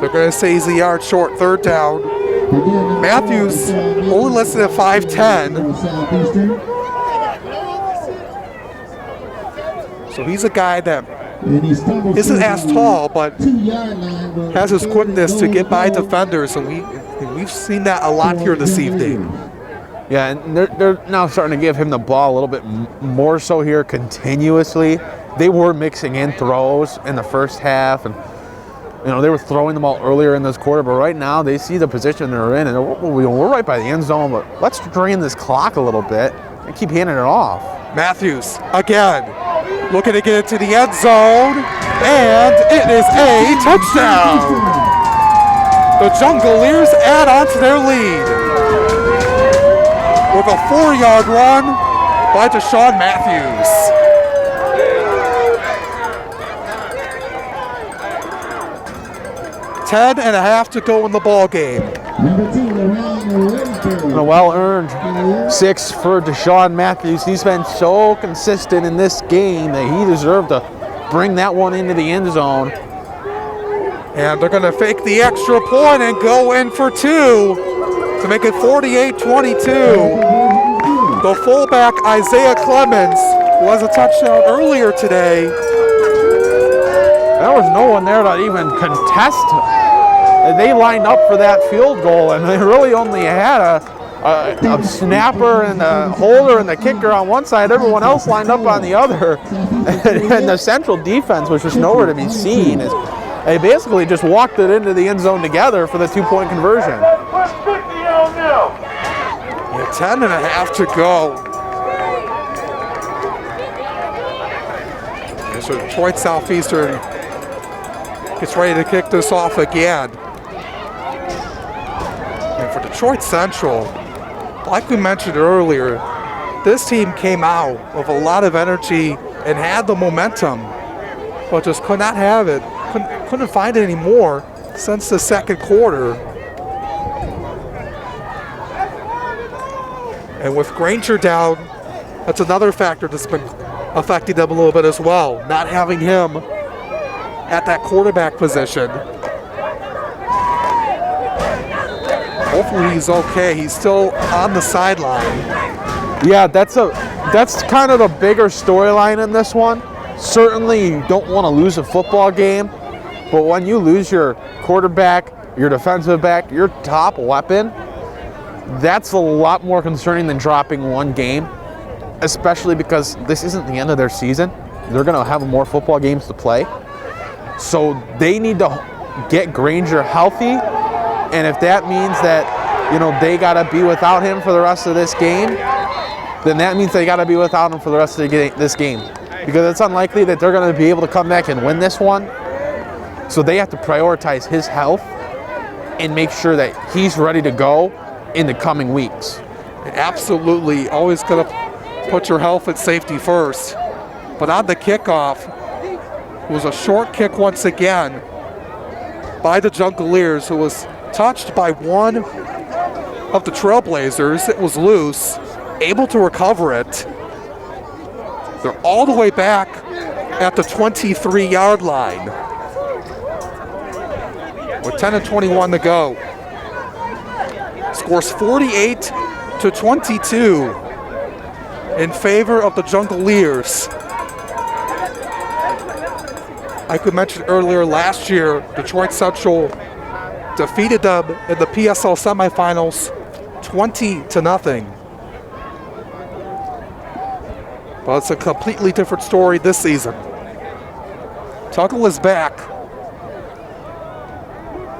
They're going to say he's a yard short, third down. Matthews only listed at 5'10". So he's a guy that isn't as tall, but has his quickness to get by defenders, and we've seen that a lot here this evening. Yeah, and they're now starting to give him the ball a little bit more so here continuously. They were mixing in throws in the first half, and they were throwing them all earlier in this quarter, but right now they see the position they're in, and we're right by the end zone, but let's drain this clock a little bit and keep handing it off. Matthews, again, looking to get into the end zone, and it is a touchdown. The Jungleers add on to their lead with a 4-yard run by Deshaun Matthews. Ten and a half to go in the ball game. A well-earned 6 for Deshaun Matthews. He's been so consistent in this game that he deserved to bring that one into the end zone. And they're going to fake the extra point and go in for 2 to make it 48-22. The fullback Isaiah Clemens was a touchdown earlier today. There was no one there to even contest. They lined up for that field goal, and they really only had a snapper and a holder and the kicker on one side. Everyone else lined up on the other. And the central defense was just nowhere to be seen. They basically just walked it into the end zone together for the 2-point conversion. Yeah, 10 and a half to go. And so Detroit Southeastern gets ready to kick this off again. And for Detroit Central, like we mentioned earlier, this team came out with a lot of energy and had the momentum, but just could not have it. Couldn't find it anymore since the second quarter. And with Granger down, that's another factor that's been affecting them a little bit as well, not having him at that quarterback position. Hopefully he's okay. He's still on the sideline. Yeah, that's kind of the bigger storyline in this one. Certainly you don't want to lose a football game, but when you lose your quarterback, your defensive back, your top weapon, that's a lot more concerning than dropping one game, especially because this isn't the end of their season. They're going to have more football games to play. So they need to get Granger healthy, and if that means that, they got to be without him for the rest of this game, then that means they got to be without him for the rest of this game, because it's unlikely that they're going to be able to come back and win this one. So they have to prioritize his health and make sure that he's ready to go in the coming weeks. Absolutely, always going to put your health and safety first. But on the kickoff, it was a short kick once again by the Jungleers, who was touched by one of the Trailblazers. It was loose, able to recover it. They're all the way back at the 23-yard line with 10:21 to go. Scores 48-22 in favor of the Jungleers. I could mention earlier, last year, Detroit Central defeated them in the PSL semifinals 20-0. But it's a completely different story this season. Tuggle is back,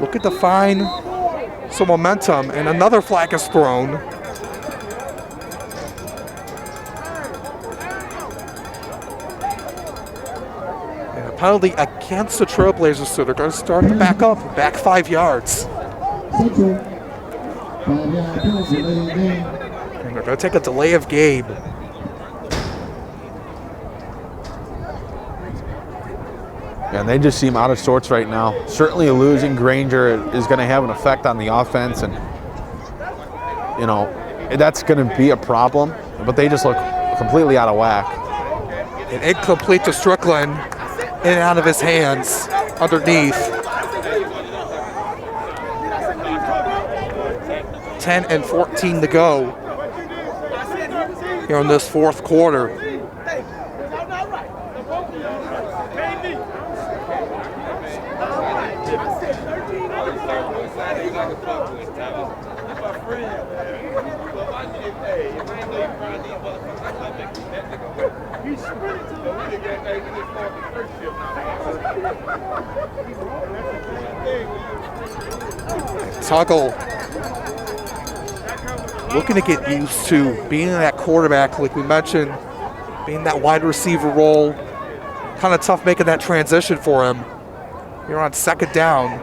looking to find some momentum, and another flag is thrown. And a penalty against the Trailblazers, so they're going to start to back up, back 5 yards. Central, 5-yard penalty, delay of game. And they're going to take a delay of game. And they just seem out of sorts right now. Certainly losing Granger is going to have an effect on the offense, and that's going to be a problem, but they just look completely out of whack. An incomplete to Strickland, in and out of his hands underneath. 10 and 14 to go here in this fourth quarter. Tuggle looking to get used to being that quarterback, like we mentioned, being that wide receiver role. Kind of tough making that transition for him. You're on second down.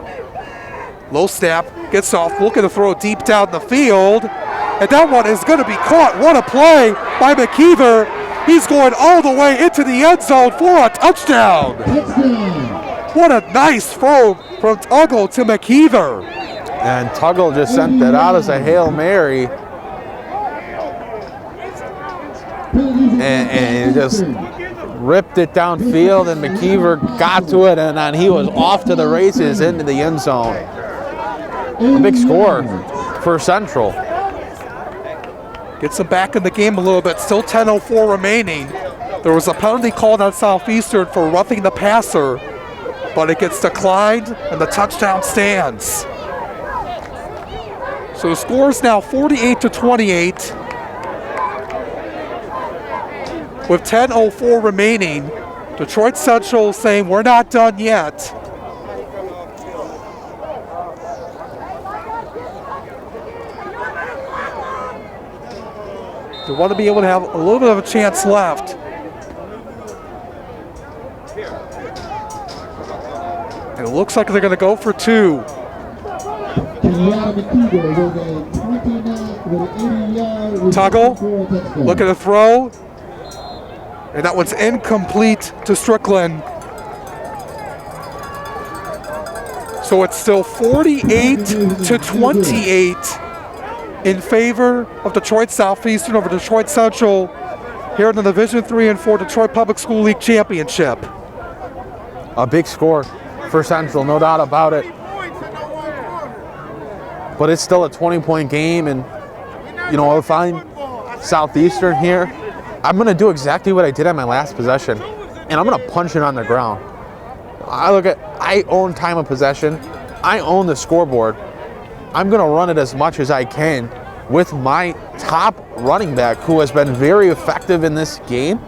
Low snap, gets off, looking to throw deep down the field. And that one is going to be caught. What a play by McKeever. He's going all the way into the end zone for a touchdown. What a nice throw from Tuggle to McKeever. And Tuggle just sent that out as a Hail Mary. And just ripped it downfield, and McKeever got to it, and then he was off to the races into the end zone. A big score for Central. Gets them back in the game a little bit. Still 10:04 remaining. There was a penalty called on Southeastern for roughing the passer, but it gets declined, and the touchdown stands. So the score is now 48-28. With 10:04 remaining, Detroit Central saying we're not done yet. They want to be able to have a little bit of a chance left. And it looks like they're going to go for two. Tuggle, look at the throw. And that one's incomplete to Strickland. So it's still 48-28 in favor of Detroit Southeastern over Detroit Central here in the Division III and IV Detroit Public School League Championship. A big score for Central, no doubt about it. But it's still a 20-point game, and you know, if I'm Southeastern here, I'm going to do exactly what I did on my last possession, and I'm going to punch it on the ground. I own time of possession. I own the scoreboard. I'm going to run it as much as I can with my top running back, who has been very effective in this game,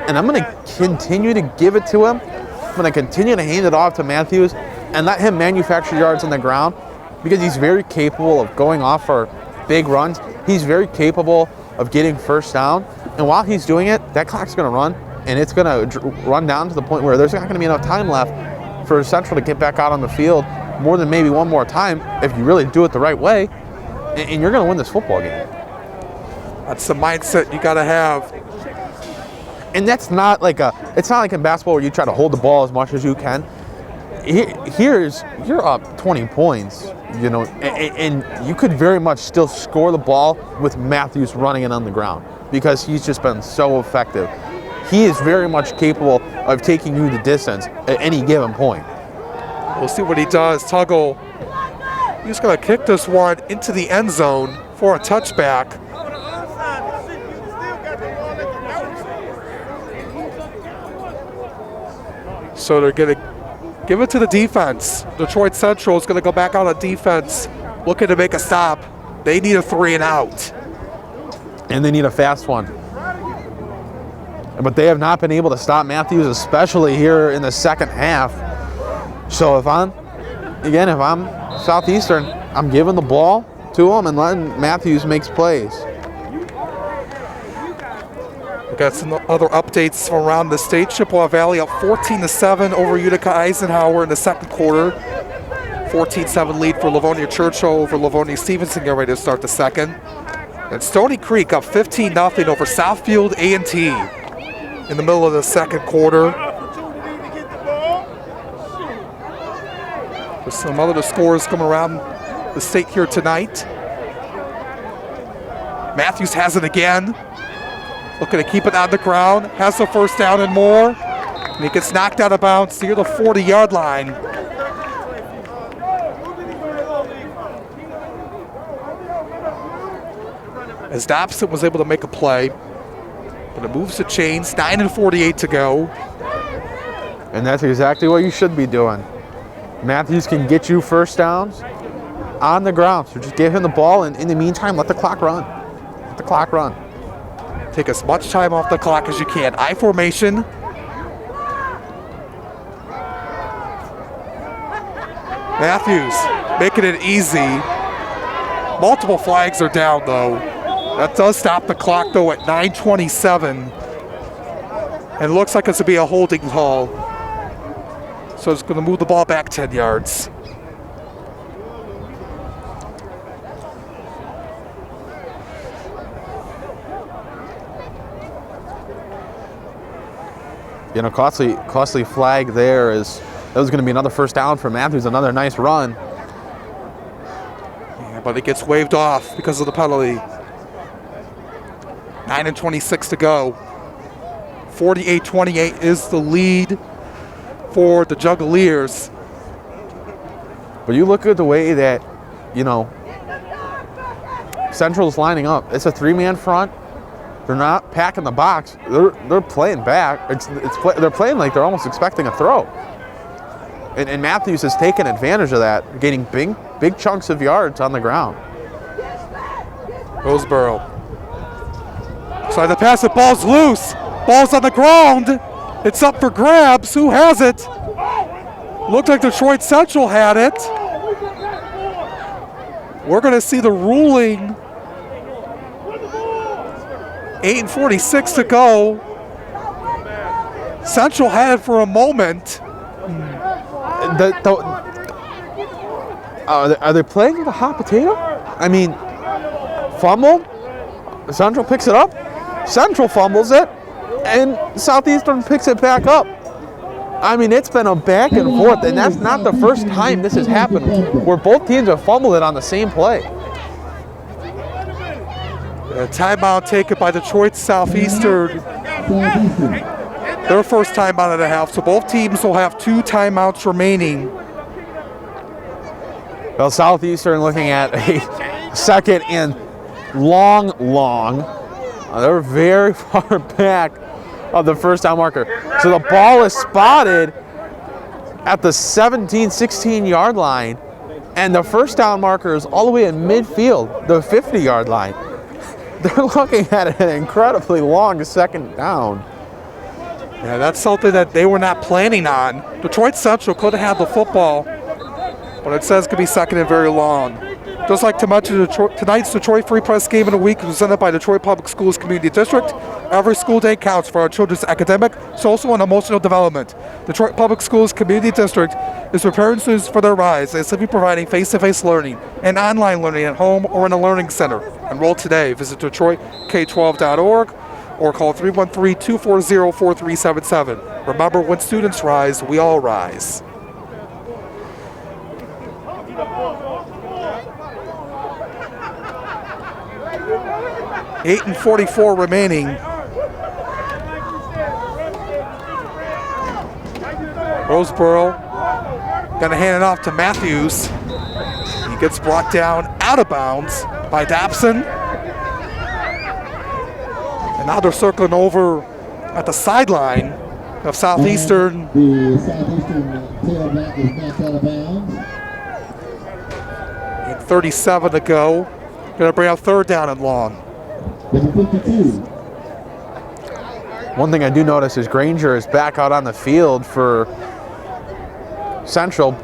and I'm going to continue to give it to him. I'm going to continue to hand it off to Matthews and let him manufacture yards on the ground, because he's very capable of going off for big runs. He's very capable of getting first down. And while he's doing it, that clock's going to run, and it's going to run down to the point where there's not going to be enough time left for Central to get back out on the field more than maybe one more time if you really do it the right way, and you're going to win this football game. That's the mindset you got to have. And it's not like in basketball where you try to hold the ball as much as you can. You're up 20 points, you know, and you could very much still score the ball with Matthews running it on the ground, because he's just been so effective. He is very much capable of taking you the distance at any given point. We'll see what he does. Tuggle, he's going to kick this one into the end zone for a touchback. So they're going to give it to the defense. Detroit Central is going to go back out on defense, looking to make a stop. They need a 3-and-out. And they need a fast one. But they have not been able to stop Matthews, especially here in the second half. So if I'm Southeastern, I'm giving the ball to him and letting Matthews make plays. We got some other updates from around the state. Chippewa Valley up 14-7 over Utica Eisenhower in the second quarter. 14-7 lead for Livonia Churchill over Livonia Stevenson, getting ready to start the second. And Stony Creek up 15-0 over Southfield A&T in the middle of the second quarter. There's some other scores coming around the state here tonight. Matthews has it again. Looking to keep it on the ground. Has the first down and more. And he gets knocked out of bounds near the 40-yard line. as Dobson was able to make a play. But it moves the chains, 9:48 to go. And that's exactly what you should be doing. Matthews can get you first downs on the ground. So just give him the ball, and in the meantime, let the clock run. Let the clock run. Take as much time off the clock as you can. I formation. Matthews making it easy. Multiple flags are down, though. That does stop the clock, though, at 9:27. And it looks like it's going to be a holding call. So it's going to move the ball back 10 yards. You know, costly flag there is, that was going to be another first down for Matthews, another nice run. Yeah, but it gets waved off because of the penalty. 9:26 to go. 48-28 is the lead for the Juggaleers. But you look at the way that, you know, Central's lining up. It's a three-man front. They're not packing the box. They're playing back. They're playing like they're almost expecting a throw. And Matthews has taken advantage of that, gaining big chunks of yards on the ground. Roseboro. Trying to pass it. Ball's loose. Ball's on the ground. It's up for grabs. Who has it? Looked like Detroit Central had it. We're going to see the ruling. 8:46 to go. Central had it for a moment. Are they playing with a hot potato? I mean, fumble. Central picks it up. Central fumbles it, and Southeastern picks it back up. I mean, it's been a back and forth, and that's not the first time this has happened, where both teams have fumbled it on the same play. A timeout taken by Detroit Southeastern. Their first timeout and a half, so both teams will have 2 timeouts remaining. Well, Southeastern looking at a second and long. They're very far back of the first down marker. So the ball is spotted at the 17-16 yard line, and the first down marker is all the way in midfield, the 50-yard line. They're looking at an incredibly long second down. Yeah, that's something that they were not planning on. Detroit Central could have had the football, but it says it could be second and very long. Just like tonight's Detroit Free Press Game of the Week presented by Detroit Public Schools Community District. Every school day counts for our children's academic, social, and emotional development. Detroit Public Schools Community District is preparing students for their rise and simply providing face-to-face learning and online learning at home or in a learning center. Enroll today. Visit DetroitK12.org or call 313-240-4377. Remember, when students rise, we all rise. $8:44 remaining. Roseboro gonna hand it off to Matthews. He gets brought down out of bounds by Dobson. And now they're circling over at the sideline of Southeastern. The Southeastern tailback is knocked out of bounds. 37 to go. Gonna bring out third down and long. Number 52. One thing I do notice is Granger is back out on the field for Central.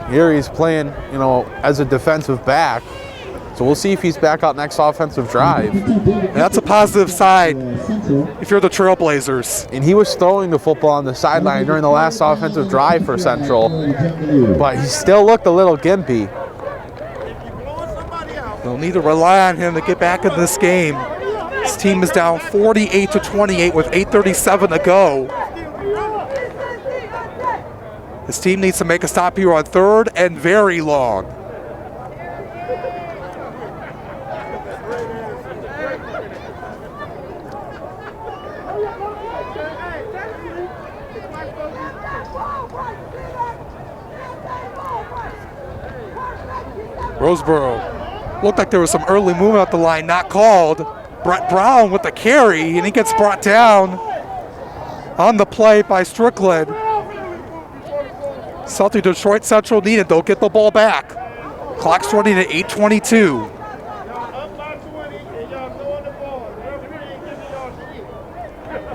Here he's playing, you know, as a defensive back. So we'll see if he's back out next offensive drive. And that's a positive sign if you're the Trailblazers. And he was throwing the football on the sideline during the last offensive drive for Central, but he still looked a little gimpy. They'll need to rely on him to get back in this game. His team is down 48-28 with 8:37 to go. His team needs to make a stop here on third and very long. Roseboro Looked like there was some early movement at the line, not called. Brett Brown with the carry, and he gets brought down on the play by Strickland. Something Detroit Central needed, though. Get the ball back. Clock's running at 8:22.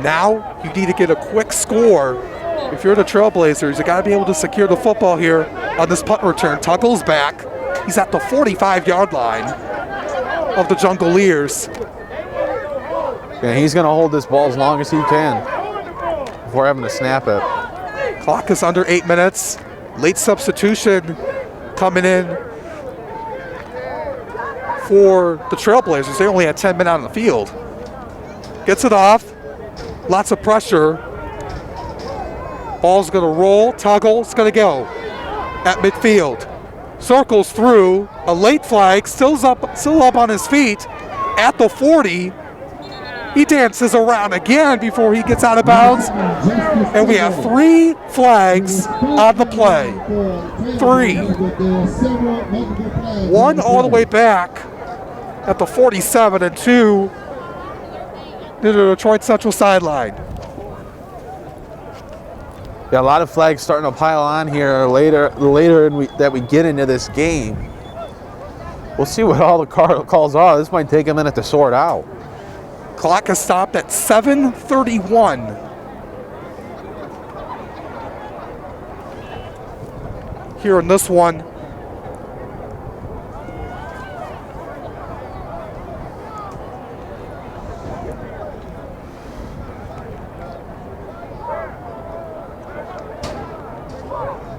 Now you need to get a quick score. If you're the Trailblazers, you got to be able to secure the football here on this punt return. Tuggle's back. He's at the 45-yard line of the Jungleers. Yeah, he's going to hold this ball as long as he can before having to snap it. Clock is under 8 minutes. Late substitution coming in for the Trailblazers. They only had 10 men out on the field. Gets it off. Lots of pressure. Ball's gonna roll. Tuggle's gonna go at midfield. Circles through. A late flag. Still up on his feet at the 40. He dances around again before he gets out of bounds. And we have 3 flags on the play. 3. 1 all the way back at the 47 and 2 to the Detroit Central sideline. Yeah, a lot of flags starting to pile on here later that we get into this game. We'll see what all the calls are. This might take a minute to sort out. Clock is stopped at 7:31. Here in this one.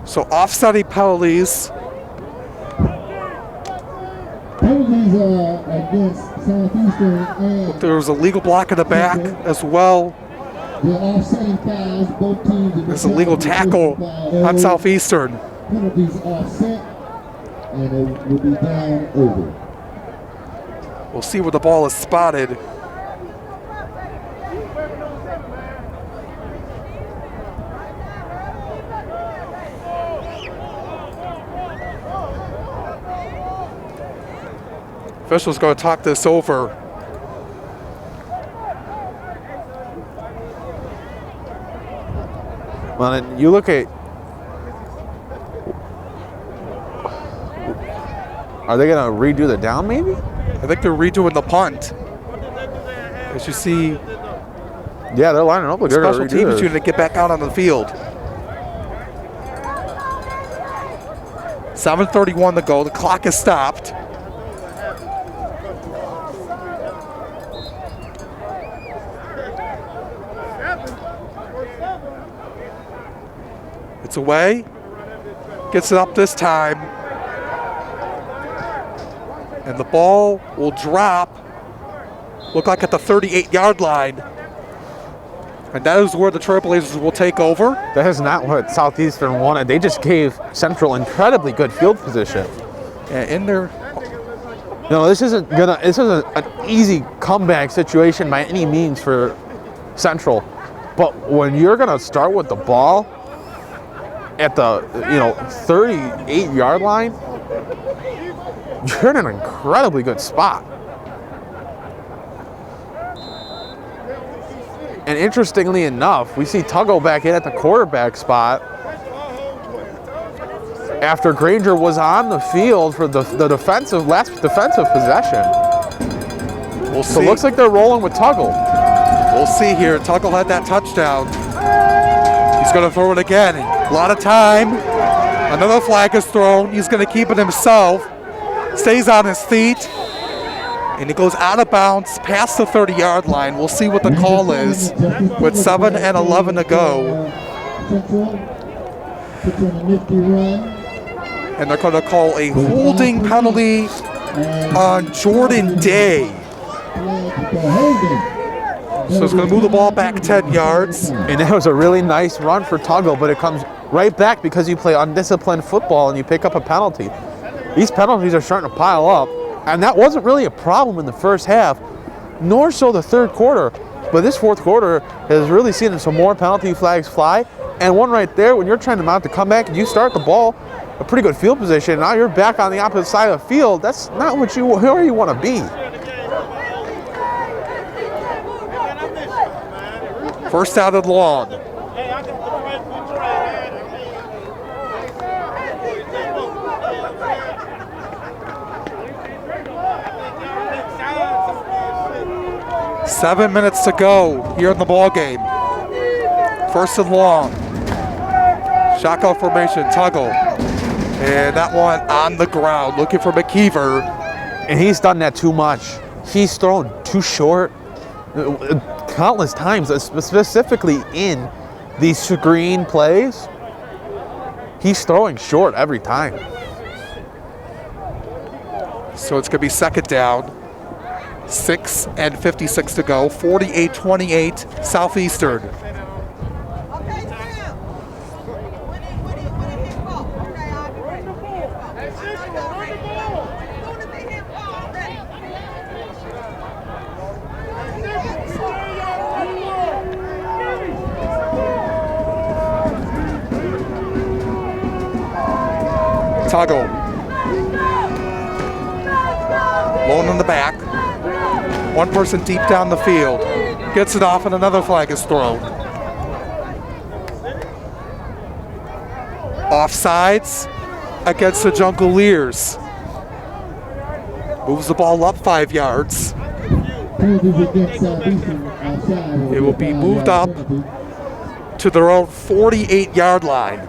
So offsetting penalties. Penalties against Southeastern and There was a legal block in the back as well. the offsetting fouls. Both teams. There's a legal tackle on Southeastern. Penalties offset, and it will be down over. We'll see where the ball is spotted. Official's going to talk this over. Well, and you look at, are they going to redo the down maybe? I think they're redoing the punt. As you see, Yeah, they're lining up like they're special going to teams redo unit it. to get back out on the field. 7:31 to go. The clock is stopped. It's away. Gets it up this time. And the ball will drop. Look like at the 38-yard line. And that is where the Trailblazers will take over. That is not what Southeastern wanted. They just gave Central incredibly good field position. And in there, No, this isn't an easy comeback situation by any means for Central. But when you're gonna start with the ball at the 38-yard line, you're in an incredibly good spot. And interestingly enough, we see Tuggle back in at the quarterback spot after Granger was on the field for the last defensive possession. we'll see. So it looks like they're rolling with Tuggle. We'll see here. Tuggle had that touchdown. He's going to throw it again. A lot of time. Another flag is thrown. He's going to keep it himself. Stays on his feet. And he goes out of bounds past the 30-yard line. We'll see what the call is with 7 and 11 to go. And they're going to call a holding penalty on Jordan Day. So it's going to move the ball back 10 yards. And that was a really nice run for Tuggle, but it comes right back because you play undisciplined football and you pick up a penalty. These penalties are starting to pile up, and that wasn't really a problem in the first half, nor so the third quarter. But this fourth quarter has really seen some more penalty flags fly, and one right there when you're trying to mount the comeback and you start the ball, a pretty good field position. Now you're back on the opposite side of the field. That's not where you want to be. First down and long. Seven minutes to go here in the ball game. First and long. Shotgun formation, Tuggle. And that one on the ground, looking for McKeever. And he's done that too much. He's thrown too short countless times, specifically in these screen plays. He's throwing short every time. So it's going to be second down. 6 and 56 to go. 48-28 Southeastern. Tuggle. Lone in the back. One person deep down the field. Gets it off and another flag is thrown. Offsides against the Jungleers. Moves the ball up 5 yards. It will be moved up to their own 48-yard line.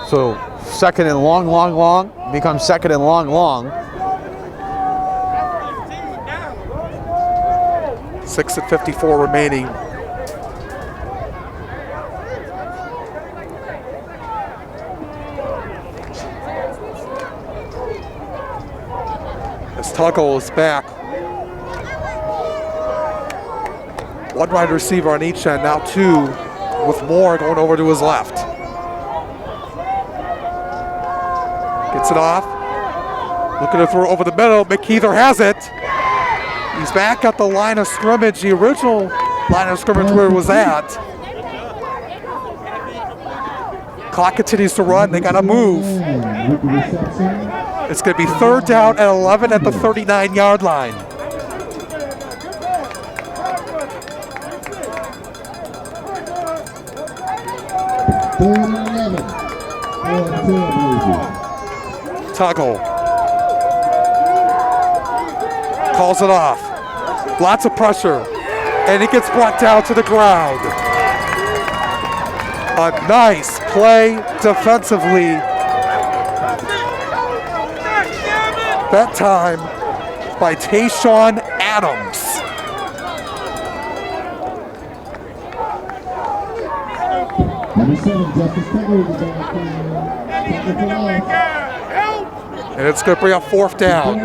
So second and long becomes second and long. 6 and 54 remaining. As Tuggle is back. One wide receiver on each end, now two, with Moore going over to his left. Gets it off. Looking to throw over the middle. McKeither has it. He's back at the line of scrimmage, the original line of scrimmage where it was at. Clock continues to run. They got to move. It's going to be third down and 11 at the 39-yard line. Tuggle calls it off. Lots of pressure, and it gets brought down to the ground. A nice play defensively. That time by Tayshawn Adams. And it's going to bring up fourth down.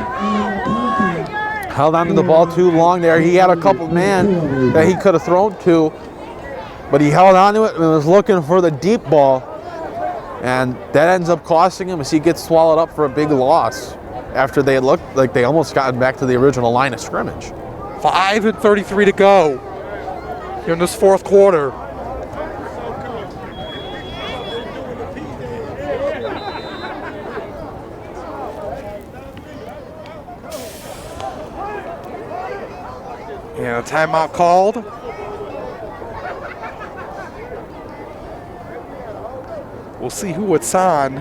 Held onto the ball too long there. He had a couple man that he could have thrown to, but he held onto it and was looking for the deep ball. And that ends up costing him as he gets swallowed up for a big loss after they looked like they almost gotten back to the original line of scrimmage. 5 and 33 to go here in this fourth quarter. And a timeout called. We'll see who it's on.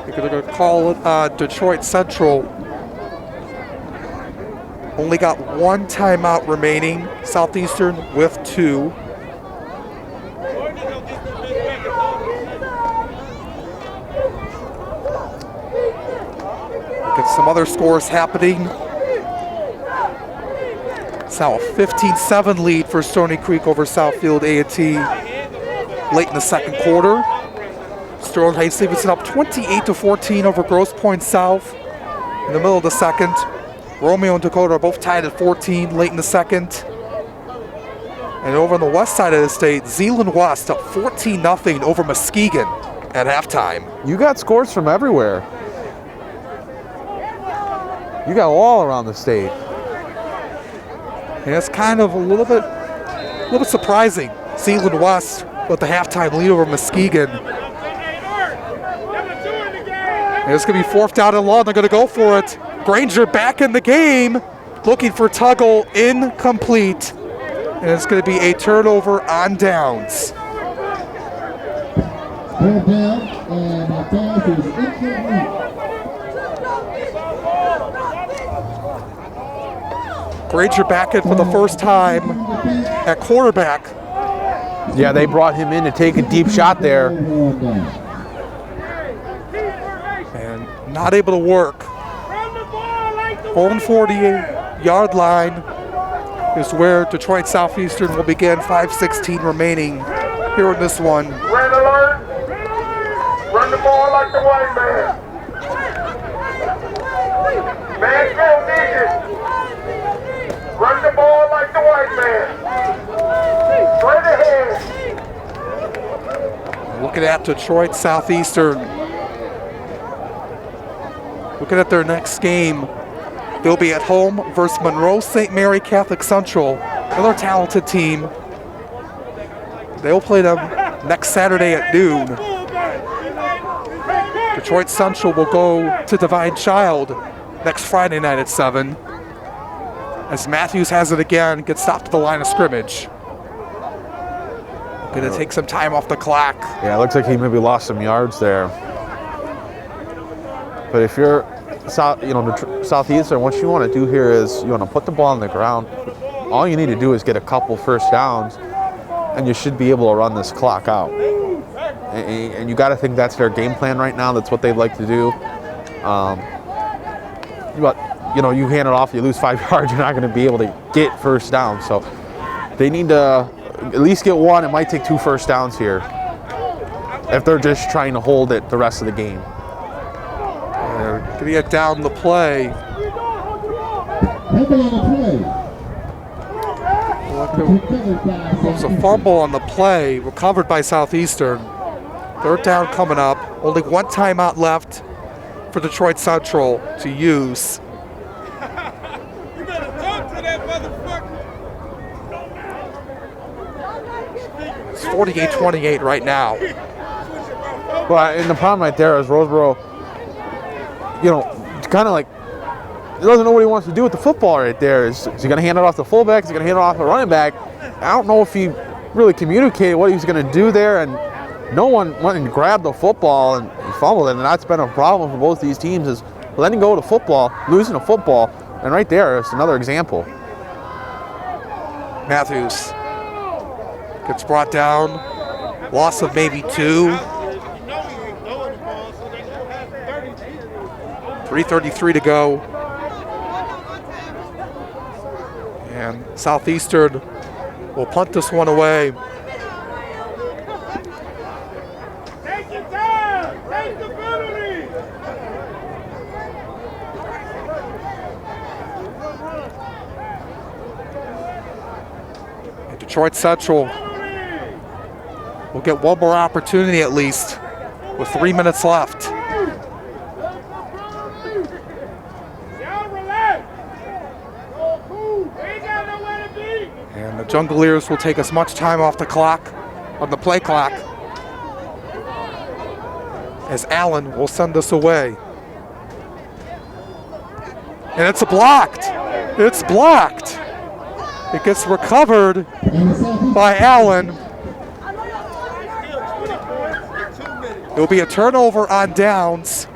They're going to call it Detroit Central. Only got one timeout remaining. Southeastern with 2. Get some other scores happening. It's now a 15-7 lead for Stony Creek over Southfield A&T late in the second quarter. Sterling Heights Stevenson up 28-14 over Grosse Pointe South in the middle of the second. Romeo and Dakota are both tied at 14 late in the second. And over on the west side of the state, Zeeland West up 14-0 over Muskegon at halftime. You got scores from everywhere. You got all around the state. And it's kind of a little bit surprising. Zeeland West with the halftime lead over Muskegon. And it's going to be 4th down and long. They're going to go for it. Granger back in the game, looking for Tuggle, incomplete. And it's going to be a turnover on downs. 4th down, and the pass is incomplete. Granger back in for the first time at quarterback. Yeah, they brought him in to take a deep shot there. And not able to work. Own 48-yard line is where Detroit Southeastern will begin. 5:16 remaining here in this one. Red alert. Run the ball like the white man. Man, go digits. Run the ball like the white man. Straight ahead. Looking at Detroit Southeastern. Looking at their next game. They'll be at home versus Monroe St. Mary Catholic Central, another talented team. They'll play them next Saturday at noon. Detroit Central will go to Divine Child next Friday night at 7. As Matthews has it again, gets stopped at the line of scrimmage. Going to take some time off the clock. Yeah, it looks like he maybe lost some yards there. But if you're Southeastern, what you want to do here is you want to put the ball on the ground. All you need to do is get a couple first downs, and you should be able to run this clock out. And you got to think that's their game plan right now. That's what they'd like to do. But you hand it off, you lose 5 yards, you're not going to be able to get first down. So they need to at least get one. It might take 2 first downs here if they're just trying to hold it the rest of the game. Going to get down the play. Fumble on the play. There was a fumble on the play, recovered by Southeastern. 3rd down coming up. Only 1 timeout left for Detroit Central to use. You better talk to that motherfucker. It's 48-28 right now. Well, and the problem right there is Roseboro, kind of like, he doesn't know what he wants to do with the football right there. Is he going to hand it off to fullback? Is he going to hand it off to running back? I don't know if he really communicated what he was going to do there, and no one went and grabbed the football and fumbled it, and that's been a problem for both these teams, is letting go of the football, losing the football, and right there is another example. Matthews gets brought down. Loss of maybe 2. 3:33 to go. And Southeastern will punt this one away. Take your time. Take the penalty. And Detroit Central will get one more opportunity at least with 3 minutes left. And the Jungleers will take as much time off the clock, on the play clock, as Allen will send us away. And it's blocked. It's blocked. It gets recovered by Allen. It will be a turnover on downs.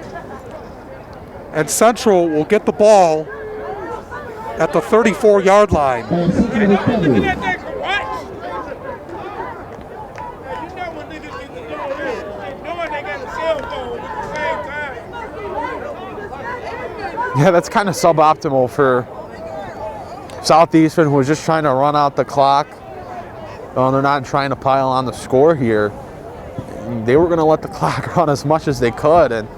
And Central will get the ball at the 34-yard line. Look at that thing for what? You know what niggas need to do this. Knowing they got a cell phone at the same time. Yeah, that's kind of suboptimal for Southeastern, who was just trying to run out the clock. They're not trying to pile on the score here. They were going to let the clock run as much as they could, and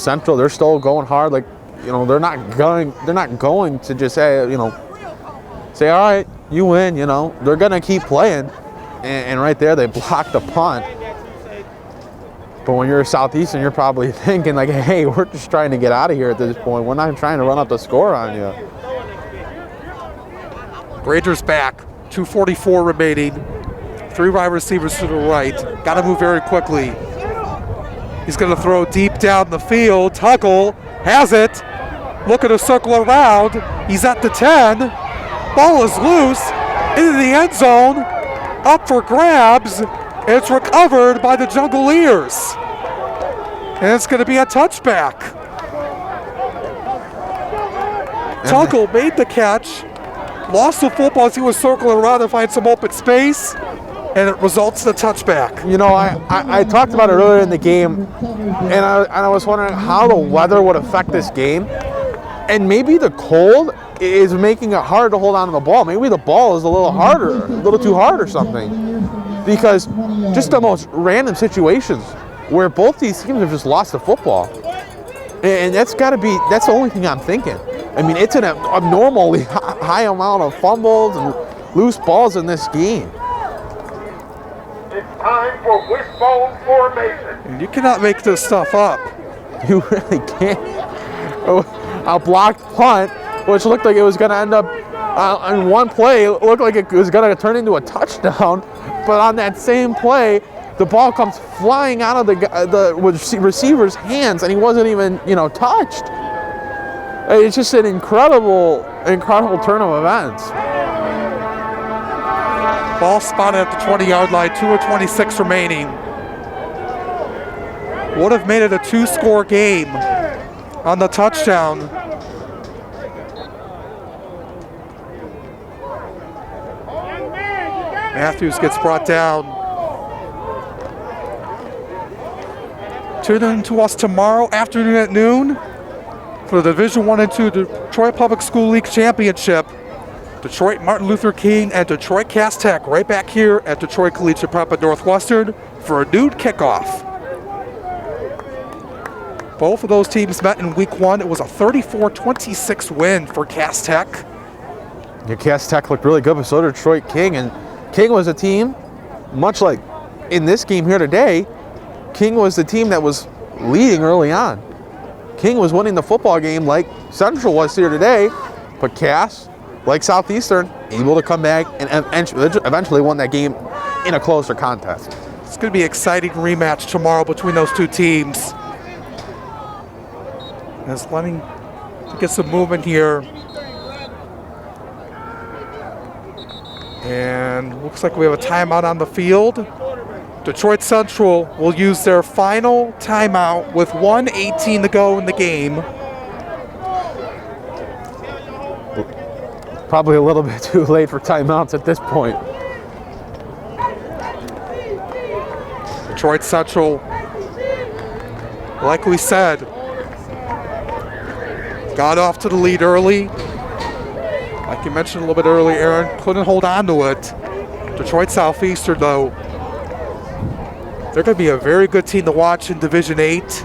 Central, they're still going hard. Like, they're not going to just say, say, all right, you win. They're going to keep playing, and right there they blocked the punt. But when you're Southeastern, you're probably thinking like, hey, we're just trying to get out of here at this point. We're not trying to run up the score on you. Granger's back. 2:44 remaining. Three wide receivers to the right. Got to move very quickly. He's going to throw deep down the field. Tuggle has it. Looking to circle around. He's at the 10. Ball is loose. Into the end zone. Up for grabs. It's recovered by the Jungleers. And it's going to be a touchback. Tuggle made the catch. Lost the football as he was circling around to find some open space. And it results in a touchback. You know, I talked about it earlier in the game, and I was wondering how the weather would affect this game. And maybe the cold is making it hard to hold on to the ball. Maybe the ball is a little harder, a little too hard or something. Because just the most random situations where both these teams have just lost the football. And that's the only thing I'm thinking. I mean, it's an abnormally high amount of fumbles and loose balls in this game. It's time for wishbone formation. You cannot make this stuff up. You really can't. A blocked punt, which looked like it was going to end up on one play, it looked like it was going to turn into a touchdown. But on that same play, the ball comes flying out of the receiver's hands, and he wasn't even, touched. It's just an incredible turn of events. Ball spotted at the 20-yard line, 2:26 remaining. Would have made it a two-score game on the touchdown. Matthews gets brought down. Tune in to us tomorrow afternoon at noon for the Division I and II Detroit Public School League Championship. Detroit Martin Luther King and Detroit Cass Tech right back here at Detroit Collegiate Prep at Northwestern for a noon kickoff. Both of those teams met in week one. It was a 34-26 win for Cass Tech. Yeah, Cass Tech looked really good, but so did Detroit King. And King was a team, much like in this game here today, King was the team that was leading early on. King was winning the football game like Central was here today, but Cass, like Southeastern, able to come back and eventually won that game in a closer contest. It's going to be an exciting rematch tomorrow between those two teams. As Lenny get some movement here. And looks like we have a timeout on the field. Detroit Central will use their final timeout with 1:18 to go in the game. Probably a little bit too late for timeouts at this point. Detroit Central, like we said, got off to the lead early. Like you mentioned a little bit earlier, Aaron, couldn't hold on to it. Detroit Southeastern, though, they're going to be a very good team to watch in Division 8,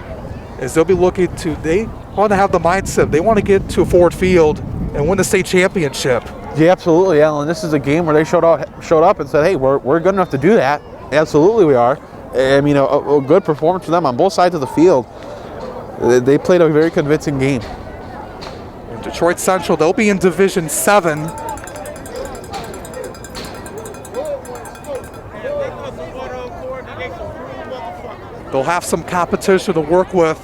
as they'll be looking to, they want to have the mindset, they want to get to Ford Field and win the state championship. Yeah, absolutely, Alan. This is a game where they showed up and said, hey, we're good enough to do that. Absolutely we are. I mean, a good performance for them on both sides of the field. They played a very convincing game. Detroit Central, they'll be in Division 7. They'll have some competition to work with.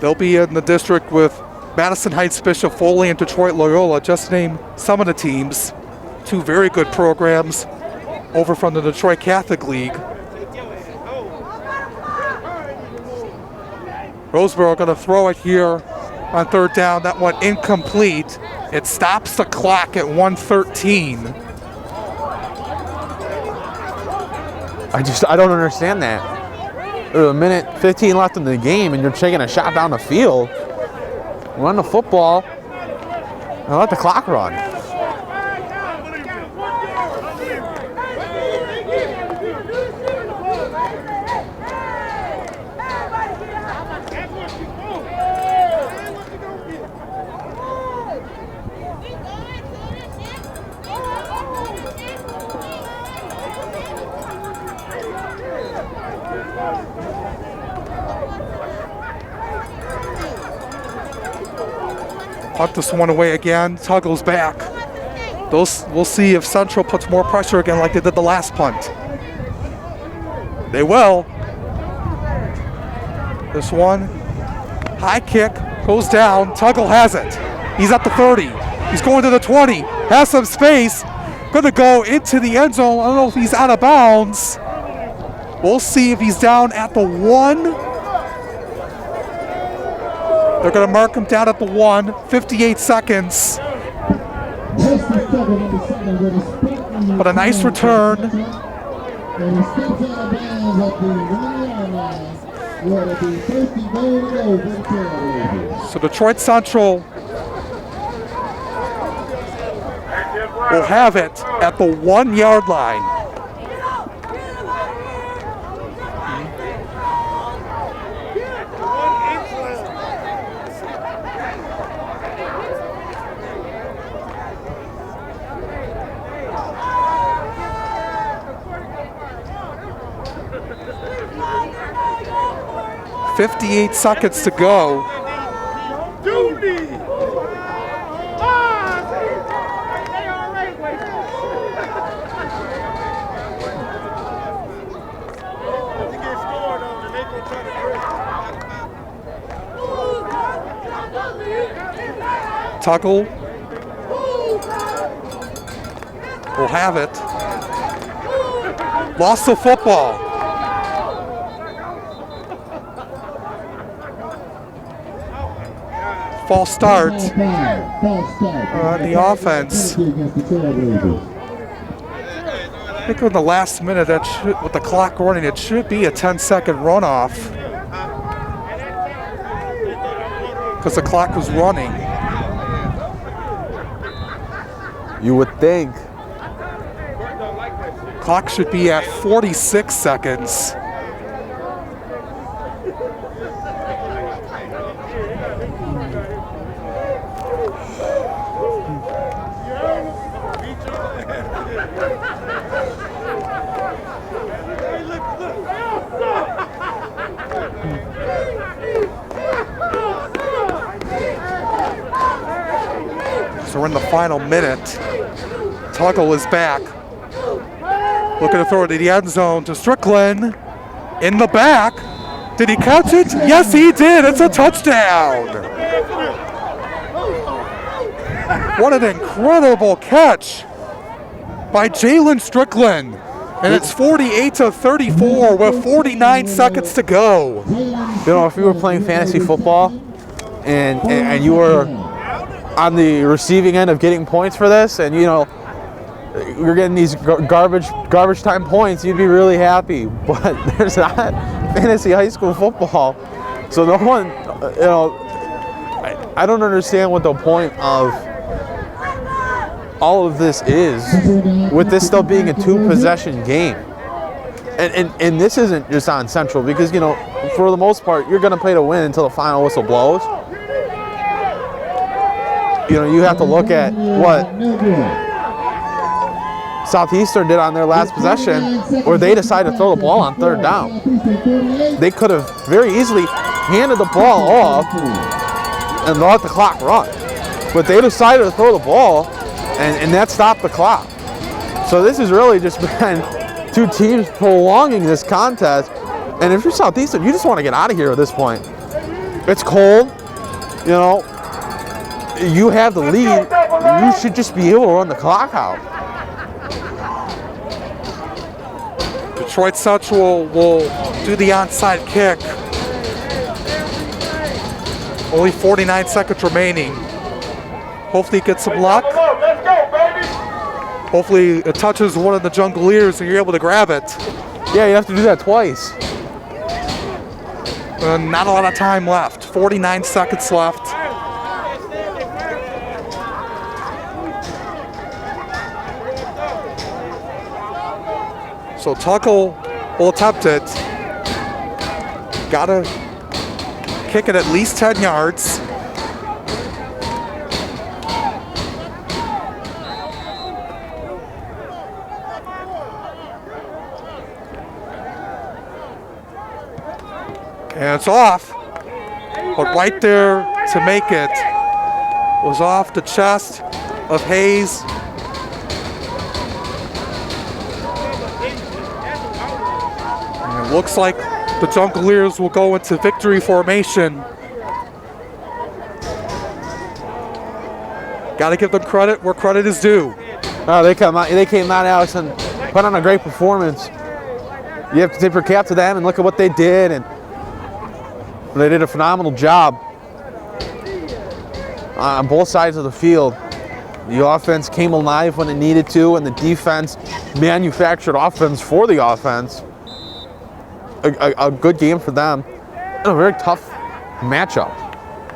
They'll be in the district with Madison Heights, Bishop Foley, and Detroit Loyola, just to name some of the teams. Two very good programs over from the Detroit Catholic League. Roseboro going to throw it here on third down. That one incomplete. It stops the clock at 1:13. I don't understand that. There's a minute 15 left in the game and you're taking a shot down the field. Run the football and let the clock run. Punt this one away again. Tuggle's back. We'll see if Central puts more pressure again like they did the last punt. They will. This one, high kick, goes down. Tuggle has it. He's at the 30. He's going to the 20. Has some space. Gonna go into the end zone. I don't know if he's out of bounds. We'll see if he's down at the 1. They're gonna mark him down at the 1. 58 seconds. But a nice return. So Detroit Central will have it at the 1-yard line. .58 seconds to go. Tuggle will have it. Lost the football. False start on the offense. I think in the last minute, with the clock running, it should be a 10-second runoff because the clock was running. You would think. Clock should be at 46 seconds. So we're in the final minute. Tuggle is back. Looking to throw it to the end zone to Strickland. In the back. Did he catch it? Yes, he did. It's a touchdown. What an incredible catch by Jalen Strickland. And it's 48-34 with 49 seconds to go. You know, if you were playing fantasy football and you were on the receiving end of getting points for this, and you know you're getting these garbage time points, you'd be really happy. But there's not fantasy high school football, so no one, you know, I don't understand what the point of all of this is, with this still being a 2-possession game. And this isn't just on Central, because you know, for the most part, you're going to play to win until the final whistle blows. You know, you have to look at what Southeastern did on their last possession, where they decided to throw the ball on 3rd down. They could have very easily handed the ball off and let the clock run, but they decided to throw the ball, and that stopped the clock. So this has really just been 2 teams prolonging this contest. And if you're Southeastern, you just want to get out of here at this point. It's cold, you know. You have the lead. You should just be able to run the clock out. Detroit Central will do the onside kick. Only 49 seconds remaining. Hopefully get some luck. Let's go, baby. Hopefully it touches one of the Jungleers and you're able to grab it. Yeah, you have to do that twice. Not a lot of time left. 49 seconds left. So Tuggle will attempt it. Gotta kick it at least 10 yards. And it's off. But right there to make it was off the chest of Hayes. Looks like the Jungleers will go into victory formation. Got to give them credit where credit is due. Oh, they came out, Alex, and put on a great performance. You have to tip your cap to them and look at what they did, and they did a phenomenal job on both sides of the field. The offense came alive when it needed to, and the defense manufactured offense for the offense. A good game for them, and a very tough matchup.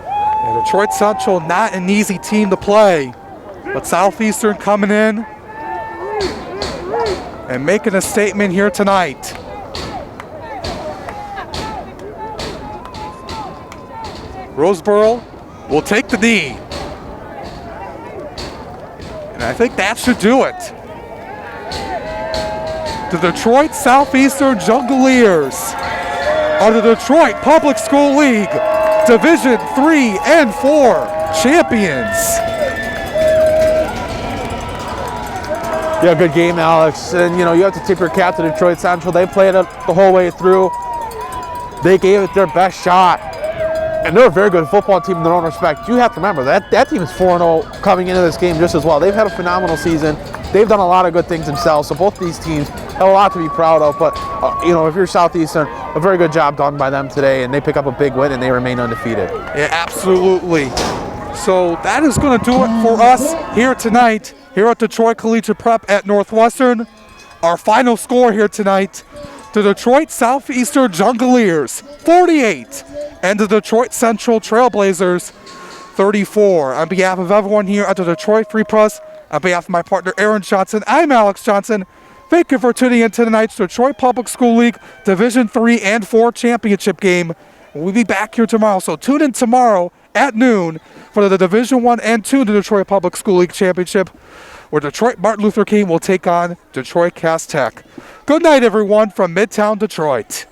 Yeah, Detroit Central, not an easy team to play, but Southeastern coming in and making a statement here tonight. Roseboro will take the knee. And I think that should do it. The Detroit Southeastern Jungleers are the Detroit Public School League Division 3 and 4 champions. Yeah, good game, Alex. And you have to tip your cap to Detroit Central. They played it the whole way through. They gave it their best shot. And they're a very good football team in their own respect. You have to remember that team is 4-0 coming into this game just as well. They've had a phenomenal season. They've done a lot of good things themselves. So both these teams have a lot to be proud of. But, if you're Southeastern, a very good job done by them today. And they pick up a big win and they remain undefeated. Yeah, absolutely. So that is going to do it for us here tonight, here at Detroit Collegiate Prep at Northwestern. Our final score here tonight, the Detroit Southeastern Jungleers 48 and the Detroit Central Trailblazers 34. On behalf of everyone here at the Detroit Free Press, on behalf of my partner Aaron Johnson, I'm Alex Johnson. Thank you for tuning in to tonight's Detroit Public School League Division 3 and 4 championship game. We'll be back here tomorrow, so tune in tomorrow at noon for the Division 1 and 2 the Detroit Public School League Championship, where Detroit Martin Luther King will take on Detroit Cass Tech. Good night, everyone, from Midtown Detroit.